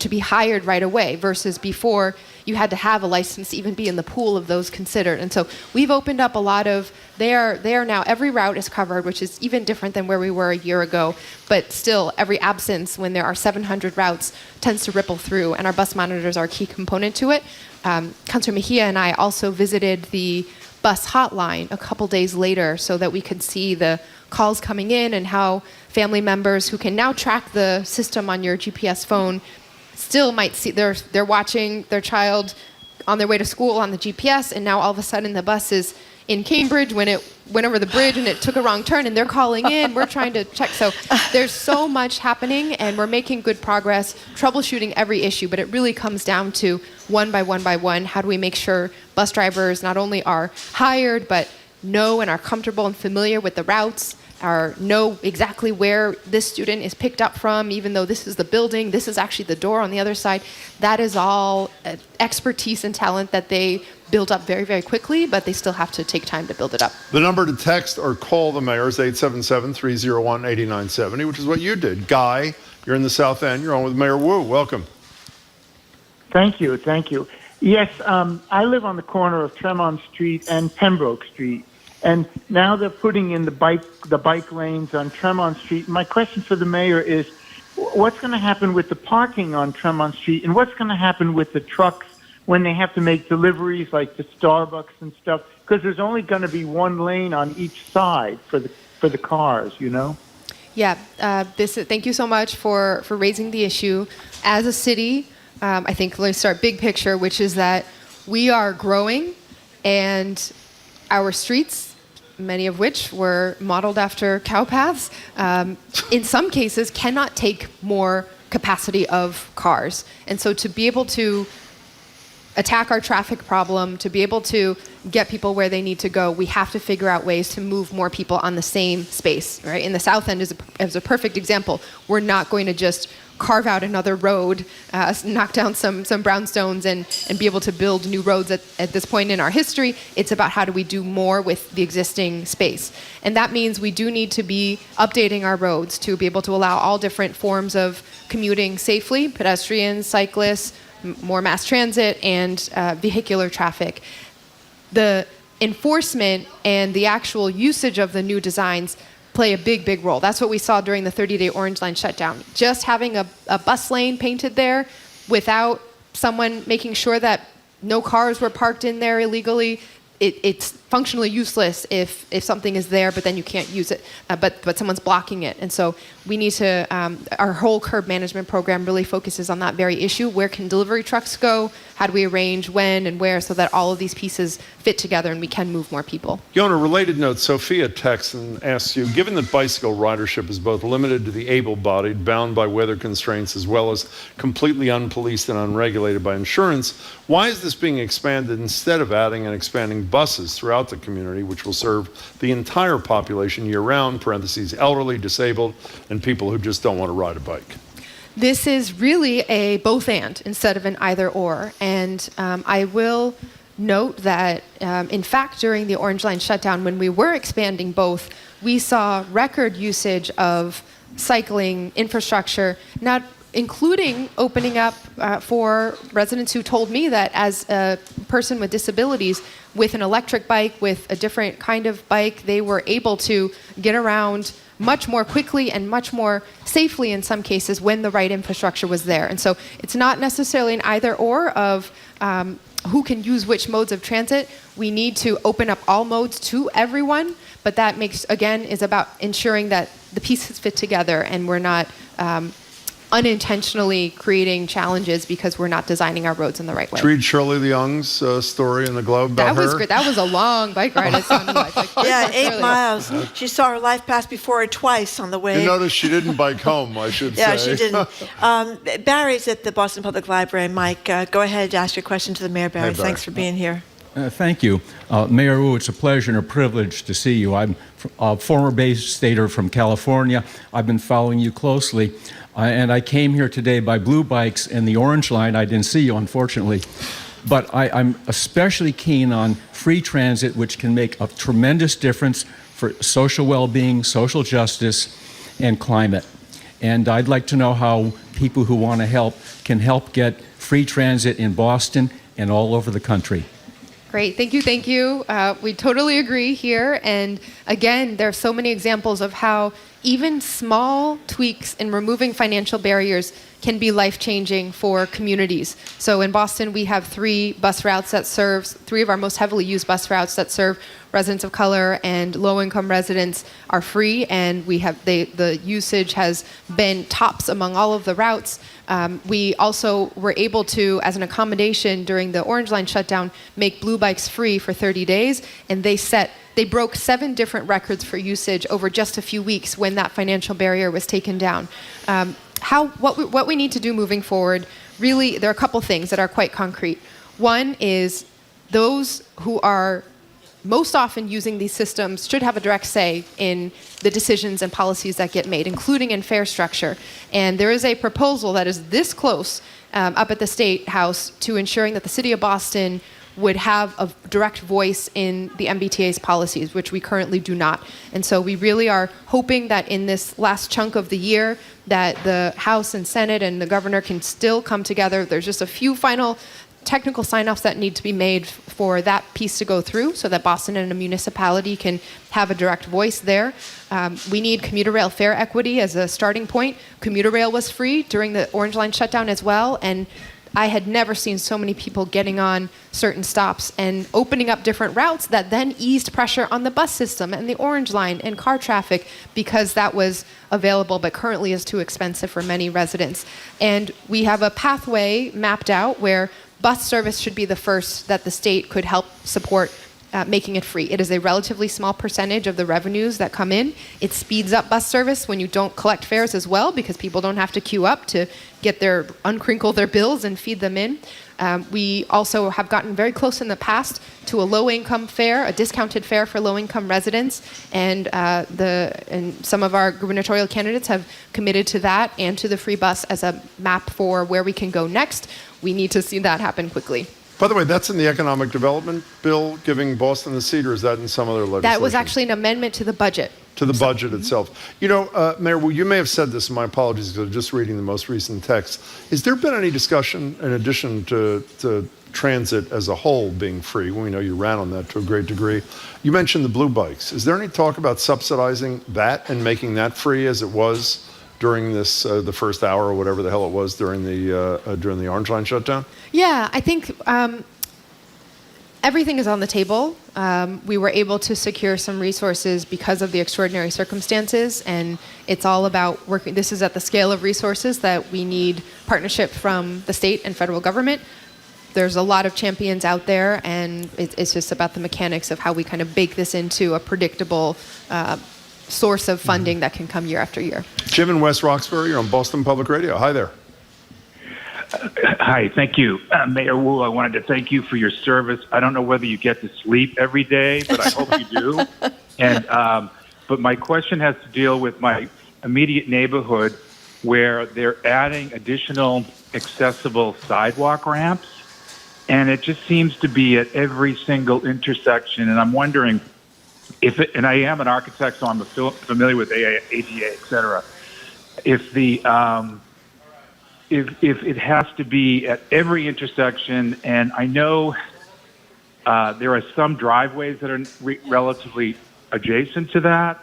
S27: be hired right away, versus before you had to have a license to even be in the pool of those considered. And so we've opened up a lot of, they are now, every route is covered, which is even different than where we were a year ago, but still every absence when there are 700 routes tends to ripple through, and our bus monitors are a key component to it. Councilor Mejia and I also visited the bus hotline a couple days later so that we could see the calls coming in and how family members who can now track the system on your GPS phone still might see they're watching their child on their way to school on the GPS, and now all of a sudden the bus is in Cambridge when it went over the bridge and it took a wrong turn, and they're calling in. We're trying to check. So there's so much happening, and we're making good progress troubleshooting every issue, but it really comes down to one by one, how do we make sure bus drivers not only are hired, but know and are comfortable and familiar with the routes, know exactly where this student is picked up from, even though this is the building, this is actually the door on the other side. That is all expertise and talent that they build up very, very quickly, but they still have to take time to build it up.
S2: The number to text or call the mayor is 877-301-8970, which is what you did. Guy, you're in the South End. You're on with Mayor Wu. Welcome.
S12: Thank you. Yes, I live on the corner of Tremont Street and Pembroke Street. And now they're putting in the bike lanes on Tremont Street. My question for the mayor is, what's going to happen with the parking on Tremont Street, and what's going to happen with the trucks when they have to make deliveries like the Starbucks and stuff? Because there's only going to be one lane on each side for the cars, you know?
S27: Yeah, thank you so much for raising the issue. As a city, I think let me start big picture, which is that we are growing, and our streets, many of which were modeled after cow paths, in some cases cannot take more capacity of cars. And so to be able to attack our traffic problem, to be able to get people where they need to go, we have to figure out ways to move more people on the same space, right? In the South End is a perfect example. We're not going to just carve out another road, knock down some brownstones and be able to build new roads at this point in our history. It's about how do we do more with the existing space. And that means we do need to be updating our roads to be able to allow all different forms of commuting safely, pedestrians, cyclists, more mass transit, and vehicular traffic. The enforcement and the actual usage of the new designs play a big role. That's what we saw during the 30-day Orange Line shutdown. Just having a bus lane painted there without someone making sure that no cars were parked in there illegally, it's functionally useless if something is there, but then you can't use it, but someone's blocking it. And so we need to, our whole curb management program really focuses on that very issue. Where can delivery trucks go? How do we arrange when and where so that all of these pieces fit together and we can move more people?
S2: On a related note, Sophia texts and asks you, given that bicycle ridership is both limited to the able-bodied, bound by weather constraints, as well as completely unpoliced and unregulated by insurance, why is this being expanded instead of adding and expanding buses throughout the community, which will serve the entire population year-round, parentheses, elderly, disabled, and people who just don't want to ride a bike.
S27: This is really a both and instead of an either or. And I will note that, in fact, during the Orange Line shutdown, when we were expanding both, we saw record usage of cycling infrastructure, not including opening up for residents who told me that as a person with disabilities, with an electric bike, with a different kind of bike, they were able to get around much more quickly and much more safely in some cases when the right infrastructure was there. And so it's not necessarily an either or of who can use which modes of transit. We need to open up all modes to everyone, but that is about ensuring that the pieces fit together and we're not unintentionally creating challenges because we're not designing our roads in the right way.
S2: Read Shirley Leung's story in the Globe about
S27: That was
S2: her.
S27: great. That was a long bike ride. It sounded like.
S1: Yeah, 8 miles. She saw her life pass before her twice on the way.
S2: You notice she didn't bike home, I should say.
S1: Yeah, she didn't. Barry's at the Boston Public Library. Mike, go ahead, ask your question to the mayor, Barry.
S2: Hey, Barry.
S1: Thanks for being here.
S13: Thank you. Mayor Wu, it's a pleasure and a privilege to see you. I'm a former Bay Stater from California. I've been following you closely. And I came here today by Blue Bikes and the Orange Line. I didn't see you, unfortunately. But I'm especially keen on free transit, which can make a tremendous difference for social well-being, social justice, and climate. And I'd like to know how people who want to help can help get free transit in Boston and all over the country.
S27: Great. Thank you. Thank you. We totally agree here. And again, there are so many examples of how even small tweaks in removing financial barriers can be life-changing for communities. So in Boston, we have 3 bus routes that serve, 3 of our most heavily used bus routes that serve residents of color and low-income residents are free, and we have the usage has been tops among all of the routes. We also were able to, as an accommodation during the Orange Line shutdown, make Blue Bikes free for 30 days, and they broke 7 different records for usage over just a few weeks when that financial barrier was taken down. What we need to do moving forward, really, there are a couple things that are quite concrete. One is those who are most often using these systems should have a direct say in the decisions and policies that get made, including in fare structure. And there is a proposal that is this close up at the State House to ensuring that the City of Boston would have a direct voice in the MBTA's policies, which we currently do not. And so we really are hoping that in this last chunk of the year that the House and Senate and the governor can still come together. There's just a few final technical sign-offs that need to be made for that piece to go through so that Boston and a municipality can have a direct voice there. We need commuter rail fare equity as a starting point. Commuter rail was free during the Orange Line shutdown as well, and I had never seen so many people getting on certain stops and opening up different routes that then eased pressure on the bus system and the Orange Line and car traffic because that was available but currently is too expensive for many residents. And we have a pathway mapped out where bus service should be the first that the state could help support making it free. It is a relatively small percentage of the revenues that come in. It speeds up bus service when you don't collect fares as well because people don't have to queue up to uncrinkle their bills and feed them in. We also have gotten very close in the past to a low-income fare, a discounted fare for low-income residents, and some of our gubernatorial candidates have committed to that and to the free bus as a map for where we can go next. We need to see that happen quickly.
S2: By the way, that's in the economic development bill giving Boston the seat, or is that in some other legislation?
S27: That was actually an amendment to the budget.
S2: To the budget itself. You know, Mayor, well, you may have said this, and my apologies, because I'm just reading the most recent text. Has there been any discussion, in addition to transit as a whole being free? We know you ran on that to a great degree. You mentioned the Blue Bikes. Is there any talk about subsidizing that and making that free as it was during this the first hour or whatever the hell it was during the Orange Line shutdown?
S27: Yeah, I think everything is on the table. We were able to secure some resources because of the extraordinary circumstances, and it's all about working. This is at the scale of resources that we need partnership from the state and federal government. There's a lot of champions out there, and it's just about the mechanics of how we kind of bake this into a predictable source of funding that can come year after year.
S2: Jim in West Roxbury, you're on Boston Public Radio. Hi there.
S15: Hi, thank you. Mayor Wu, I wanted to thank you for your service. I don't know whether you get to sleep every day, but I hope you do. And but my question has to deal with my immediate neighborhood where they're adding additional accessible sidewalk ramps. And it just seems to be at every single intersection. And I'm wondering if it, and I am an architect, so I'm familiar with ADA, et cetera. If the if it has to be at every intersection, and I know there are some driveways that are relatively adjacent to that,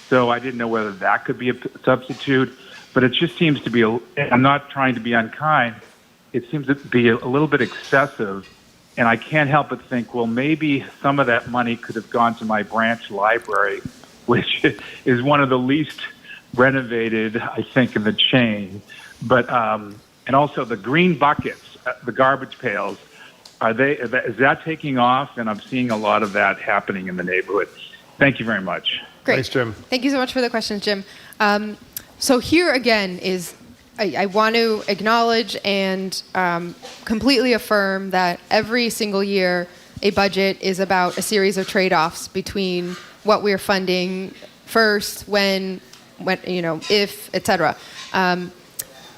S15: so I didn't know whether that could be a substitute, but it just seems to be, I'm not trying to be unkind, it seems to be a little bit excessive, and I can't help but think, well, maybe some of that money could have gone to my branch library, which is one of the least renovated, I think, in the chain. But and also the green buckets, the garbage pails, is that taking off? And I'm seeing a lot of that happening in the neighborhood. Thank you very much.
S27: Great.
S2: Thanks, Jim.
S27: Thank you so much for the question, Jim. So here again is, I want to acknowledge and completely affirm that every single year a budget is about a series of trade-offs between what we're funding first, when if, etc.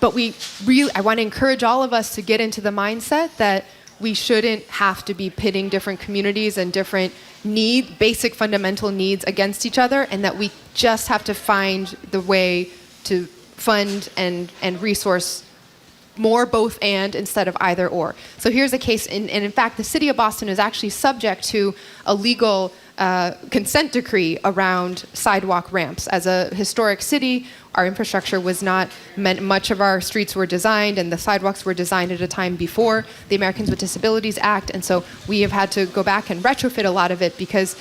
S27: But I want to encourage all of us to get into the mindset that we shouldn't have to be pitting different communities and different basic fundamental needs against each other, and that we just have to find the way to fund and resource more both and instead of either or. So here's a case, and in fact, the city of Boston is actually subject to a legal consent decree around sidewalk ramps. As a historic city, our infrastructure was not meant, much of our streets were designed and the sidewalks were designed at a time before the Americans with Disabilities Act, and so we have had to go back and retrofit a lot of it, because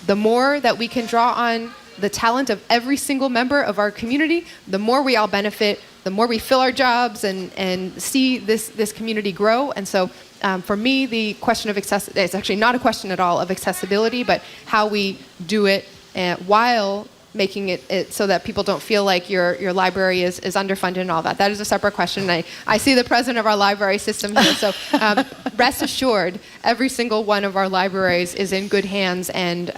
S27: the more that we can draw on the talent of every single member of our community, the more we all benefit, the more we fill our jobs and see this community grow. And so for me, the question of it's actually not a question at all of accessibility, but how we do it while making it so that people don't feel like your library is underfunded and all that. That is a separate question. I see the president of our library system here, so rest assured, every single one of our libraries is in good hands, and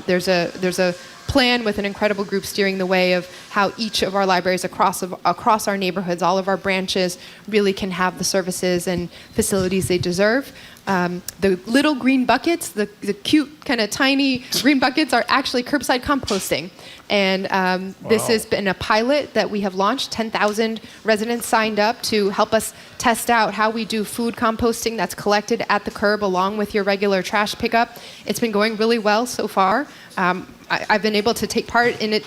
S27: there's a plan with an incredible group steering the way of how each of our libraries across our neighborhoods, all of our branches, really can have the services and facilities they deserve. The little green buckets, the cute kind of tiny green buckets, are actually curbside composting. And this has been a pilot that we have launched. 10,000 residents signed up to help us test out how we do food composting that's collected at the curb along with your regular trash pickup. It's been going really well so far. I've been able to take part in it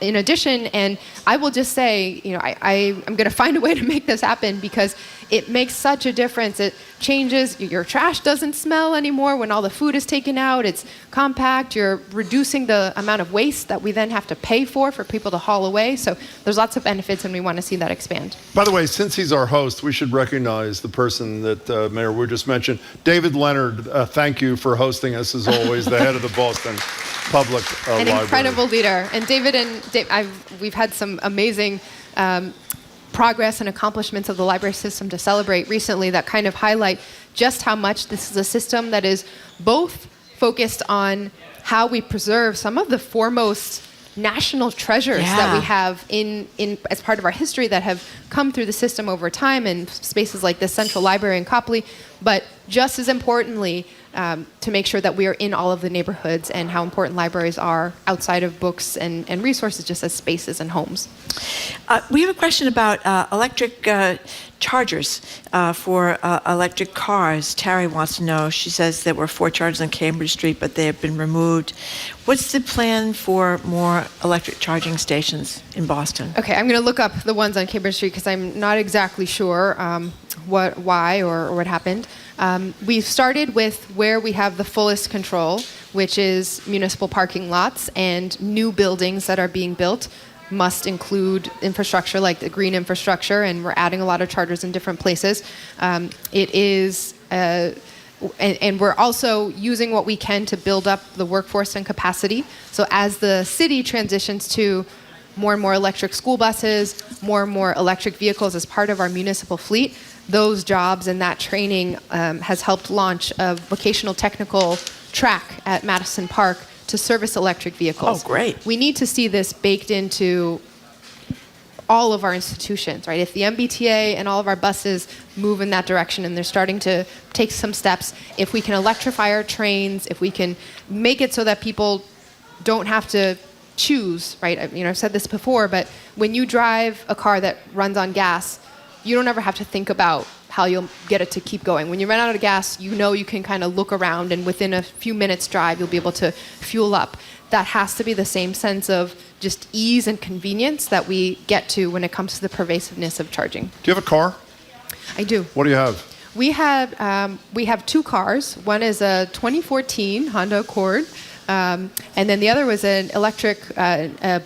S27: in addition, and I will just say, I'm going to find a way to make this happen, because it makes such a difference. It changes, your trash doesn't smell anymore when all the food is taken out. It's compact. You're reducing the amount of waste that we then have to pay for people to haul away. So there's lots of benefits, and we want to see that expand.
S2: By the way, since he's our host, we should recognize the person that Mayor Wu just mentioned. David Leonard, thank you for hosting us, as always, the head of the Boston Public
S27: An
S2: Library.
S27: Incredible leader. And David we've had some amazing progress and accomplishments of the library system to celebrate recently that kind of highlight just how much this is a system that is both focused on how we preserve some of the foremost national treasures that we have in as part of our history that have come through the system over time, in spaces like the Central Library in Copley, but just as importantly, to make sure that we are in all of the neighborhoods, and how important libraries are outside of books and resources, just as spaces and homes.
S1: We have a question about electric chargers for electric cars. Terry wants to know. She says there were 4 chargers on Cambridge Street, but they have been removed. What's the plan for more electric charging stations in Boston?
S27: Okay, I'm going to look up the ones on Cambridge Street, because I'm not exactly sure why or what happened. We've started with where we have the fullest control, which is municipal parking lots, and new buildings that are being built must include infrastructure like the green infrastructure, and we're adding a lot of chargers in different places. And we're also using what we can to build up the workforce and capacity. So as the city transitions to more and more electric school buses, more and more electric vehicles as part of our municipal fleet, those jobs and that training has helped launch a vocational technical track at Madison Park to service electric vehicles.
S1: Oh, great.
S27: We need to see this baked into all of our institutions, right? If the MBTA and all of our buses move in that direction and they're starting to take some steps, if we can electrify our trains, if we can make it so that people don't have to choose, right? I've said this before, but when you drive a car that runs on gas, you don't ever have to think about how you'll get it to keep going. When you run out of gas, you know you can kind of look around and within a few minutes drive, you'll be able to fuel up. That has to be the same sense of just ease and convenience that we get to when it comes to the pervasiveness of charging.
S2: Do you have a car?
S27: I do.
S2: What do you have?
S27: We have two cars. One is a 2014 Honda Accord, and then the other was an electric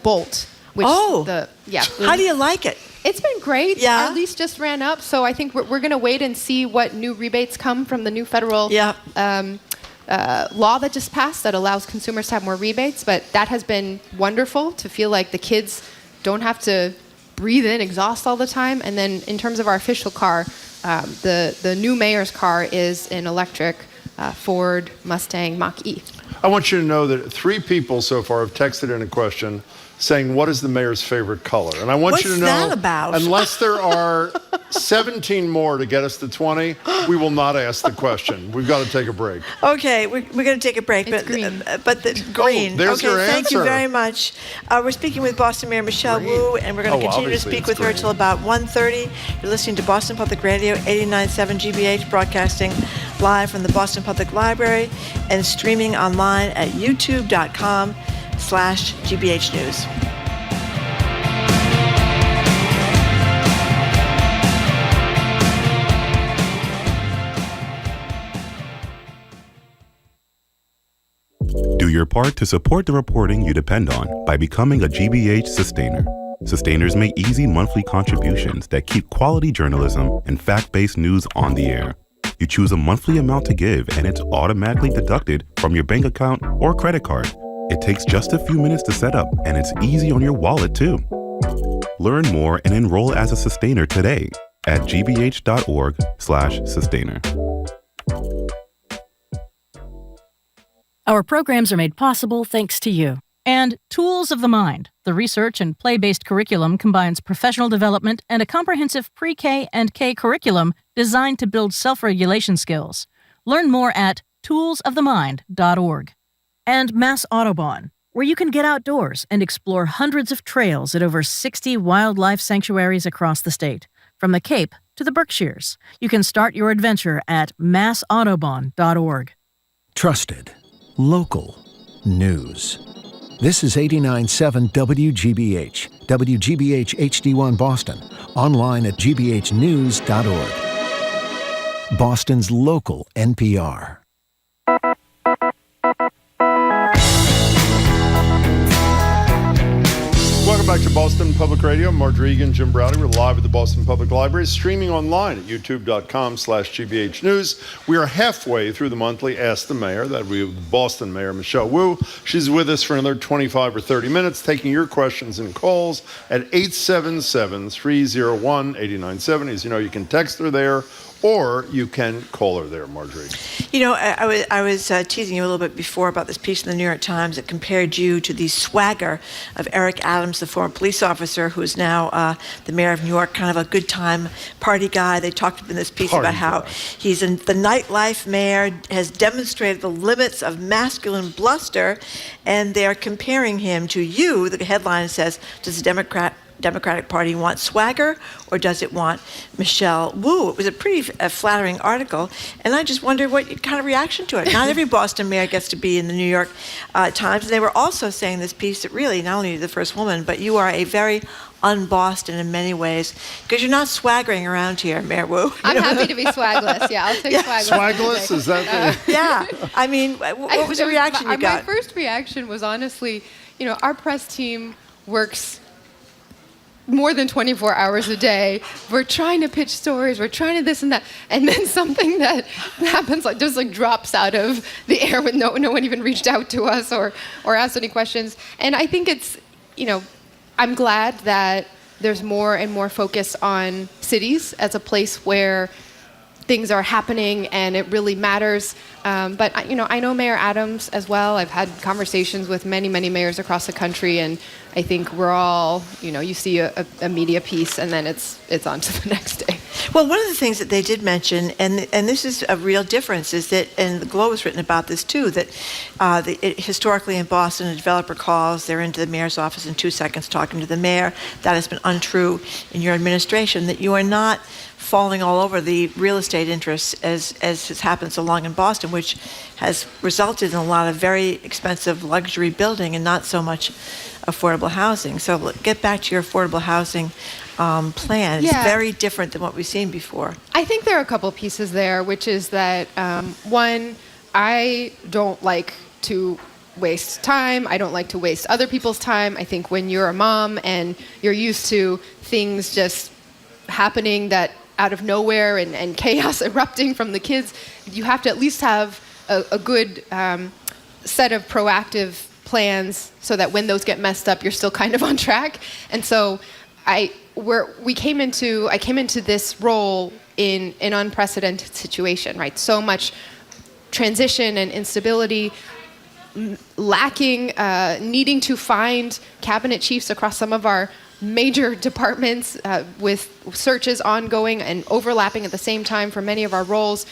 S27: Bolt. Which
S1: How do you like it?
S27: It's been great.
S1: Yeah.
S27: Our lease just ran up, so I think we're going to wait and see what new rebates come from the new federal law that just passed that allows consumers to have more rebates. But that has been wonderful to feel like the kids don't have to breathe in exhaust all the time. And then in terms of our official car, the new mayor's car is an electric Ford Mustang Mach-E.
S2: I want you to know that 3 people so far have texted in a question saying, what is the mayor's favorite color? And I want you to know,
S1: that about?
S2: Unless there are 17 more to get us to 20, we will not ask the question. We've got to take a break.
S1: Okay, we're going to take a break, but green. Green.
S2: There's your
S1: Thank you
S2: answer.
S1: very much. We're speaking with Boston Mayor Michelle Wu, and we're going to continue to speak with her till about 1:30. You're listening to Boston Public Radio, 89.7 GBH, broadcasting live from the Boston Public Library and streaming online at youtube.com/GBH News.
S16: Do your part to support the reporting you depend on by becoming a GBH sustainer. Sustainers make easy monthly contributions that keep quality journalism and fact-based news on the air. You choose a monthly amount to give and it's automatically deducted from your bank account or credit card. It takes just a few minutes to set up and it's easy on your wallet too. Learn more and enroll as a sustainer today at gbh.org/sustainer.
S8: Our programs are made possible thanks to you. And Tools of the Mind, the research and play-based curriculum combines professional development and a comprehensive pre-K and K curriculum designed to build self-regulation skills. Learn more at toolsofthemind.org. And Mass Audubon, where you can get outdoors and explore hundreds of trails at over 60 wildlife sanctuaries across the state, from the Cape to the Berkshires. You can start your adventure at massaudubon.org.
S17: Trusted. Local. News. This is 89.7 WGBH, WGBH HD1 Boston, online at gbhnews.org. Boston's local NPR.
S2: Welcome back to Boston Public Radio. Marjorie Egan, Jim Browdy. We're live at the Boston Public Library, streaming online at youtube.com/GBH News. We are halfway through the monthly Ask the Mayor. That we have Boston Mayor Michelle Wu. She's with us for another 25 or 30 minutes, taking your questions and calls at 877-301-8970. As you know, you can text her there, or you can call her there, Marjorie.
S1: You know, I was teasing you a little bit before about this piece in the New York Times that compared you to the swagger of Eric Adams, the former police officer who is now the mayor of New York, kind of a good time party guy. They talked in this piece about how he's the nightlife mayor, has demonstrated the limits of masculine bluster, and they're comparing him to you. The headline says, does the Democratic Party want swagger, or does it want Michelle Wu? It was a pretty flattering article, and I just wondered what kind of reaction to it. Not every Boston mayor gets to be in the New York Times. And they were also saying this piece that really, not only are you the first woman, but you are a very un-Boston in many ways, because you're not swaggering around here, Mayor Wu.
S27: I'm happy to be swagless. Yeah, I'll take swagless.
S2: Swagless? Is that the...
S1: Yeah. I mean, what was the reaction you got?
S27: My first reaction was honestly, our press team works more than 24 hours a day. We're trying to pitch stories, we're trying to this and that, and then something that happens just drops out of the air with no one even reached out to us or asked any questions. And I think it's, I'm glad that there's more and more focus on cities as a place where things are happening and it really matters. But I know Mayor Adams as well. I've had conversations with many, many mayors across the country, and I think we're all, you see a media piece and then it's on to the next day.
S1: Well, one of the things that they did mention, and this is a real difference, is that, and the Globe has written about this too, that historically in Boston, a developer calls, they're into the mayor's office in 2 seconds talking to the mayor. That has been untrue in your administration, that you are not falling all over the real estate interests as has happened so long in Boston, which has resulted in a lot of very expensive luxury building and not so much affordable housing. So get back to your affordable housing plan. It's very different than what we've seen before.
S27: I think there are a couple pieces there, which is that, one, I don't like to waste time. I don't like to waste other people's time. I think when you're a mom and you're used to things just happening that out of nowhere and chaos erupting from the kids, you have to at least have a good set of proactive plans so that when those get messed up, you're still kind of on track. And so I came into this role in an unprecedented situation, right? So much transition and instability, lacking, needing to find cabinet chiefs across some of our major departments with searches ongoing and overlapping at the same time for many of our roles.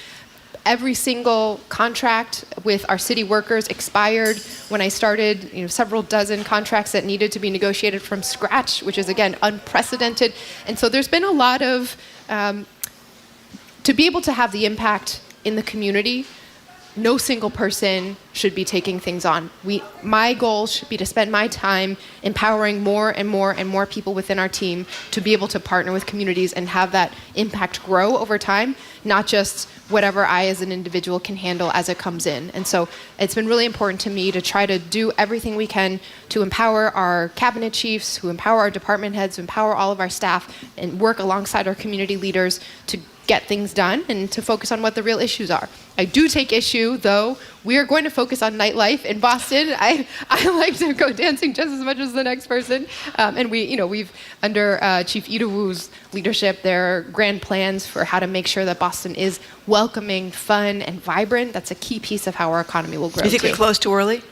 S27: Every single contract with our city workers expired when I started, several dozen contracts that needed to be negotiated from scratch, which is, again, unprecedented. And so there's been a lot of, to be able to have the impact in the community, no single person should be taking things on. My goal should be to spend my time empowering more and more and more people within our team to be able to partner with communities and have that impact grow over time, not just whatever I as an individual can handle as it comes in. And so it's been really important to me to try to do everything we can to empower our cabinet chiefs, to empower our department heads, to empower all of our staff, and work alongside our community leaders to get things done and to focus on what the real issues are. I do take issue, though. We are going to focus on nightlife in Boston. I like to go dancing just as much as the next person. And we've under Chief Idawu's leadership, there are grand plans for how to make sure that Boston is welcoming, fun, and vibrant. That's a key piece of how our economy will grow.
S1: You think we're close too early?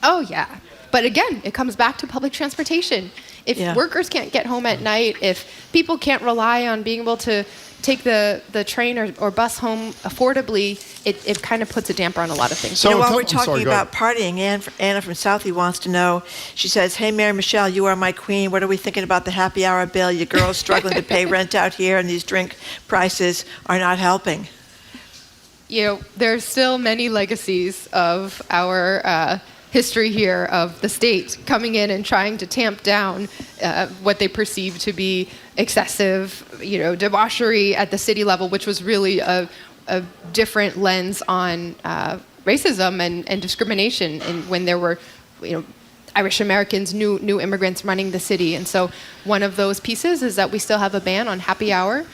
S27: Oh, yeah. But again, it comes back to public transportation. If workers can't get home at night, if people can't rely on being able to take the train or bus home affordably, it kind of puts a damper on a lot of things.
S1: So while we're talking about partying, Anna from Southie wants to know, she says, hey, Mayor Michelle, you are my queen. What are we thinking about the happy hour bill? You girls struggling to pay rent out here, and these drink prices are not helping.
S27: There's still many legacies of our history here of the state coming in and trying to tamp down what they perceive to be excessive, debauchery at the city level, which was really a different lens on racism and discrimination, and when there were, Irish Americans, new immigrants running the city. And so one of those pieces is that we still have a ban on happy hour.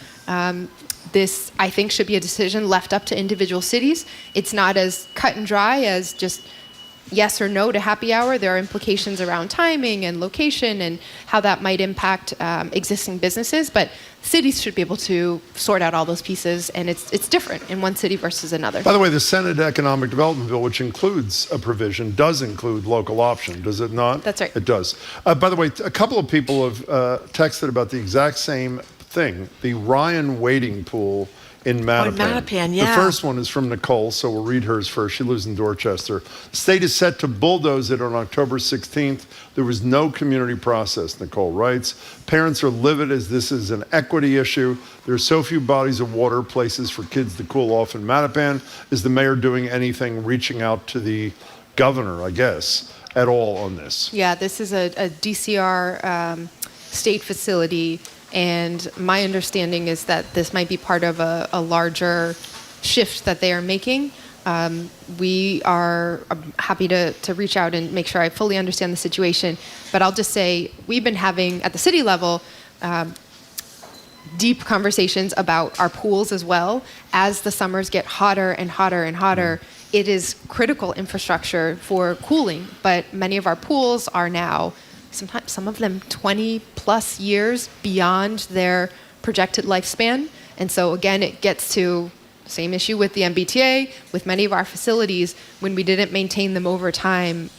S27: This, I think, should be a decision left up to individual cities. It's not as cut and dry as just yes or no to happy hour. There are implications around timing and location and how that might impact existing businesses, but cities should be able to sort out all those pieces, and it's different in one city versus another.
S2: By the way, the Senate Economic Development Bill, which includes a provision, does include local option, does it not?
S27: That's right.
S2: It does. By the way, a couple of people have texted about the exact same thing, the Ryan wading pool in Matapan.
S1: Matapan, yeah.
S2: The first one is from Nicole, so we'll read hers first. She lives in Dorchester. The state is set to bulldoze it on October 16th. There was no community process, Nicole writes. Parents are livid as this is an equity issue. There are so few bodies of water, places for kids to cool off in Matapan. Is the mayor doing anything, reaching out to the governor, I guess, at all on this?
S27: Yeah, this is a DCR state facility. And my understanding is that this might be part of a larger shift that they are making. We are happy to reach out and make sure I fully understand the situation. But I'll just say we've been having, at the city level, deep conversations about our pools as well. As the summers get hotter and hotter and hotter, it is critical infrastructure for cooling. But many of our pools are now sometimes some of them 20 plus years beyond their projected lifespan. And so again, it gets to the same issue with the MBTA, with many of our facilities. When we didn't maintain them over time,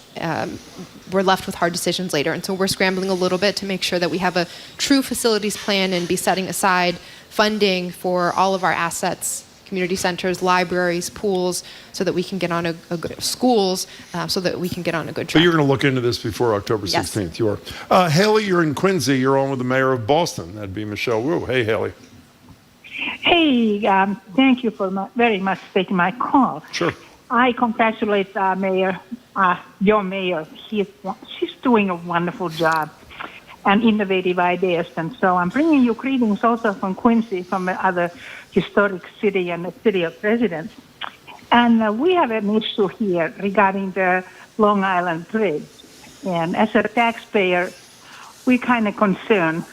S27: we're left with hard decisions later. And so we're scrambling a little bit to make sure that we have a true facilities plan and be setting aside funding for all of our assets, community centers, libraries, pools, so that we can get on a good schools, so that we can get on a good track.
S2: So you're going to look into this before October 16th.
S27: Yes.
S2: You are. Haley, you're in Quincy. You're on with the mayor of Boston. That'd be Michelle Wu. Hey, Haley.
S18: Hey, thank you for very much taking my call.
S2: Sure.
S18: I congratulate Mayor, your mayor. She's doing a wonderful job and innovative ideas. And so I'm bringing you greetings also from Quincy, from other historic city and the city of residents. And we have an issue here regarding the Long Island Bridge. And as a taxpayer, we're kind of concerned.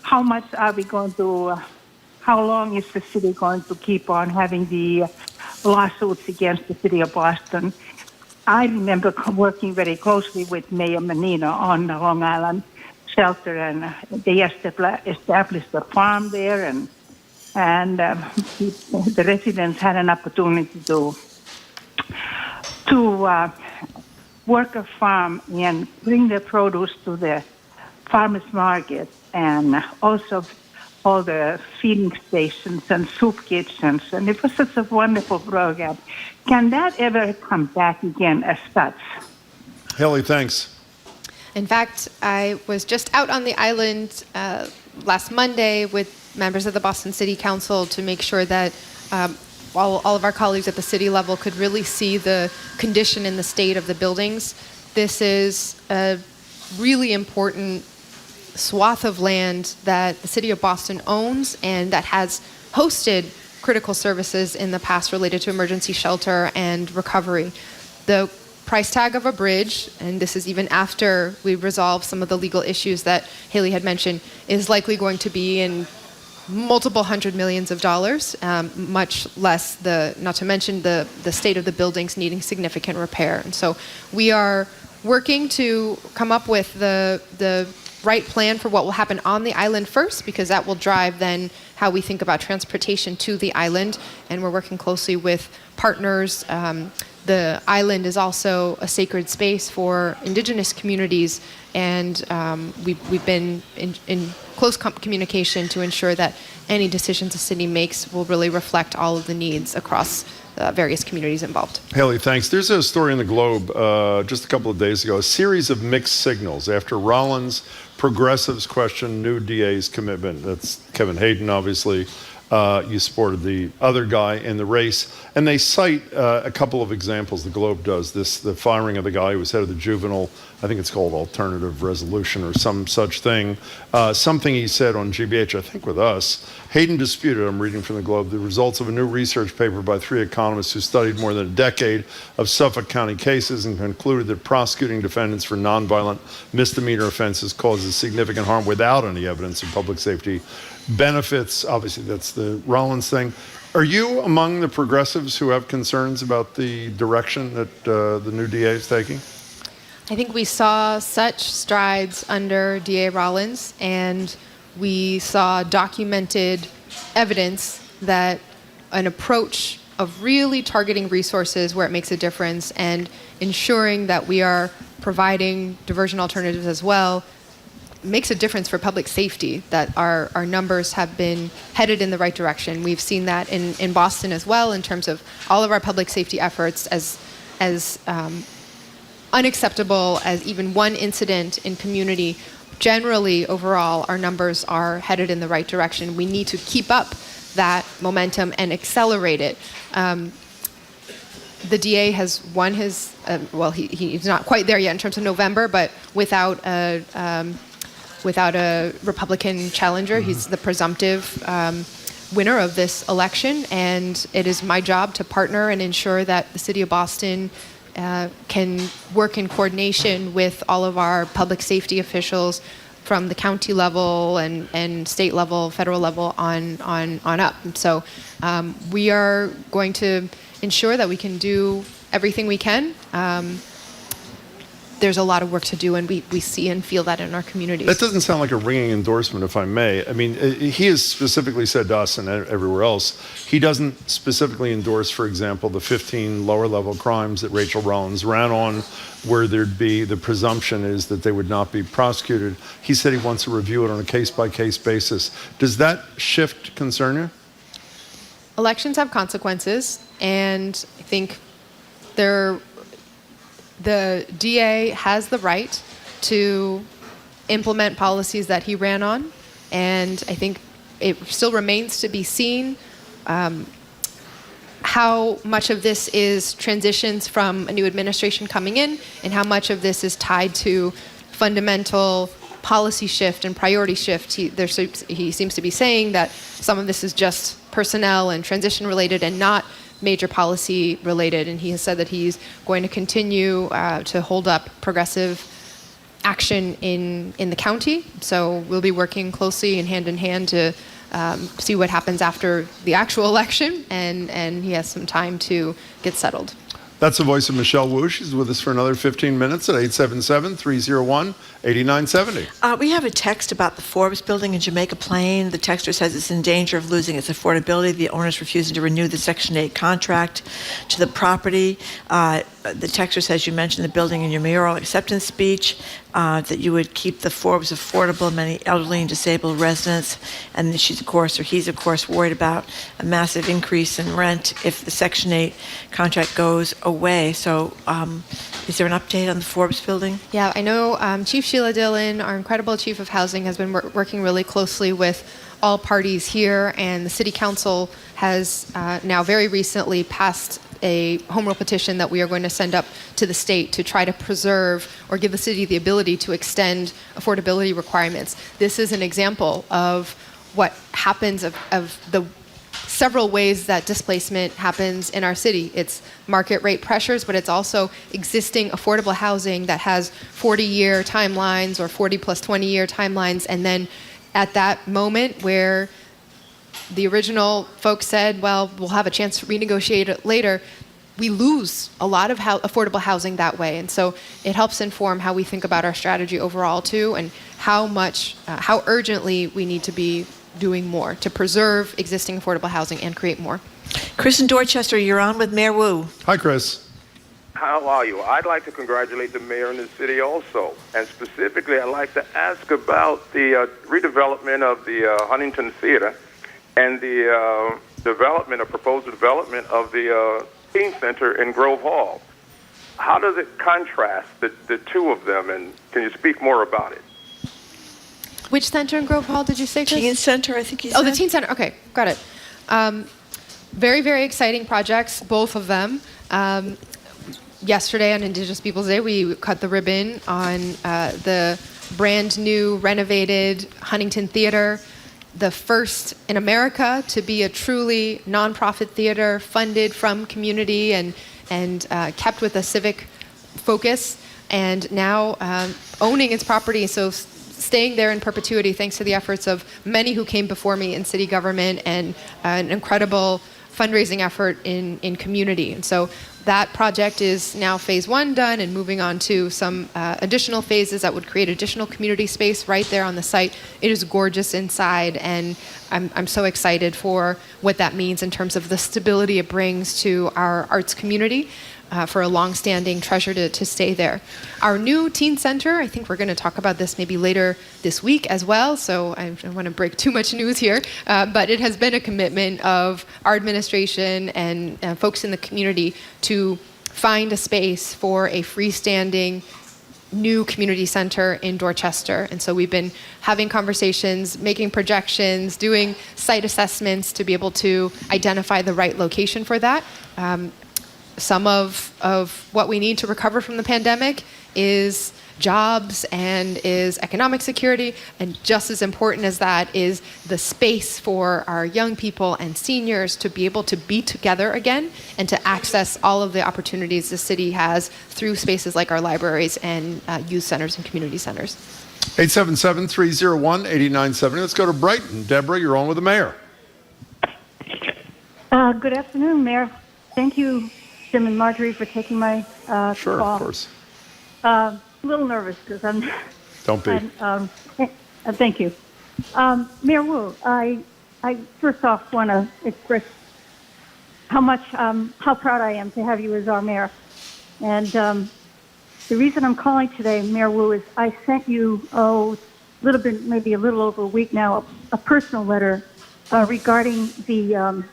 S18: How much are we going to, how long is the city going to keep on having the lawsuits against the city of Boston? I remember working very closely with Mayor Menino on the Long Island shelter, and they established a farm there, and the residents had an opportunity to work a farm and bring their produce to the farmers market, and also all the feeding stations and soup kitchens, and it was such a wonderful program. Can that ever come back again as such?
S2: Haley, thanks.
S27: In fact, I was just out on the island last Monday with members of the Boston City Council to make sure that all of our colleagues at the city level could really see the condition and the state of the buildings. This is a really important swath of land that the city of Boston owns and that has hosted critical services in the past related to emergency shelter and recovery. The price tag of a bridge, and this is even after we resolve some of the legal issues that Haley had mentioned, is likely going to be in multiple hundred millions of dollars, much less not to mention the state of the buildings needing significant repair. And so we are working to come up with the right plan for what will happen on the island first, because that will drive then how we think about transportation to the island. And we're working closely with partners. The island is also a sacred space for indigenous communities, and we've been in close communication to ensure that any decisions the city makes will really reflect all of the needs across various communities involved.
S2: Haley, thanks. There's a story in the Globe just a couple of days ago, a series of mixed signals after Rollins progressives questioned new DA's commitment. That's Kevin Hayden, obviously. You supported the other guy in the race. And they cite a couple of examples, the Globe does, the firing of the guy who was head of the juvenile, I think it's called alternative resolution or some such thing. Something he said on GBH, I think with us. Hayden disputed, I'm reading from the Globe, the results of a new research paper by 3 economists who studied more than a decade of Suffolk County cases and concluded that prosecuting defendants for nonviolent misdemeanor offenses causes significant harm without any evidence of public safety benefits. Obviously, that's the Rollins thing. Are you among the progressives who have concerns about the direction that the new DA is taking?
S27: I think we saw such strides under DA Rollins, and we saw documented evidence that an approach of really targeting resources where it makes a difference and ensuring that we are providing diversion alternatives as well makes a difference for public safety, that our numbers have been headed in the right direction. We've seen that in Boston as well in terms of all of our public safety efforts as unacceptable as even one incident in community. Generally, overall, our numbers are headed in the right direction. We need to keep up that momentum and accelerate it. The DA has won his, he's not quite there yet in terms of November, but without a Republican challenger, he's the presumptive winner of this election, and it is my job to partner and ensure that the city of Boston can work in coordination with all of our public safety officials from the county level and state level, federal level on up. And so we are going to ensure that we can do everything we can. there's a lot of work to do, and we see and feel that in our communities.
S2: That doesn't sound like a ringing endorsement, if I may. I mean, he has specifically said to us and everywhere else, he doesn't specifically endorse, for example, the 15 lower-level crimes that Rachel Rollins ran on, where there'd be, the presumption is that they would not be prosecuted. He said he wants to review it on a case-by-case basis. Does that shift concern you?
S27: Elections have consequences, and I think the DA has the right to implement policies that he ran on, and I think it still remains to be seen how much of this is transitions from a new administration coming in, and how much of this is tied to fundamental policy shift and priority shift. He seems to be saying that some of this is just personnel and transition related and not major policy related, and he has said that he's going to continue to hold up progressive action in the county. So we'll be working closely and hand in hand to see what happens after the actual election, and he has some time to get settled.
S2: That's the voice of Michelle Wu. She's with us for another 15 minutes at 877-301-8970.
S1: We have a text about the Forbes building in Jamaica Plain. The texter says it's in danger of losing its affordability. The owner's refusing to renew the Section 8 contract to the property. The texter says you mentioned the building in your mayoral acceptance speech, that you would keep the Forbes affordable to many elderly and disabled residents. And she's, of course, or he's, of course, worried about a massive increase in rent if the Section 8 contract goes away. So is there an update on the Forbes building?
S27: Yeah, I know Chief Sheila Dillon, our incredible Chief of Housing, has been working really closely with all parties here, and the City Council has now very recently passed a home rule petition that we are going to send up to the state to try to preserve or give the city the ability to extend affordability requirements. This is an example of what happens of the several ways that displacement happens in our city. It's market rate pressures, but it's also existing affordable housing that has 40-year timelines or 40 plus 20-year timelines, and then at that moment where the original folks said, well, we'll have a chance to renegotiate it later, we lose a lot of affordable housing that way. And so it helps inform how we think about our strategy overall too, and how urgently we need to be doing more to preserve existing affordable housing and create more.
S1: Chris in Dorchester, you're on with Mayor Wu.
S2: Hi, Chris.
S3: How are you? I'd like to congratulate the mayor and the city also. And specifically, I'd like to ask about the redevelopment of the Huntington Theater and the proposed development of the Teen Center in Grove Hall. How does it contrast the two of them, and can you speak more about it?
S27: Which center in Grove Hall did you say, Chris?
S1: Teen Center, I think you said.
S27: Oh, the Teen Center. Okay, got it. Very, very exciting projects, both of them. Yesterday on Indigenous Peoples Day, we cut the ribbon on the brand new renovated Huntington Theater, the first in America to be a truly nonprofit theater funded from community and kept with a civic focus, and now owning its property, so staying there in perpetuity thanks to the efforts of many who came before me in city government and an incredible fundraising effort in community. And so that project is now phase 1 done and moving on to some additional phases that would create additional community space right there on the site. It is gorgeous inside, and I'm so excited for what that means in terms of the stability it brings to our arts community. For a long-standing treasure to stay there. Our new teen center, I think we're going to talk about this maybe later this week as well, so I don't want to break too much news here, but it has been a commitment of our administration and folks in the community to find a space for a freestanding new community center in Dorchester. And so we've been having conversations, making projections, doing site assessments to be able to identify the right location for that. Some of what we need to recover from the pandemic is jobs and is economic security, and just as important as that is the space for our young people and seniors to be able to be together again and to access all of the opportunities the city has through spaces like our libraries and youth centers and community centers.
S2: 877-301-8970. Let's go to Brighton. Deborah, you're on with the mayor.
S19: Good afternoon, Mayor. Thank you, Jim and Marjorie, for taking my
S2: Sure,
S19: call.
S2: of course.
S18: a little nervous because I'm.
S2: Don't be.
S18: Thank you, Mayor Wu. I first off want to express how proud I am to have you as our mayor, and the reason I'm calling today, Mayor Wu, is I sent you maybe a little over a week now, a personal letter regarding the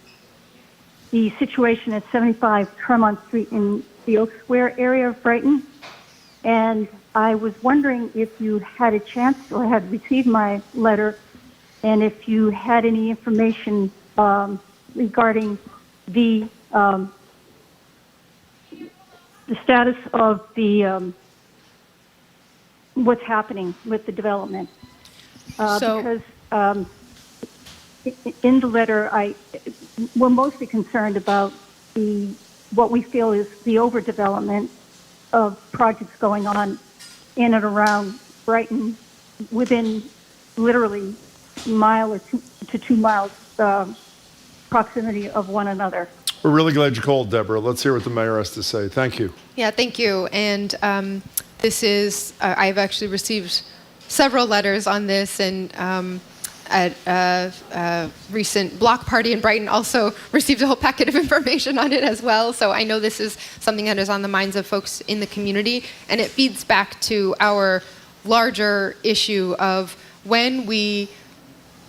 S18: situation at 75 Tremont Street in the Oak Square area of Brighton. And I was wondering if you had a chance or had received my letter, and if you had any information regarding the status of the what's happening with the development. Because in the letter, we're mostly concerned about what we feel is the overdevelopment of projects going on in and around Brighton within literally a mile or 2 miles proximity of one another.
S2: We're really glad you called, Deborah. Let's hear what the mayor has to say. Thank you.
S27: Yeah, thank you. And this is, I've actually received several letters on this, and at a recent block party in Brighton also received a whole packet of information on it as well. So I know this is something that is on the minds of folks in the community, and it feeds back to our larger issue of when we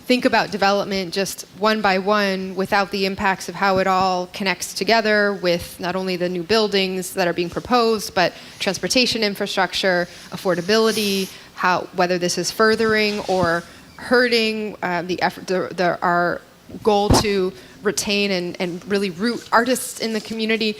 S27: think about development just one by one without the impacts of how it all connects together with not only the new buildings that are being proposed, but transportation infrastructure, affordability, whether this is furthering or hurting the effort, our goal to retain and really root artists in the community,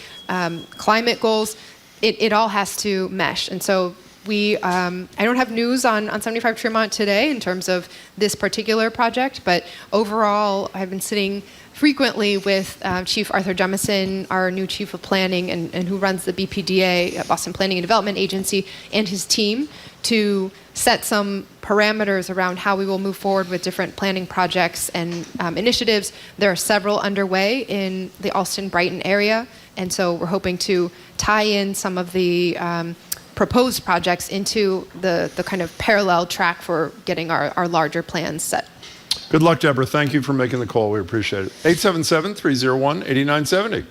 S27: climate goals, it all has to mesh. And so I don't have news on 75 Tremont today in terms of this particular project, but overall, I've been sitting frequently with Chief Arthur Jemison, our new Chief of Planning, and who runs the BPDA, Boston Planning and Development Agency, and his team to set some parameters around how we will move forward with different planning projects and initiatives. There are several underway in the Allston-Brighton area, and so we're hoping to tie in some of the proposed projects into the kind of parallel track for getting our larger plans set.
S2: Good luck, Deborah. Thank you for making the call. We appreciate it. 877-301-8970.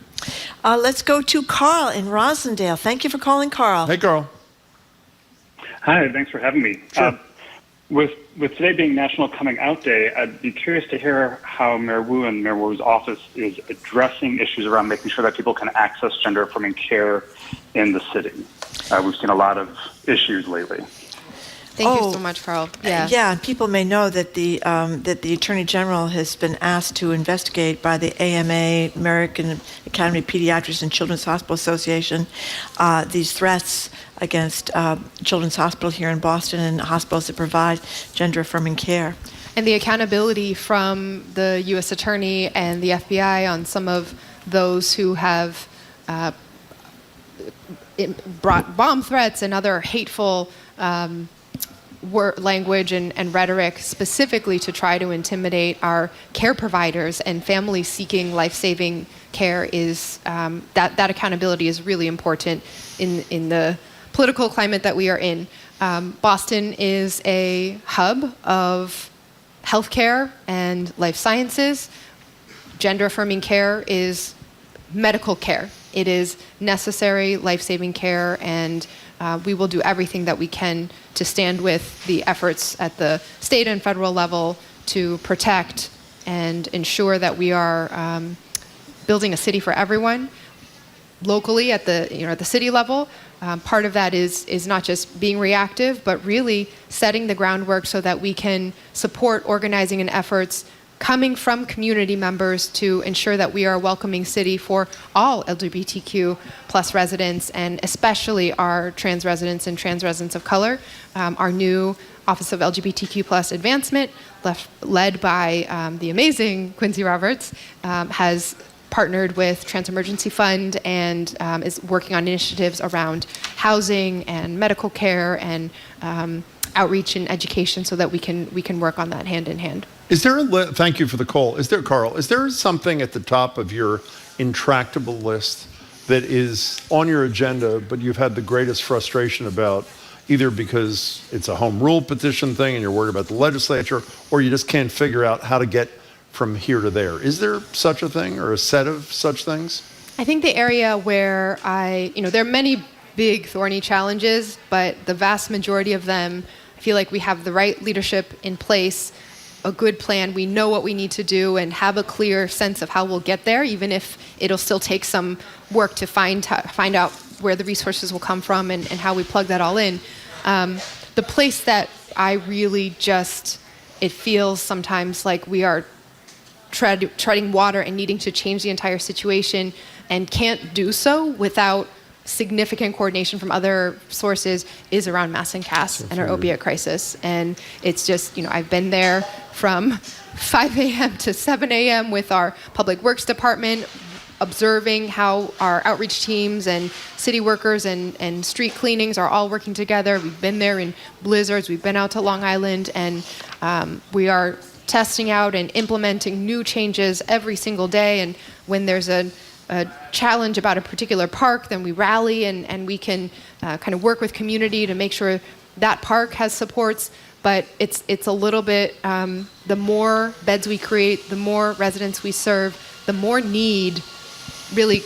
S1: Let's go to Carl in Rosendale. Thank you for calling, Carl.
S2: Hey, Carl.
S4: Hi, thanks for having me.
S2: Sure.
S4: With today being National Coming Out Day, I'd be curious to hear how Mayor Wu and Mayor Wu's office is addressing issues around making sure that people can access gender-affirming care in the city. We've seen a lot of issues lately.
S27: Thank you so much, Carl.
S1: Yeah, and people may know that the Attorney General has been asked to investigate by the AMA, American Academy of Pediatrics and Children's Hospital Association, these threats against Children's Hospital here in Boston and hospitals that provide gender-affirming care.
S27: And the accountability from the U.S. Attorney and the FBI on some of those who have brought bomb threats and other hateful language and rhetoric specifically to try to intimidate our care providers and families seeking life-saving care is that accountability is really important in the political climate that we are in. Boston is a hub of healthcare and life sciences. Gender-affirming care is medical care. It is necessary life-saving care, and we will do everything that we can to stand with the efforts at the state and federal level to protect and ensure that we are building a city for everyone. Locally, at the city level, part of that is not just being reactive, but really setting the groundwork so that we can support organizing and efforts coming from community members to ensure that we are a welcoming city for all LGBTQ plus residents, and especially our trans residents and trans residents of color. Our new Office of LGBTQ plus Advancement, led by the amazing Quincy Roberts, has partnered with Trans Emergency Fund and is working on initiatives around housing and medical care and outreach and education so that we can work on that hand in hand.
S2: Is there thank you for the call. Carl, is there something at the top of your intractable list that is on your agenda, but you've had the greatest frustration about either because it's a home rule petition thing and you're worried about the legislature, or you just can't figure out how to get from here to there. Is there such a thing or a set of such things?
S27: I think the area where there are many big thorny challenges, but the vast majority of them, I feel like we have the right leadership in place, a good plan, we know what we need to do, and have a clear sense of how we'll get there, even if it'll still take some work to find out where the resources will come from and how we plug that all in. The place that I really it feels sometimes like we are treading water and needing to change the entire situation and can't do so without significant coordination from other sources is around mass and CAS and our opiate crisis. And it's just, I've been there from 5 a.m. to 7 a.m. with our public works department, observing how our outreach teams and city workers and street cleanings are all working together. We've been there in blizzards. We've been out to Long Island, and we are testing out and implementing new changes every single day. And when there's a challenge about a particular park, then we rally and we can kind of work with community to make sure that park has supports. But it's a little bit, the more beds we create, the more residents we serve, the more need really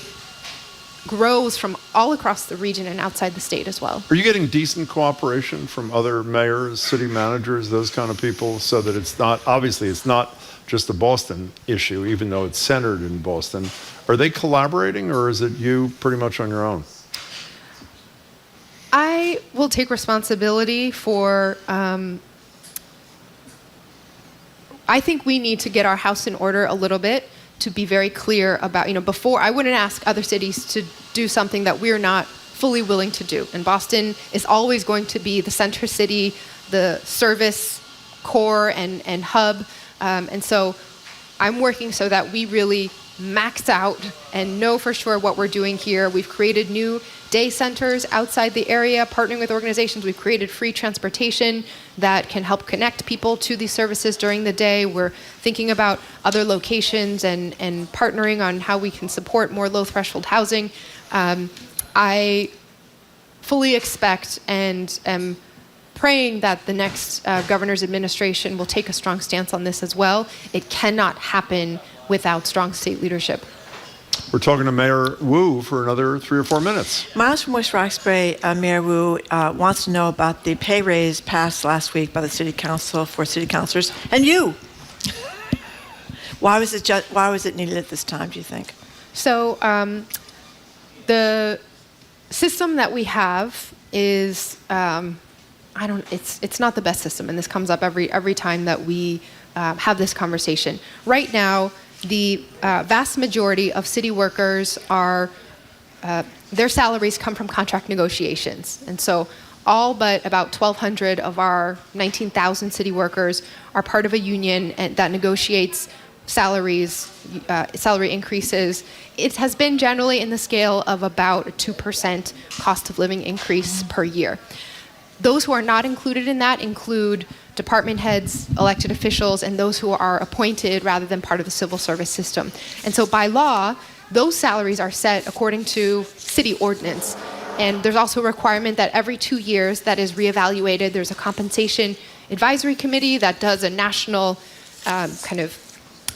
S27: grows from all across the region and outside the state as well.
S2: Are you getting decent cooperation from other mayors, city managers, those kind of people, so that it's not just a Boston issue, even though it's centered in Boston? Are they collaborating, or is it you pretty much on your own?
S27: I will take responsibility for, I think we need to get our house in order a little bit to be very clear about, before, I wouldn't ask other cities to do something that we're not fully willing to do. And Boston is always going to be the center city, the service core and hub. And so I'm working so that we really max out and know for sure what we're doing here. We've created new day centers outside the area, partnering with organizations. We've created free transportation that can help connect people to these services during the day. We're thinking about other locations and partnering on how we can support more low threshold housing. I fully expect and am praying that the next governor's administration will take a strong stance on this as well. It cannot happen without strong state leadership.
S2: We're talking to Mayor Wu for another 3 or 4 minutes.
S1: Miles from West Roxbury, Mayor Wu wants to know about the pay raise passed last week by the City Council for city councilors and you. Why was it needed at this time, do you think?
S27: So the system that we have is it's not the best system, and this comes up every time that we have this conversation. Right now, the vast majority of city workers are, their salaries come from contract negotiations. And so all but about 1,200 of our 19,000 city workers are part of a union that negotiates salaries, salary increases. It has been generally in the scale of about a 2% cost of living increase per year. Those who are not included in that include department heads, elected officials, and those who are appointed rather than part of the civil service system. And so by law, those salaries are set according to city ordinance. And there's also a requirement that every 2 years that is reevaluated. There's a compensation advisory committee that does a national kind of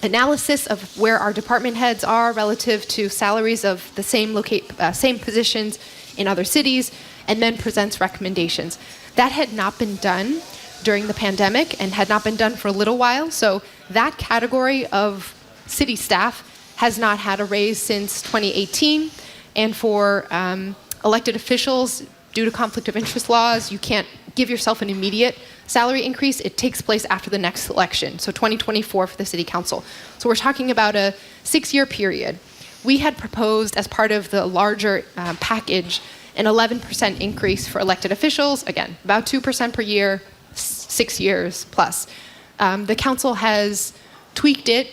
S27: analysis of where our department heads are relative to salaries of the same positions in other cities, and then presents recommendations. That had not been done during the pandemic and had not been done for a little while. So that category of city staff has not had a raise since 2018. And for elected officials, due to conflict of interest laws, you can't give yourself an immediate salary increase. It takes place after the next election, so 2024 for the city council. So we're talking about a 6-year period. We had proposed, as part of the larger package, an 11% increase for elected officials, again, about 2% per year, 6 years plus. The council has tweaked it,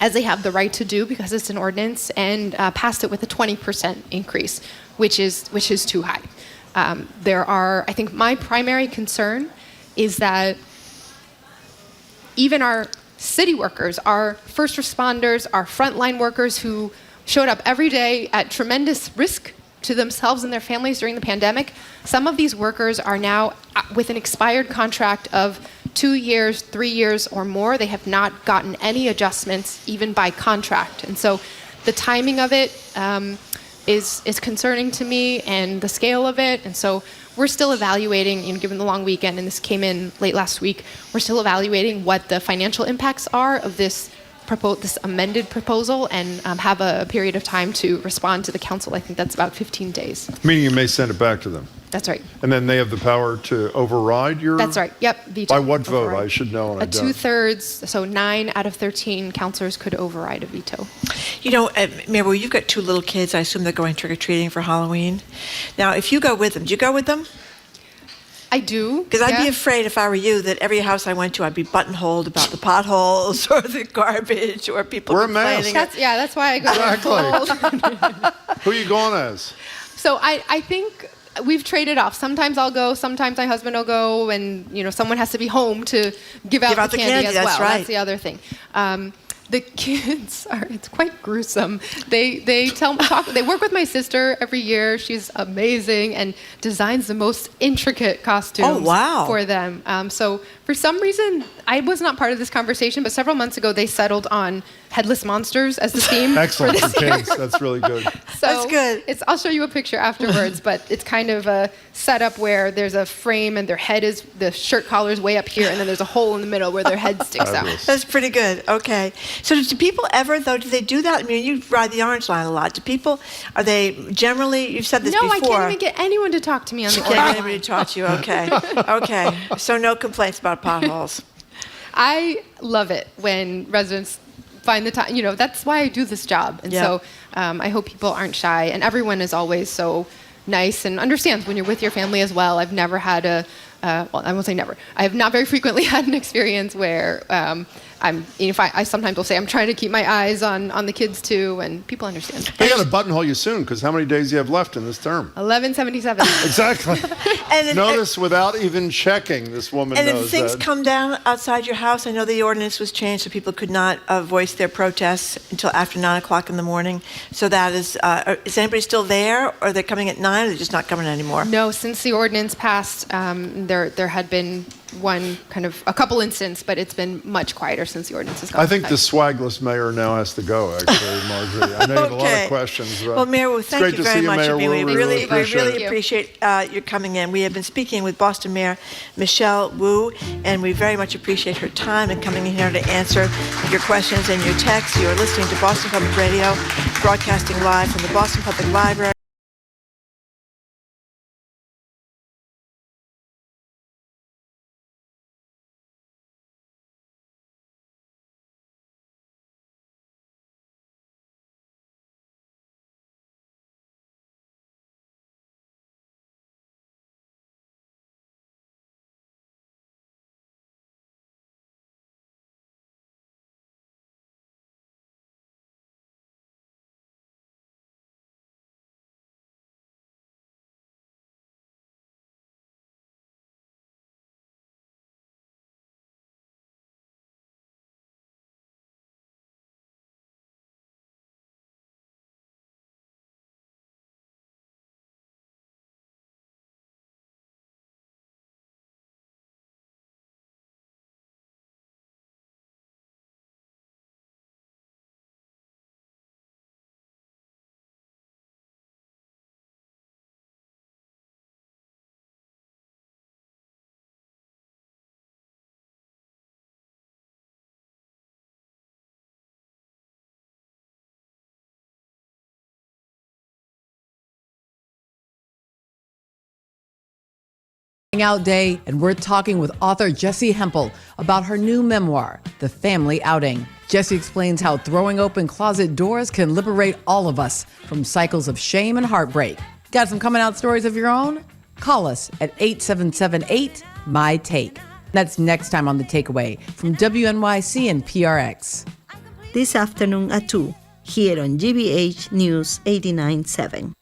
S27: as they have the right to do because it's an ordinance, and passed it with a 20% increase, which is too high. I think my primary concern is that even our city workers, our first responders, our frontline workers who showed up every day at tremendous risk, to themselves and their families during the pandemic. Some of these workers are now with an expired contract of 2 years, 3 years or more. They have not gotten any adjustments even by contract. And so the timing of it is concerning to me, and the scale of it. And so we're still evaluating, given the long weekend, and this came in late last week, we're still evaluating what the financial impacts are of this amended proposal, and have a period of time to respond to the council. I think that's about 15 days.
S2: Meaning you may send it back to them.
S27: That's right.
S2: And then they have the power to override your...
S27: That's right. Yep. Veto.
S2: By what vote?
S27: Override.
S2: I should know. And I
S27: A
S2: don't.
S27: 2/3, so 9 out of 13 councilors could override a veto.
S1: Mayor, well, you've got 2 little kids. I assume they're going trick-or-treating for Halloween. Now, if you go with them, do you go with them?
S27: I do.
S1: Because I'd be afraid, if I were you, that every house I went to, I'd be buttonholed about the potholes or the garbage or people complaining.
S27: That's why I go.
S2: Exactly. Who are you going as?
S27: So I think we've traded off. Sometimes I'll go, sometimes my husband will go, and someone has to be home to give out the candy as well.
S1: That's right.
S27: That's the other thing. The kids it's quite gruesome. They they work with my sister every year. She's amazing and designs the most intricate costumes for them. So for some reason, I was not part of this conversation, but several months ago they settled on headless monsters as the theme.
S2: Excellent
S27: for
S2: for kids. That's really good.
S27: So
S1: that's good.
S27: I'll show you a picture afterwards, but it's kind of a setup where there's a frame and the shirt collar is way up here, and then there's a hole in the middle where their head sticks out.
S1: That's pretty good. Okay. So do people ever, though, do they do that? I mean, you ride the Orange Line a lot. Do people, are they generally, you've said this before.
S27: No, I can't even get anyone to talk to me on the Orange
S1: Can't
S27: Line.
S1: anybody talk to you? Okay. Okay. So no complaints about potholes.
S27: I love it when residents find the time. That's why I do this job. And so I hope people aren't shy. And everyone is always so nice and understands when you're with your family as well. I've never had I won't say never. I have not very frequently had an experience where I sometimes will say I'm trying to keep my eyes on the kids too, and people understand.
S2: They got to buttonhole you soon, because how many days do you have left in this term?
S27: 1177.
S2: Exactly. Notice without even checking, this woman knows that.
S1: And if things come down outside your house, I know the ordinance was changed so people could not voice their protests until after 9 o'clock in the morning. So that is anybody still there, or are they coming at 9, or they're just not coming anymore?
S27: No, since the ordinance passed, there had been a couple incidents, but it's been much quieter since the ordinance has gone.
S2: I think the swagless mayor now has to go, actually, Marjorie. I know you have a lot of questions.
S1: Well, Mayor, thank you very much.
S2: Mayor.
S1: We really
S2: appreciate
S1: appreciate your coming in. We have been speaking with Boston Mayor Michelle Wu, and we very much appreciate her time and coming in here to answer your questions and your texts. You are listening to Boston Public Radio, broadcasting live from the Boston Public Library.
S7: Out day, and we're talking with author Jessie Hempel about her new memoir, The Family Outing. Jessie explains how throwing open closet doors can liberate all of us from cycles of shame and heartbreak. Got some coming out stories of your own? Call us at 8778-MY-TAKE. That's next time on The Takeaway from WNYC and PRX.
S19: This afternoon at 2, here on GBH News 89.7.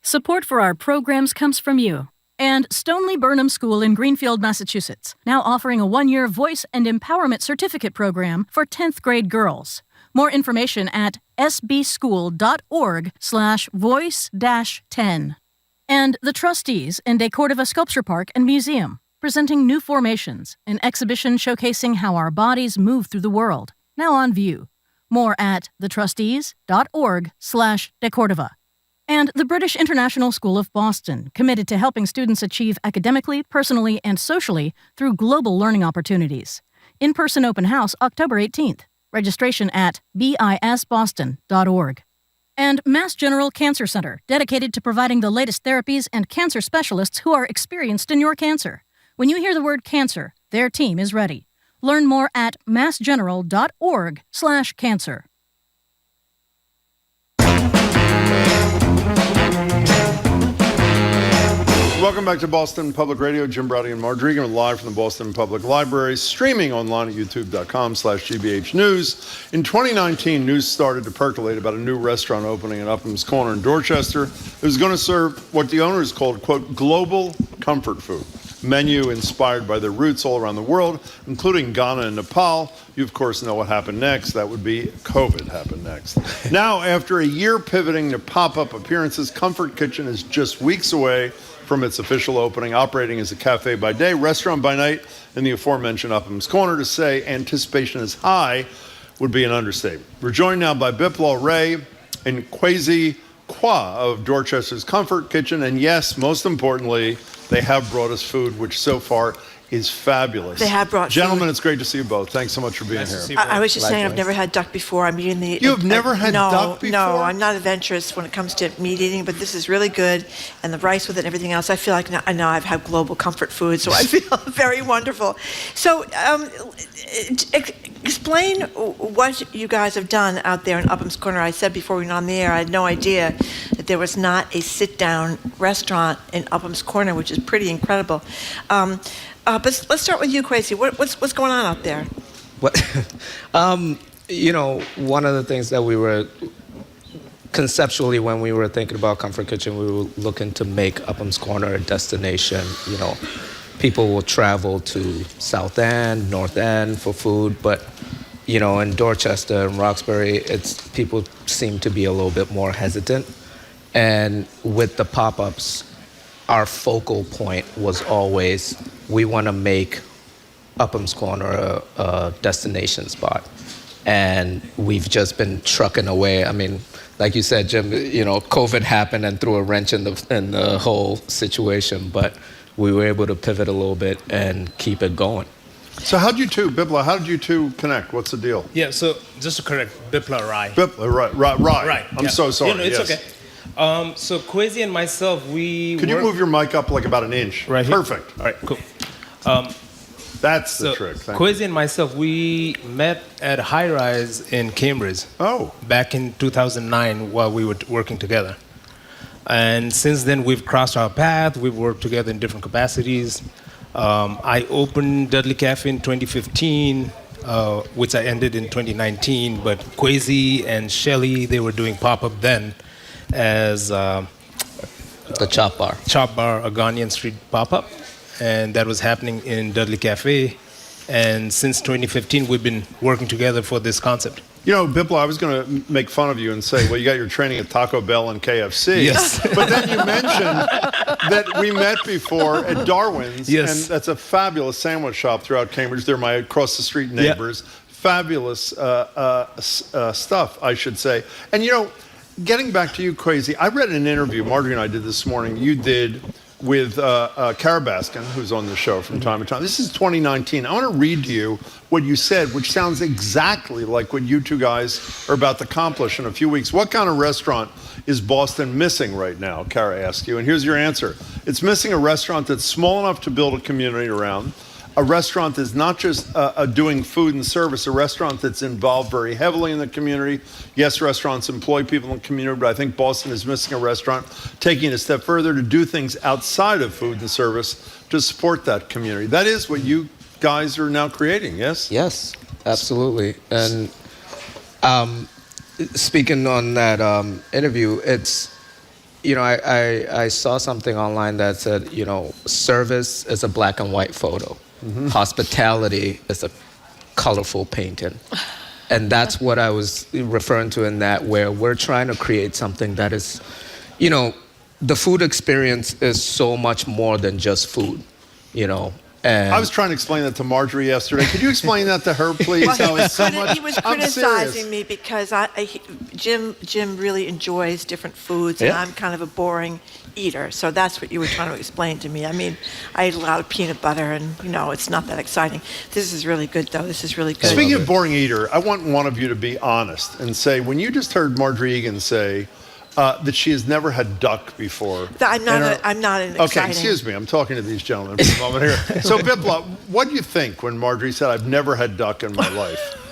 S8: Support for our programs comes from you. And Stoneleigh Burnham School in Greenfield, Massachusetts, now offering a 1-year voice and empowerment certificate program for 10th grade girls. More information at sbschool.org/voice-10. And the Trustees in De Cordova Sculpture Park and Museum, presenting New Formations, an exhibition showcasing how our bodies move through the world, now on view. More at thetrustees.org/De Cordova. And the British International School of Boston, committed to helping students achieve academically, personally, and socially through global learning opportunities. In-person open house October 18th. Registration at bisboston.org. And Mass General Cancer Center, dedicated to providing the latest therapies and cancer specialists who are experienced in your cancer. When you hear the word cancer, their team is ready. Learn more at massgeneral.org/cancer.
S2: Welcome back to Boston Public Radio. Jim Browdy and Marjorie Egan live from the Boston Public Library, streaming online at youtube.com/GBH News. In 2019, news started to percolate about a new restaurant opening in Upham's Corner in Dorchester. It was going to serve what the owners called, quote, global comfort food. Menu inspired by their roots all around the world, including Ghana and Nepal. You, of course, know what happened next. That would be COVID happened next. Now, after a year pivoting to pop-up appearances, Comfort Kitchen is just weeks away from its official opening, operating as a cafe by day, restaurant by night in the aforementioned Upham's Corner. To say anticipation is high would be an understatement. We're joined now by Bipla Ray and Kwesi Kwa of Dorchester's Comfort Kitchen. And yes, most importantly, they have brought us food, which so far is fabulous.
S1: They have brought
S2: Gentlemen,
S1: food.
S2: It's great to see you both. Thanks so much for being here.
S1: I was just saying I've never had duck before. I'm eating the...
S2: You've never had duck before?
S1: No, I'm not adventurous when it comes to meat eating, but this is really good. And the rice with it and everything else, I feel like now I've had global comfort food, so I feel very wonderful. So explain what you guys have done out there in Upham's Corner. I said before we went on the air, I had no idea that there was not a sit-down restaurant in Upham's Corner, which is pretty incredible. But let's start with you, Kwesi. What's going on out there?
S6: One of the things that we were conceptually, when we were thinking about Comfort Kitchen, we were looking to make Upham's Corner a destination. People will travel to South End, North End for food, but in Dorchester and Roxbury, people seem to be a little bit more hesitant. And with the pop-ups, our focal point was always, we want to make Upham's Corner a destination spot. And we've just been trucking away. I mean, like you said, Jim, COVID happened and threw a wrench in the whole situation, but we were able to pivot a little bit and keep it going.
S2: So how did you two, Bipla, how did you two connect? What's the deal?
S9: Yeah, so just to correct, Bipla Rai.
S2: Bipla, right. I'm so sorry.
S9: It's okay. So Kwesi and myself,
S2: Could you move your mic up like about an inch?
S9: Right here?
S2: Perfect.
S9: All right, cool.
S2: That's the trick. Thank
S9: Kwesi and myself, we met at High Rise in Cambridge. Back in 2009 while we were working together. And since then, we've crossed our path. We've worked together in different capacities. I opened Dudley Cafe in 2015, which I ended in 2019. But Kwesi and Shelly, they were doing pop-up then as
S6: the Chop Bar.
S9: Chop Bar, a Ghanaian street pop-up. And that was happening in Dudley Cafe. And since 2015, we've been working together for this concept.
S2: Bipla, I was going to make fun of you and say, well, you got your training at Taco Bell and KFC.
S9: Yes.
S2: But then you mentioned that we met before at Darwin's.
S9: Yes.
S2: And that's a fabulous sandwich shop throughout Cambridge. They're my across-the-street neighbors. Yep. Fabulous stuff, I should say. And, getting back to you, Kwesi, I read an interview Marjorie and I did this morning. You did with Kara Baskin, who's on the show from time to time. This is 2019. I want to read to you what you said, which sounds exactly like what you two guys are about to accomplish in a few weeks. What kind of restaurant is Boston missing right now? Kara asked you, and here's your answer. It's missing a restaurant that's small enough to build a community around, a restaurant that's not just doing food and service, a restaurant that's involved very heavily in the community. Yes, restaurants employ people in the community, but I think Boston is missing a restaurant taking it a step further to do things outside of food and service to support that community. That is what you guys are now creating, yes?
S6: Yes, absolutely. And speaking on that interview, it's, I saw something online that said, service is a black and white photo. Mm-hmm. Hospitality is a colorful painting. And that's what I was referring to in that, where we're trying to create something that is, you know, the food experience is so much more than just food, you know. And
S2: I was trying to explain that to Marjorie yesterday. Could you explain that to her, please?
S1: Well,
S2: How
S1: he was
S2: I'm
S1: criticizing
S2: serious.
S1: me because Jim really enjoys different foods, and
S6: Yeah.
S1: I'm kind of a boring eater. So that's what you were trying to explain to me. I mean, I eat a lot of peanut butter, and you know, it's not that exciting. This is really good, though. This is really good.
S2: Speaking of boring eater, I want one of you to be honest and say, when you just heard Marjorie Egan say that she has never had duck before.
S1: I'm not. I'm not an exciting.
S2: Okay, excuse me. I'm talking to these gentlemen for a moment here. So, Bipla, what do you think when Marjorie said, "I've never had duck in my life"?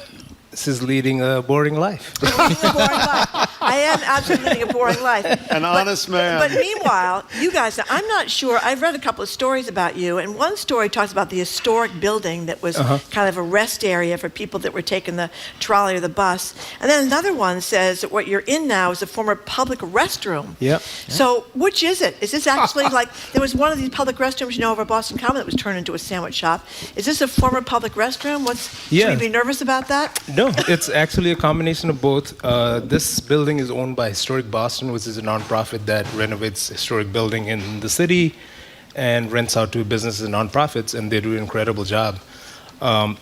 S9: This is leading a boring life.
S1: I am absolutely leading a boring life.
S2: An honest man.
S1: But meanwhile, you guys, I'm not sure. I've read a couple of stories about you, and one story talks about the historic building that was kind of a rest area for people that were taking the trolley or the bus. And then another one says that what you're in now is a former public restroom.
S9: Yep.
S1: So which is it? Is this actually like, there was one of these public restrooms, you know, over Boston Common that was turned into a sandwich shop. Is this a former public restroom? Should we be nervous about that?
S9: No, it's actually a combination of both. This building is owned by Historic Boston, which is a nonprofit that renovates historic building in the city and rents out to businesses and nonprofits, and they do an incredible job.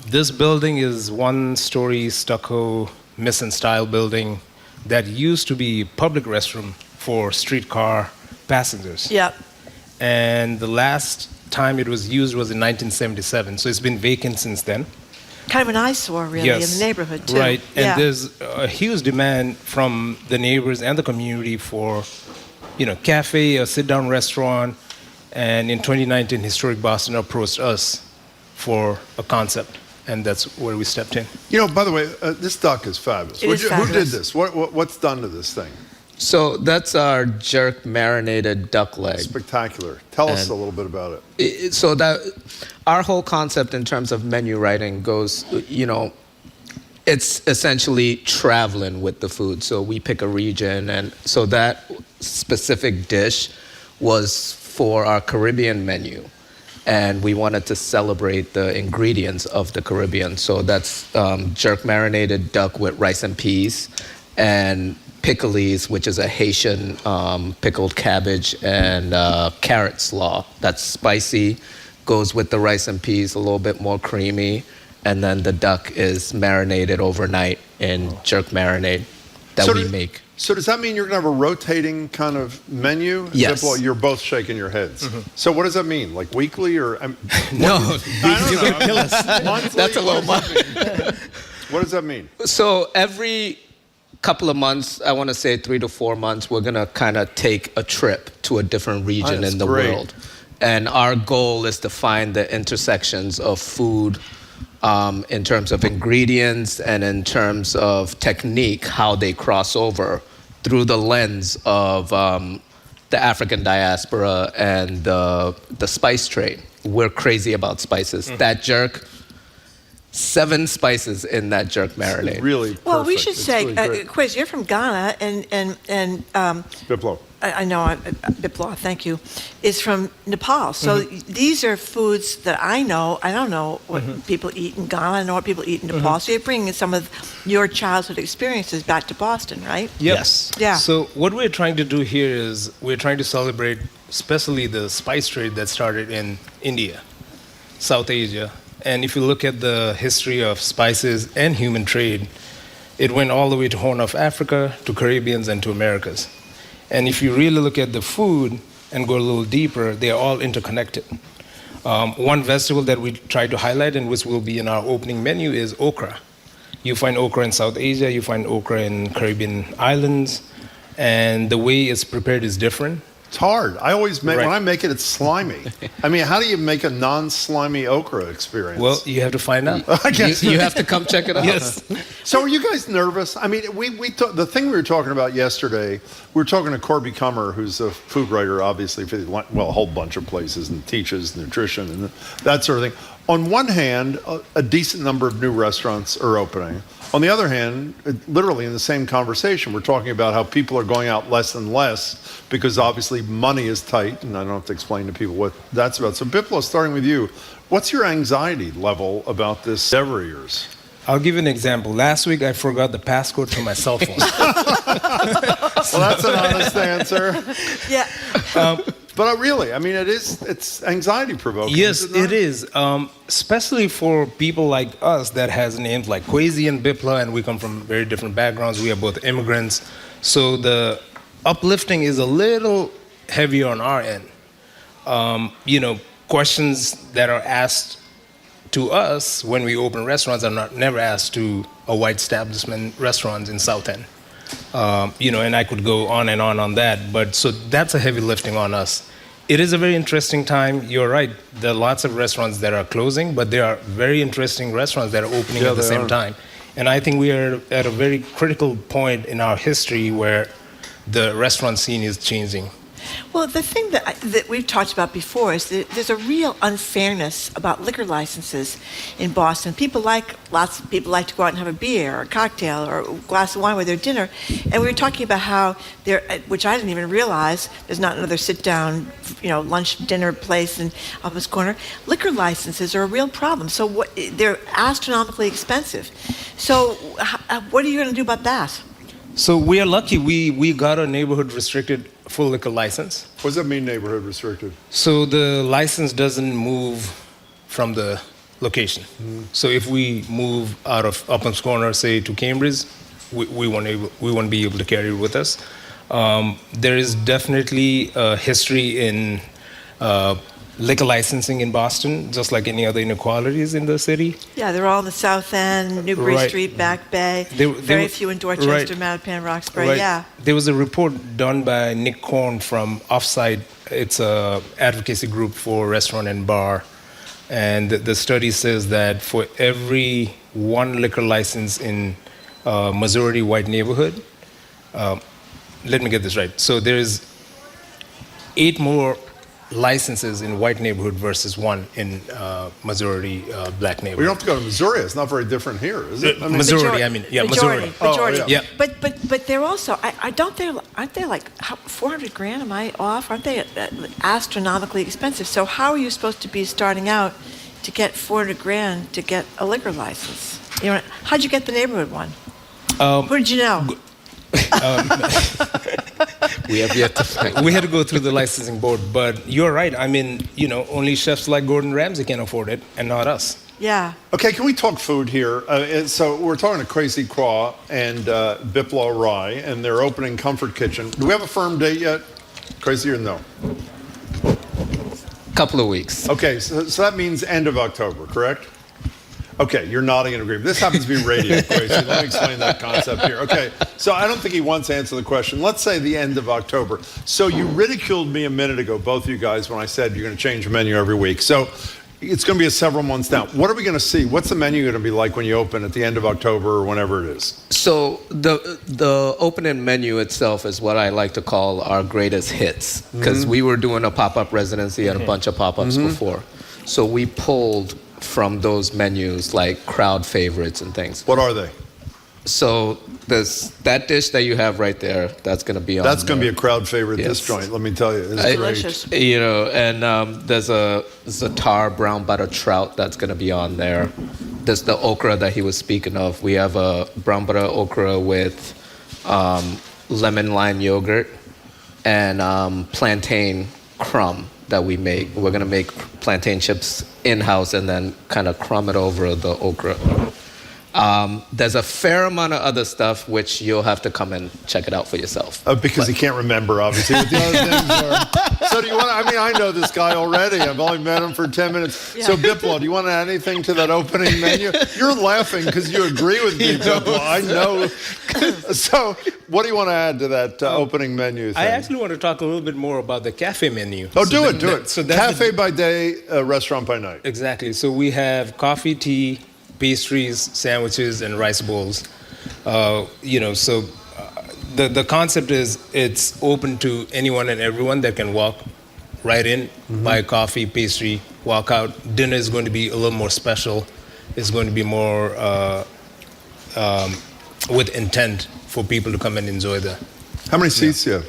S9: This building is one-story stucco mission-style building that used to be public restroom for streetcar passengers.
S1: Yep.
S9: And the last time it was used was in 1977, so it's been vacant since then.
S1: Kind of an eyesore, really, in the neighborhood, too.
S9: Right, and
S1: Yeah.
S9: there's a huge demand from the neighbors and the community for, you know, cafe, a sit-down restaurant, and in 2019, Historic Boston approached us for a concept, and that's where we stepped in.
S2: You know, by the way, this duck is fabulous.
S1: It is
S2: Who did
S1: fabulous.
S2: this? What's done to this thing?
S6: So that's our jerk marinated duck leg.
S2: Spectacular. Tell us a little bit about it.
S6: So that our whole concept in terms of menu writing goes, you know, it's essentially traveling with the food. So we pick a region, and so that specific dish was for our Caribbean menu, and we wanted to celebrate the ingredients of the Caribbean. So that's jerk marinated duck with rice and peas, and pickles, which is a Haitian pickled cabbage, and carrot slaw. That's spicy, goes with the rice and peas, a little bit more creamy, and then the duck is marinated overnight in jerk marinade that we make.
S2: So does that mean you're going to have a rotating kind of menu?
S6: Yes.
S2: Well, you're both shaking your heads. So what does that mean? Like weekly or?
S6: No,
S2: you're going to kill us. Monthly?
S6: That's a little much.
S2: What does that mean?
S6: So every couple of months, I want to say 3 to 4 months, we're going to kind of take a trip to a different region
S2: That's
S6: in the
S2: great.
S6: world. And our goal is to find the intersections of food in terms of ingredients and in terms of technique, how they cross over through the lens of the African diaspora and the spice trade. We're crazy about spices. That jerk, 7 spices in that jerk marinade.
S2: Really perfect.
S1: Well, we should
S2: It's
S1: say,
S2: really great.
S1: Quiz, you're from Ghana, and
S2: Biplo.
S1: I know, Bipla, thank you, is from Nepal. So these are foods that I know. I don't know what people eat in Ghana. I know what people eat in Nepal. So you're bringing some of your childhood experiences back to Boston, right?
S9: Yep.
S6: Yes.
S1: Yeah.
S9: So what we're trying to do here is we're trying to celebrate especially the spice trade that started in India, South Asia. And if you look at the history of spices and human trade, it went all the way to Horn of Africa, to Caribbeans, and to Americas. And if you really look at the food and go a little deeper, they are all interconnected. One vegetable that we try to highlight and which will be in our opening menu is okra. You find okra in South Asia, you find okra in Caribbean islands, and the way it's prepared is different.
S2: It's hard. I always make, when I make it, it's slimy. I mean, how do you make a non-slimy okra experience?
S9: Well, you have to find out.
S2: I guess
S6: You have to come check it out.
S9: Yes.
S2: So are you guys nervous? I mean, the thing we were talking about yesterday, we were talking to Corby Kummer, who's a food writer, obviously, for a whole bunch of places, and teaches nutrition and that sort of thing. On one hand, a decent number of new restaurants are opening. On the other hand, literally in the same conversation, we're talking about how people are going out less and less because obviously money is tight, and I don't have to explain to people what that's about. So Biplo, starting with you, what's your anxiety level about this endeavor of yours?
S9: I'll give you an example. Last week, I forgot the passcode to my cell phone.
S2: Well, that's an honest answer.
S1: Yeah.
S2: But really, I mean, it's anxiety provoking.
S9: Yes, it is. Especially for people like us that has names like Kwesi and Bipla, and we come from very different backgrounds. We are both immigrants. So the uplifting is a little heavier on our end. Questions that are asked to us when we open restaurants are never asked to a white establishment restaurants in South End. And I could go on and on that, but so that's a heavy lifting on us. It is a very interesting time. You're right. There are lots of restaurants that are closing, but there are very interesting restaurants that are opening at the same time. And I think we are at a very critical point in our history where the restaurant scene is changing.
S1: Well, the thing that we've talked about before is that there's a real unfairness about liquor licenses in Boston. Lots of people like to go out and have a beer or a cocktail or a glass of wine with their dinner. And we were talking about how there, which I didn't even realize, there's not another sit-down, lunch, dinner place in Upham's Corner. Liquor licenses are a real problem. So they're astronomically expensive. So what are you going to do about that?
S9: So we are lucky. We got a neighborhood restricted full liquor license.
S2: What does that mean, neighborhood restricted?
S9: So the license doesn't move from the location. So if we move out of Upham's Corner, say to Cambridge, we won't be able to carry it with us. There is definitely a history in liquor licensing in Boston, just like any other inequalities in the city.
S1: Yeah, they're all in the South End, Newbury Street, Back Bay. Very few in Dorchester, Matapan, Roxbury. Yeah.
S9: There was a report done by Nick Korn from Offsite. It's a advocacy group for restaurant and bar, and the study says that for every one liquor license in a majority white neighborhood, let me get this right. So there's 8 more licenses in white neighborhood versus 1 in majority black neighborhood.
S2: We don't have to go to Missouri. It's not very different here, is it?
S9: Missouri.
S1: Majority.
S9: Yeah.
S1: But they're also, aren't they like $400,000? Am I off? Aren't they astronomically expensive? So how are you supposed to be starting out to get $400,000 to get a liquor license? How'd you get the neighborhood one? Who did you know?
S6: We have yet to find.
S9: We had to go through the licensing board, but you're right. I mean, only chefs like Gordon Ramsay can afford it, and not us.
S1: Yeah.
S2: Okay, can we talk food here? So we're talking to Kwesi Kwa and Bipla Rai, and they're opening Comfort Kitchen. Do we have a firm date yet, Kwesi, or no?
S6: Couple of weeks.
S2: Okay, so that means end of October, correct? Okay, you're nodding in agreement. This happens to be radio, Kwesi. Let me explain that concept here. Okay, so I don't think he wants to answer the question. Let's say the end of October. So you ridiculed me a minute ago, both of you guys, when I said you're going to change the menu every week. So it's going to be several months down. What are we going to see? What's the menu going to be like when you open at the end of October or whenever it is?
S6: So the opening menu itself is what I like to call our greatest hits, because we were doing a pop-up residency and a bunch of pop-ups before. So we pulled from those menus like crowd favorites and things.
S2: What are they?
S6: So that dish that you have right there, that's going to be on.
S2: That's going to be a crowd favorite. Yes. This joint, let me tell you, it's
S1: delicious.
S6: And there's a za'atar brown butter trout that's going to be on there. There's the okra that he was speaking of. We have a brown butter okra with lemon lime yogurt and plantain crumb that we make. We're going to make plantain chips in-house and then kind of crumb it over the okra. There's a fair amount of other stuff which you'll have to come and check it out for yourself.
S2: Because he can't remember, obviously, what the other things are. So do you want to, I know this guy already. I've only met him for 10 minutes. Yeah. So Bipla, do you want to add anything to that opening menu? You're laughing because you agree with me, Bipla. I know. So what do you want to add to that opening menu thing?
S9: I actually want to talk a little bit more about the cafe menu.
S2: Oh, do it. So cafe by day, restaurant by night.
S9: Exactly. So we have coffee, tea, pastries, sandwiches, and rice bowls. So the concept is it's open to anyone and everyone that can walk right in, buy coffee, pastry, walk out. Dinner is going to be a little more special. It's going to be more with intent for people to come and enjoy the.
S2: How many seats do you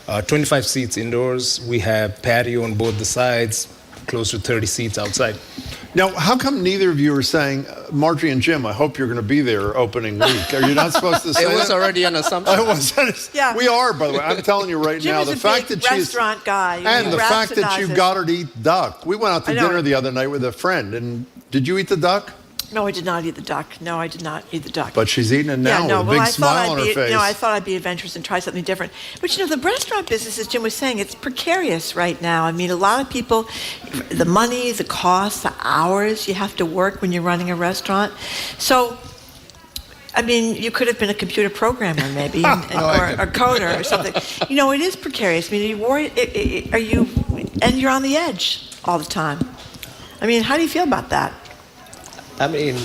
S2: have?
S9: 25 seats indoors. We have patio on both the sides, close to 30 seats outside.
S2: Now, how come neither of you are saying, Marjorie and Jim, I hope you're going to be there opening week? Are you not supposed to say that?
S6: It was already an assumption.
S1: Yeah.
S2: We are, by the way. I'm telling you right
S1: Jim
S2: now.
S1: is
S2: The
S1: a
S2: fact
S1: big
S2: that she's
S1: restaurant guy.
S2: and the fact that you
S1: rhapsodizes.
S2: got her to eat duck. We went out to
S1: I know.
S2: dinner the other night with a friend, and did you eat the duck?
S1: No, I did not eat the duck. No, I did not eat the duck.
S2: But she's eating it now
S1: yeah, no,
S2: with a
S1: well,
S2: big smile on her face.
S1: No, I thought I'd be adventurous and try something different. But you know, the restaurant business, as Jim was saying, it's precarious right now. I mean, a lot of people, the money, the cost, the hours you have to work when you're running a restaurant. So, I mean, you could have been a computer programmer maybe, or a coder or something. You know, it is precarious. I mean, are you worried? And you're on the edge all the time. I mean, how do you feel about that?
S6: I mean,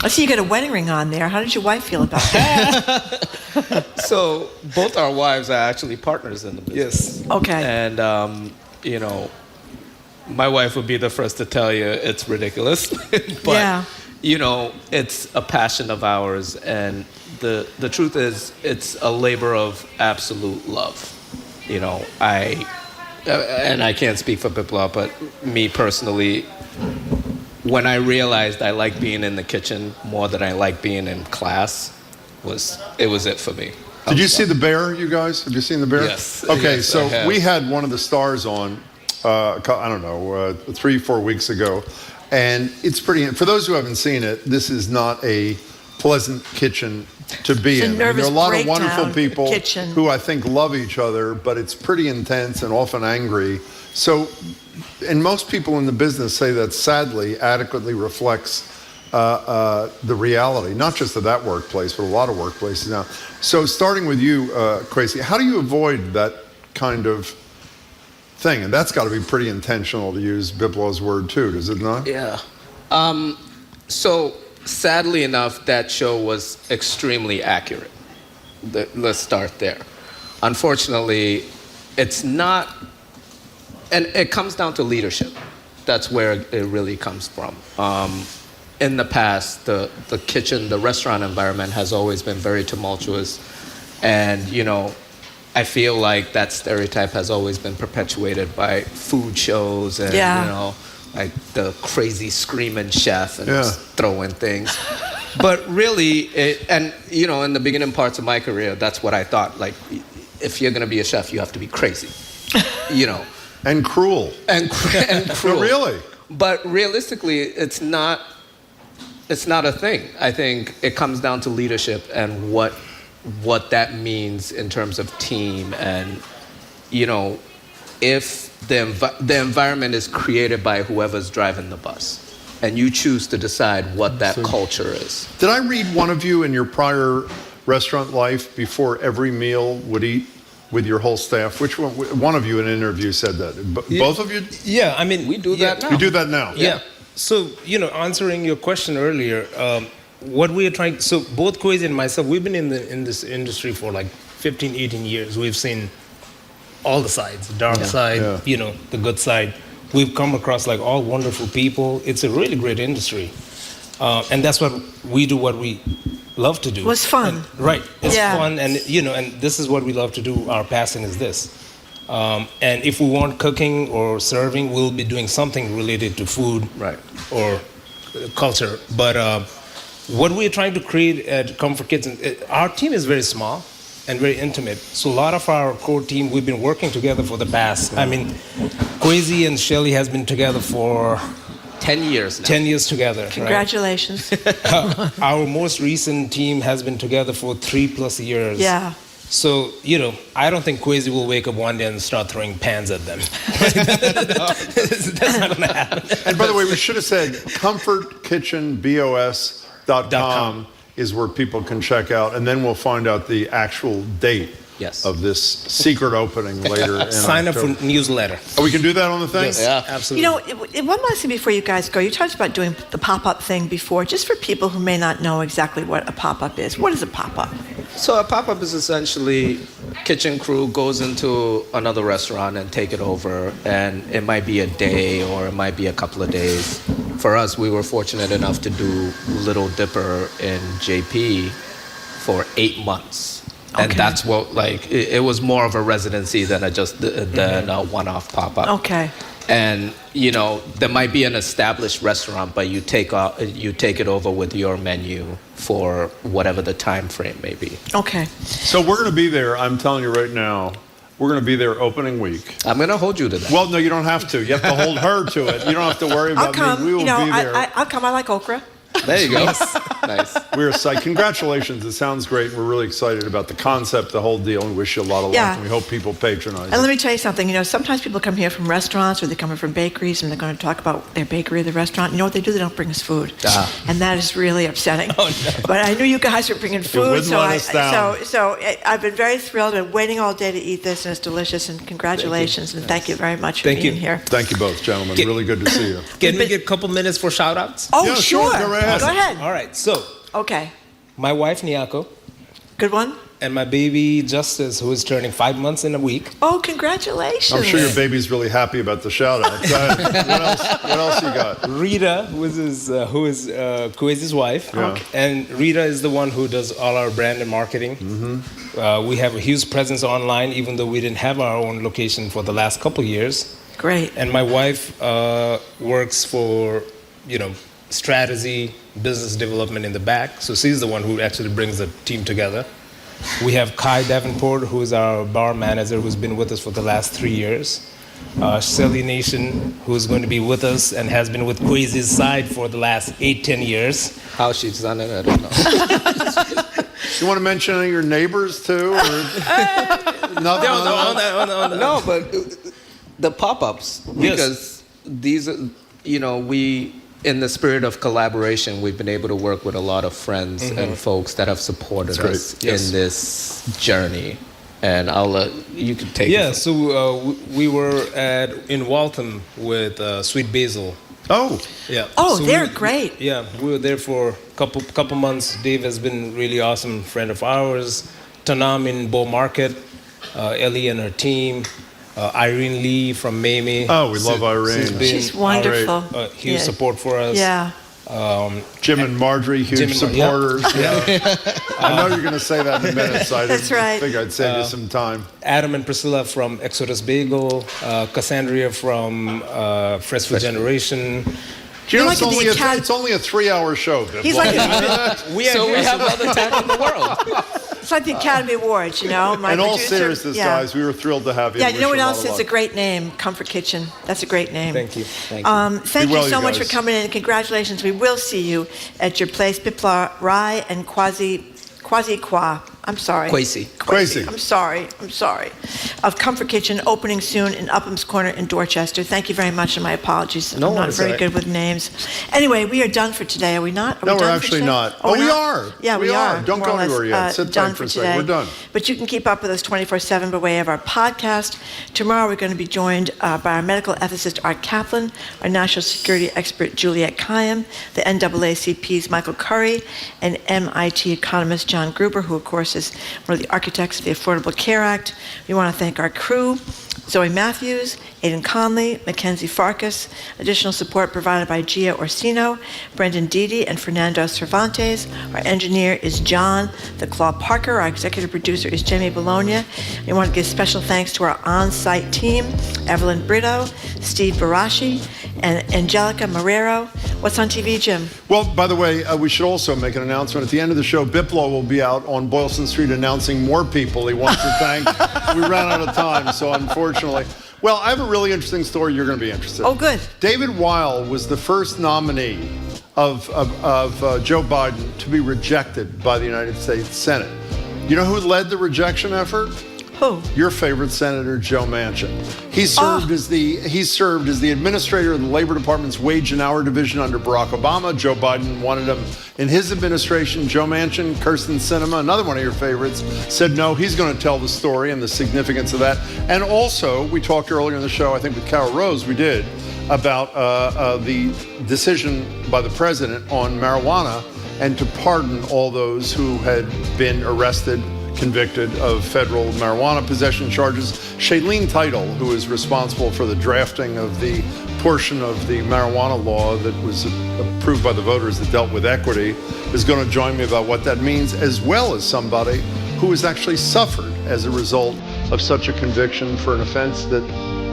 S1: I see you got a wedding ring on there. How did your wife feel about that?
S6: So both our wives are actually partners in the business.
S9: Yes.
S1: Okay.
S6: And, you know, my wife would be the first to tell you it's ridiculous. But,
S1: yeah.
S6: you know, it's a passion of ours. And the truth is, it's a labor of absolute love. You know, and I can't speak for Bipla, but me personally, when I realized I like being in the kitchen more than I like being in class, it was it for me.
S2: Did you see The Bear, you guys? Have you seen The Bear?
S6: Yes.
S2: Okay,
S6: Yes,
S2: so
S6: I have.
S2: we had one of the stars on, I don't know, 3-4 weeks ago. And it's pretty, for those who haven't seen it, this is not a pleasant kitchen to be
S1: It's a
S2: in. I mean, there
S1: nervous
S2: are a lot of wonderful
S1: breakdown
S2: people
S1: kitchen.
S2: who I think love each other, but it's pretty intense and often angry. So, and most people in the business say that sadly adequately reflects the reality, not just of that workplace, but a lot of workplaces now. So starting with you, Kwesi, how do you avoid that kind of thing? And that's got to be pretty intentional, to use Bipla's word too, does it not?
S6: Yeah. So sadly enough, that show was extremely accurate. Let's start there. Unfortunately, it's not. And it comes down to leadership. That's where it really comes from. In the past, the kitchen, the restaurant environment has always been very tumultuous. And, you know, I feel like that stereotype has always been perpetuated by food shows and, you know, like the crazy screaming chef and just throwing things. But really, and, you know, in the beginning parts of my career, that's what I thought. Like, if you're going to be a chef, you have to be crazy, you know.
S2: And cruel.
S6: And cruel.
S2: Really?
S6: But realistically, it's not a thing. I think it comes down to leadership and what that means in terms of team. And, you know, if the environment is created by whoever's driving the bus, and you choose to decide what that culture is.
S2: Did I read one of you in your prior restaurant life before every meal would eat with your whole staff? Which one of you in an interview said that? Both of you?
S9: Yeah, I mean,
S6: we do that now.
S2: You do that now?
S9: Yeah. So, you know, answering your question earlier, what we are trying, so both Kwesi and myself, we've been in this industry for like 15, 18 years. We've seen all the sides, the dark side, you know, the good side. We've come across like all wonderful people. It's a really great industry. And that's what we do, what we love to do.
S1: It was fun.
S9: And, right. It's fun. And, you know, and this is what we love to do. Our passion is this. And if we want cooking or serving, we'll be doing something related to food or culture. But what we're trying to create at Comfort Kitchen, our team is very small and very intimate. So a lot of our core team, we've been working together for the past. I mean, Kwesi and Shelly has been together for
S6: 10 years now.
S9: 10 years together.
S1: Congratulations.
S9: Right? Our most recent team has been together for 3+ years.
S1: Yeah.
S9: So, you know, I don't think Kwesi will wake up one day and start throwing pans at them. That's not going to happen.
S2: And by the way, we should have said comfortkitchenbos.com is where people can check out, and then we'll find out the actual date of this secret opening later in
S9: Sign
S2: October.
S9: up for newsletter.
S2: Oh, we can do that on the thing?
S9: Yes, absolutely.
S1: You know, one last thing before you guys go. You talked about doing the pop-up thing before. Just for people who may not know exactly what a pop-up is, what is a pop-up?
S6: So a pop-up is essentially kitchen crew goes into another restaurant and take it over, and it might be a day or it might be a couple of days. For us, we were fortunate enough to do Little Dipper in JP for 8 months. And that's what, like, it was more of a residency than a one-off pop-up.
S1: Okay.
S6: And there might be an established restaurant, but you take it over with your menu for whatever the time frame may be.
S1: Okay.
S2: So we're going to be there. I'm telling you right now. We're going to be there opening week.
S6: I'm going to hold you to that.
S2: Well, no, you don't have to. You have to hold her to it. You don't have to worry about me. We will be there.
S1: I'll come. I like okra.
S6: There you go. Nice.
S2: We're excited. Congratulations. It sounds great. We're really excited about the concept, the whole deal, and wish you a lot of luck. And we hope people patronize
S1: And let me tell you something. Sometimes people come here from restaurants or they come in from bakeries and they're going to talk about their bakery or the restaurant. You know what they do? They don't bring us food. And that is really upsetting.
S6: Oh, no.
S1: But I knew you guys were bringing food.
S2: wouldn't let us down.
S1: So I've been very thrilled. I've been waiting all day to eat this, and it's delicious. And congratulations. And thank you very much for being here.
S2: Thank you both, gentlemen. Really good to see you.
S9: Can we get a couple minutes for shout-outs?
S1: Oh,
S2: Yeah,
S1: sure.
S2: go right ahead.
S1: Go ahead.
S9: All right, so
S1: Okay.
S9: my wife, Nyako,
S1: Good one.
S9: and my baby, Justice, who is turning 5 months in a week.
S1: Oh, congratulations.
S2: I'm sure your baby's really happy about the shout-out. Go ahead. What else you got?
S9: Rita, who is Kwesi's wife, and Rita is the one who does all our brand and marketing. We have a huge presence online, even though we didn't have our own location for the last couple years.
S1: Great.
S9: And my wife works for, strategy, business development in the back. So she's the one who actually brings the team together. We have Kai Davenport, who is our bar manager, who's been with us for the last 3 years. Shelly Nation, who's going to be with us and has been with Kwesi's side for the last 8-10 years.
S6: How she's done it, I don't know.
S2: You want to mention any of your neighbors too? Or?
S6: No, but the pop-ups, because these are, we, in the spirit of collaboration, we've been able to work with a lot of friends and folks that have supported us in this journey. And you can take it.
S9: Yeah, so we were in Waltham with Sweet Basil.
S2: Oh.
S9: Yeah.
S1: Oh,
S9: So
S1: they're great.
S9: Yeah, we were there for a couple months. Dave has been really awesome friend of ours. Tanam in Bow Market, Ellie and her team. Irene Lee from Mamie.
S2: Oh, we love Irene.
S1: She's wonderful.
S9: Huge support for us.
S1: Yeah.
S2: Jim and Marjorie, huge supporters. I know you're going to say that in a minute, so I figured I'd save you some time.
S9: Adam and Priscilla from Exodus Bagel, Cassandra from Fresh Food Generation.
S2: It's only a 3-hour show.
S1: He's like
S9: we have all the time in the world.
S1: It's like the Academy Awards,
S2: In all seriousness, guys, we were thrilled to have you.
S1: Yeah, you know what else is a great name? Comfort Kitchen. That's a great name.
S9: Thank you.
S1: Thank you so much for coming in. Congratulations. We will see you at your place, Bipla Rai and Kwesi Kwa. I'm sorry.
S2: Kwesi.
S1: I'm sorry. Of Comfort Kitchen, opening soon in Upham's Corner in Dorchester. Thank you very much, and my apologies. I'm not very good with names. Anyway, we are done for today, are we not?
S2: No, we're actually not. Oh, we are.
S1: Yeah, we are.
S2: Don't go anywhere yet. Sit tight for a second. We're done.
S1: But you can keep up with us 24/7 by way of our podcast. Tomorrow we're going to be joined by our medical ethicist, Art Kaplan, our national security expert, Juliet Kayyem, the NAACP's Michael Curry, and MIT economist John Gruber, who, of course, is one of the architects of the Affordable Care Act. We want to thank our crew, Zoe Matthews, Aidan Conley, Mackenzie Farkas. Additional support provided by Gia Orsino, Brendan Dede, and Fernando Cervantes. Our engineer is John the Claw Parker. Our executive producer is Jamie Bologna. We want to give special thanks to our on-site team, Evelyn Brito, Steve Barashi, and Angelica Marrero. What's on TV, Jim?
S2: Well, by the way, we should also make an announcement. At the end of the show, Biplo will be out on Boylston Street announcing more people he wants to thank. We ran out of time, so unfortunately. Well, I have a really interesting story you're going to be interested in.
S1: Oh, good.
S2: David Weil was the first nominee of Joe Biden to be rejected by the United States Senate. You know who led the rejection effort?
S1: Who?
S2: Your favorite Senator, Joe Manchin. He served as the administrator of the Labor Department's Wage and Hour Division under Barack Obama. Joe Biden wanted him in his administration. Joe Manchin, Kirsten Sinema, another one of your favorites, said no, he's going to tell the story and the significance of that. And also, we talked earlier in the show, I think with Carol Rose, we did, about the decision by the president on marijuana and to pardon all those who had been arrested, convicted of federal marijuana possession charges. Shailene Title, who is responsible for the drafting of the portion of the marijuana law that was approved by the voters that dealt with equity, is going to join me about what that means, as well as somebody who has actually suffered as a result of such a conviction for an offense that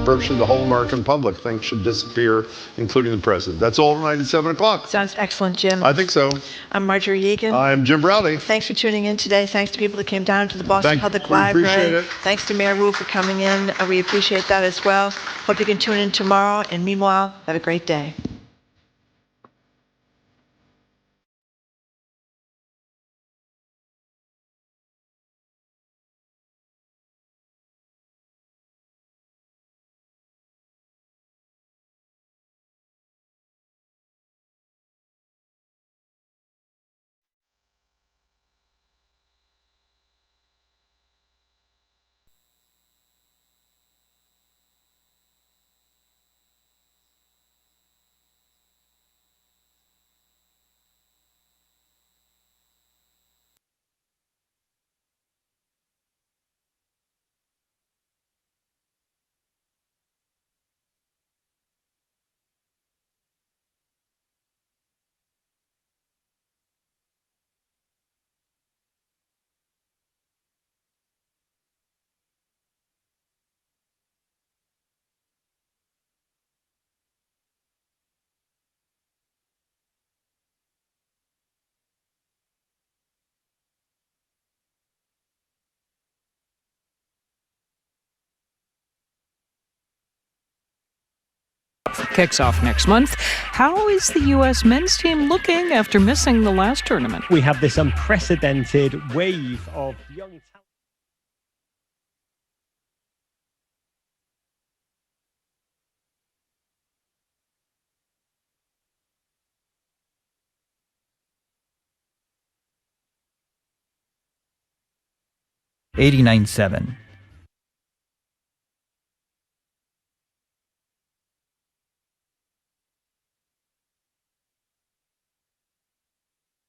S2: virtually the whole American public thinks should disappear, including the president. That's all tonight at 7 o'clock.
S1: Sounds excellent, Jim.
S2: I think so.
S1: I'm Marjorie Egan.
S2: I'm Jim Browdy.
S1: Thanks for tuning in today. Thanks to people that came down to the Boston Public
S2: We
S1: Library.
S2: appreciate it.
S1: Thanks to Mayor Wu for coming in. We appreciate that as well. Hope you can tune in tomorrow. And meanwhile, have a great day.
S25: Kicks off next month. How is the U.S. men's team looking after missing the last tournament?
S5: We have this unprecedented wave of young talent.
S14: '89.7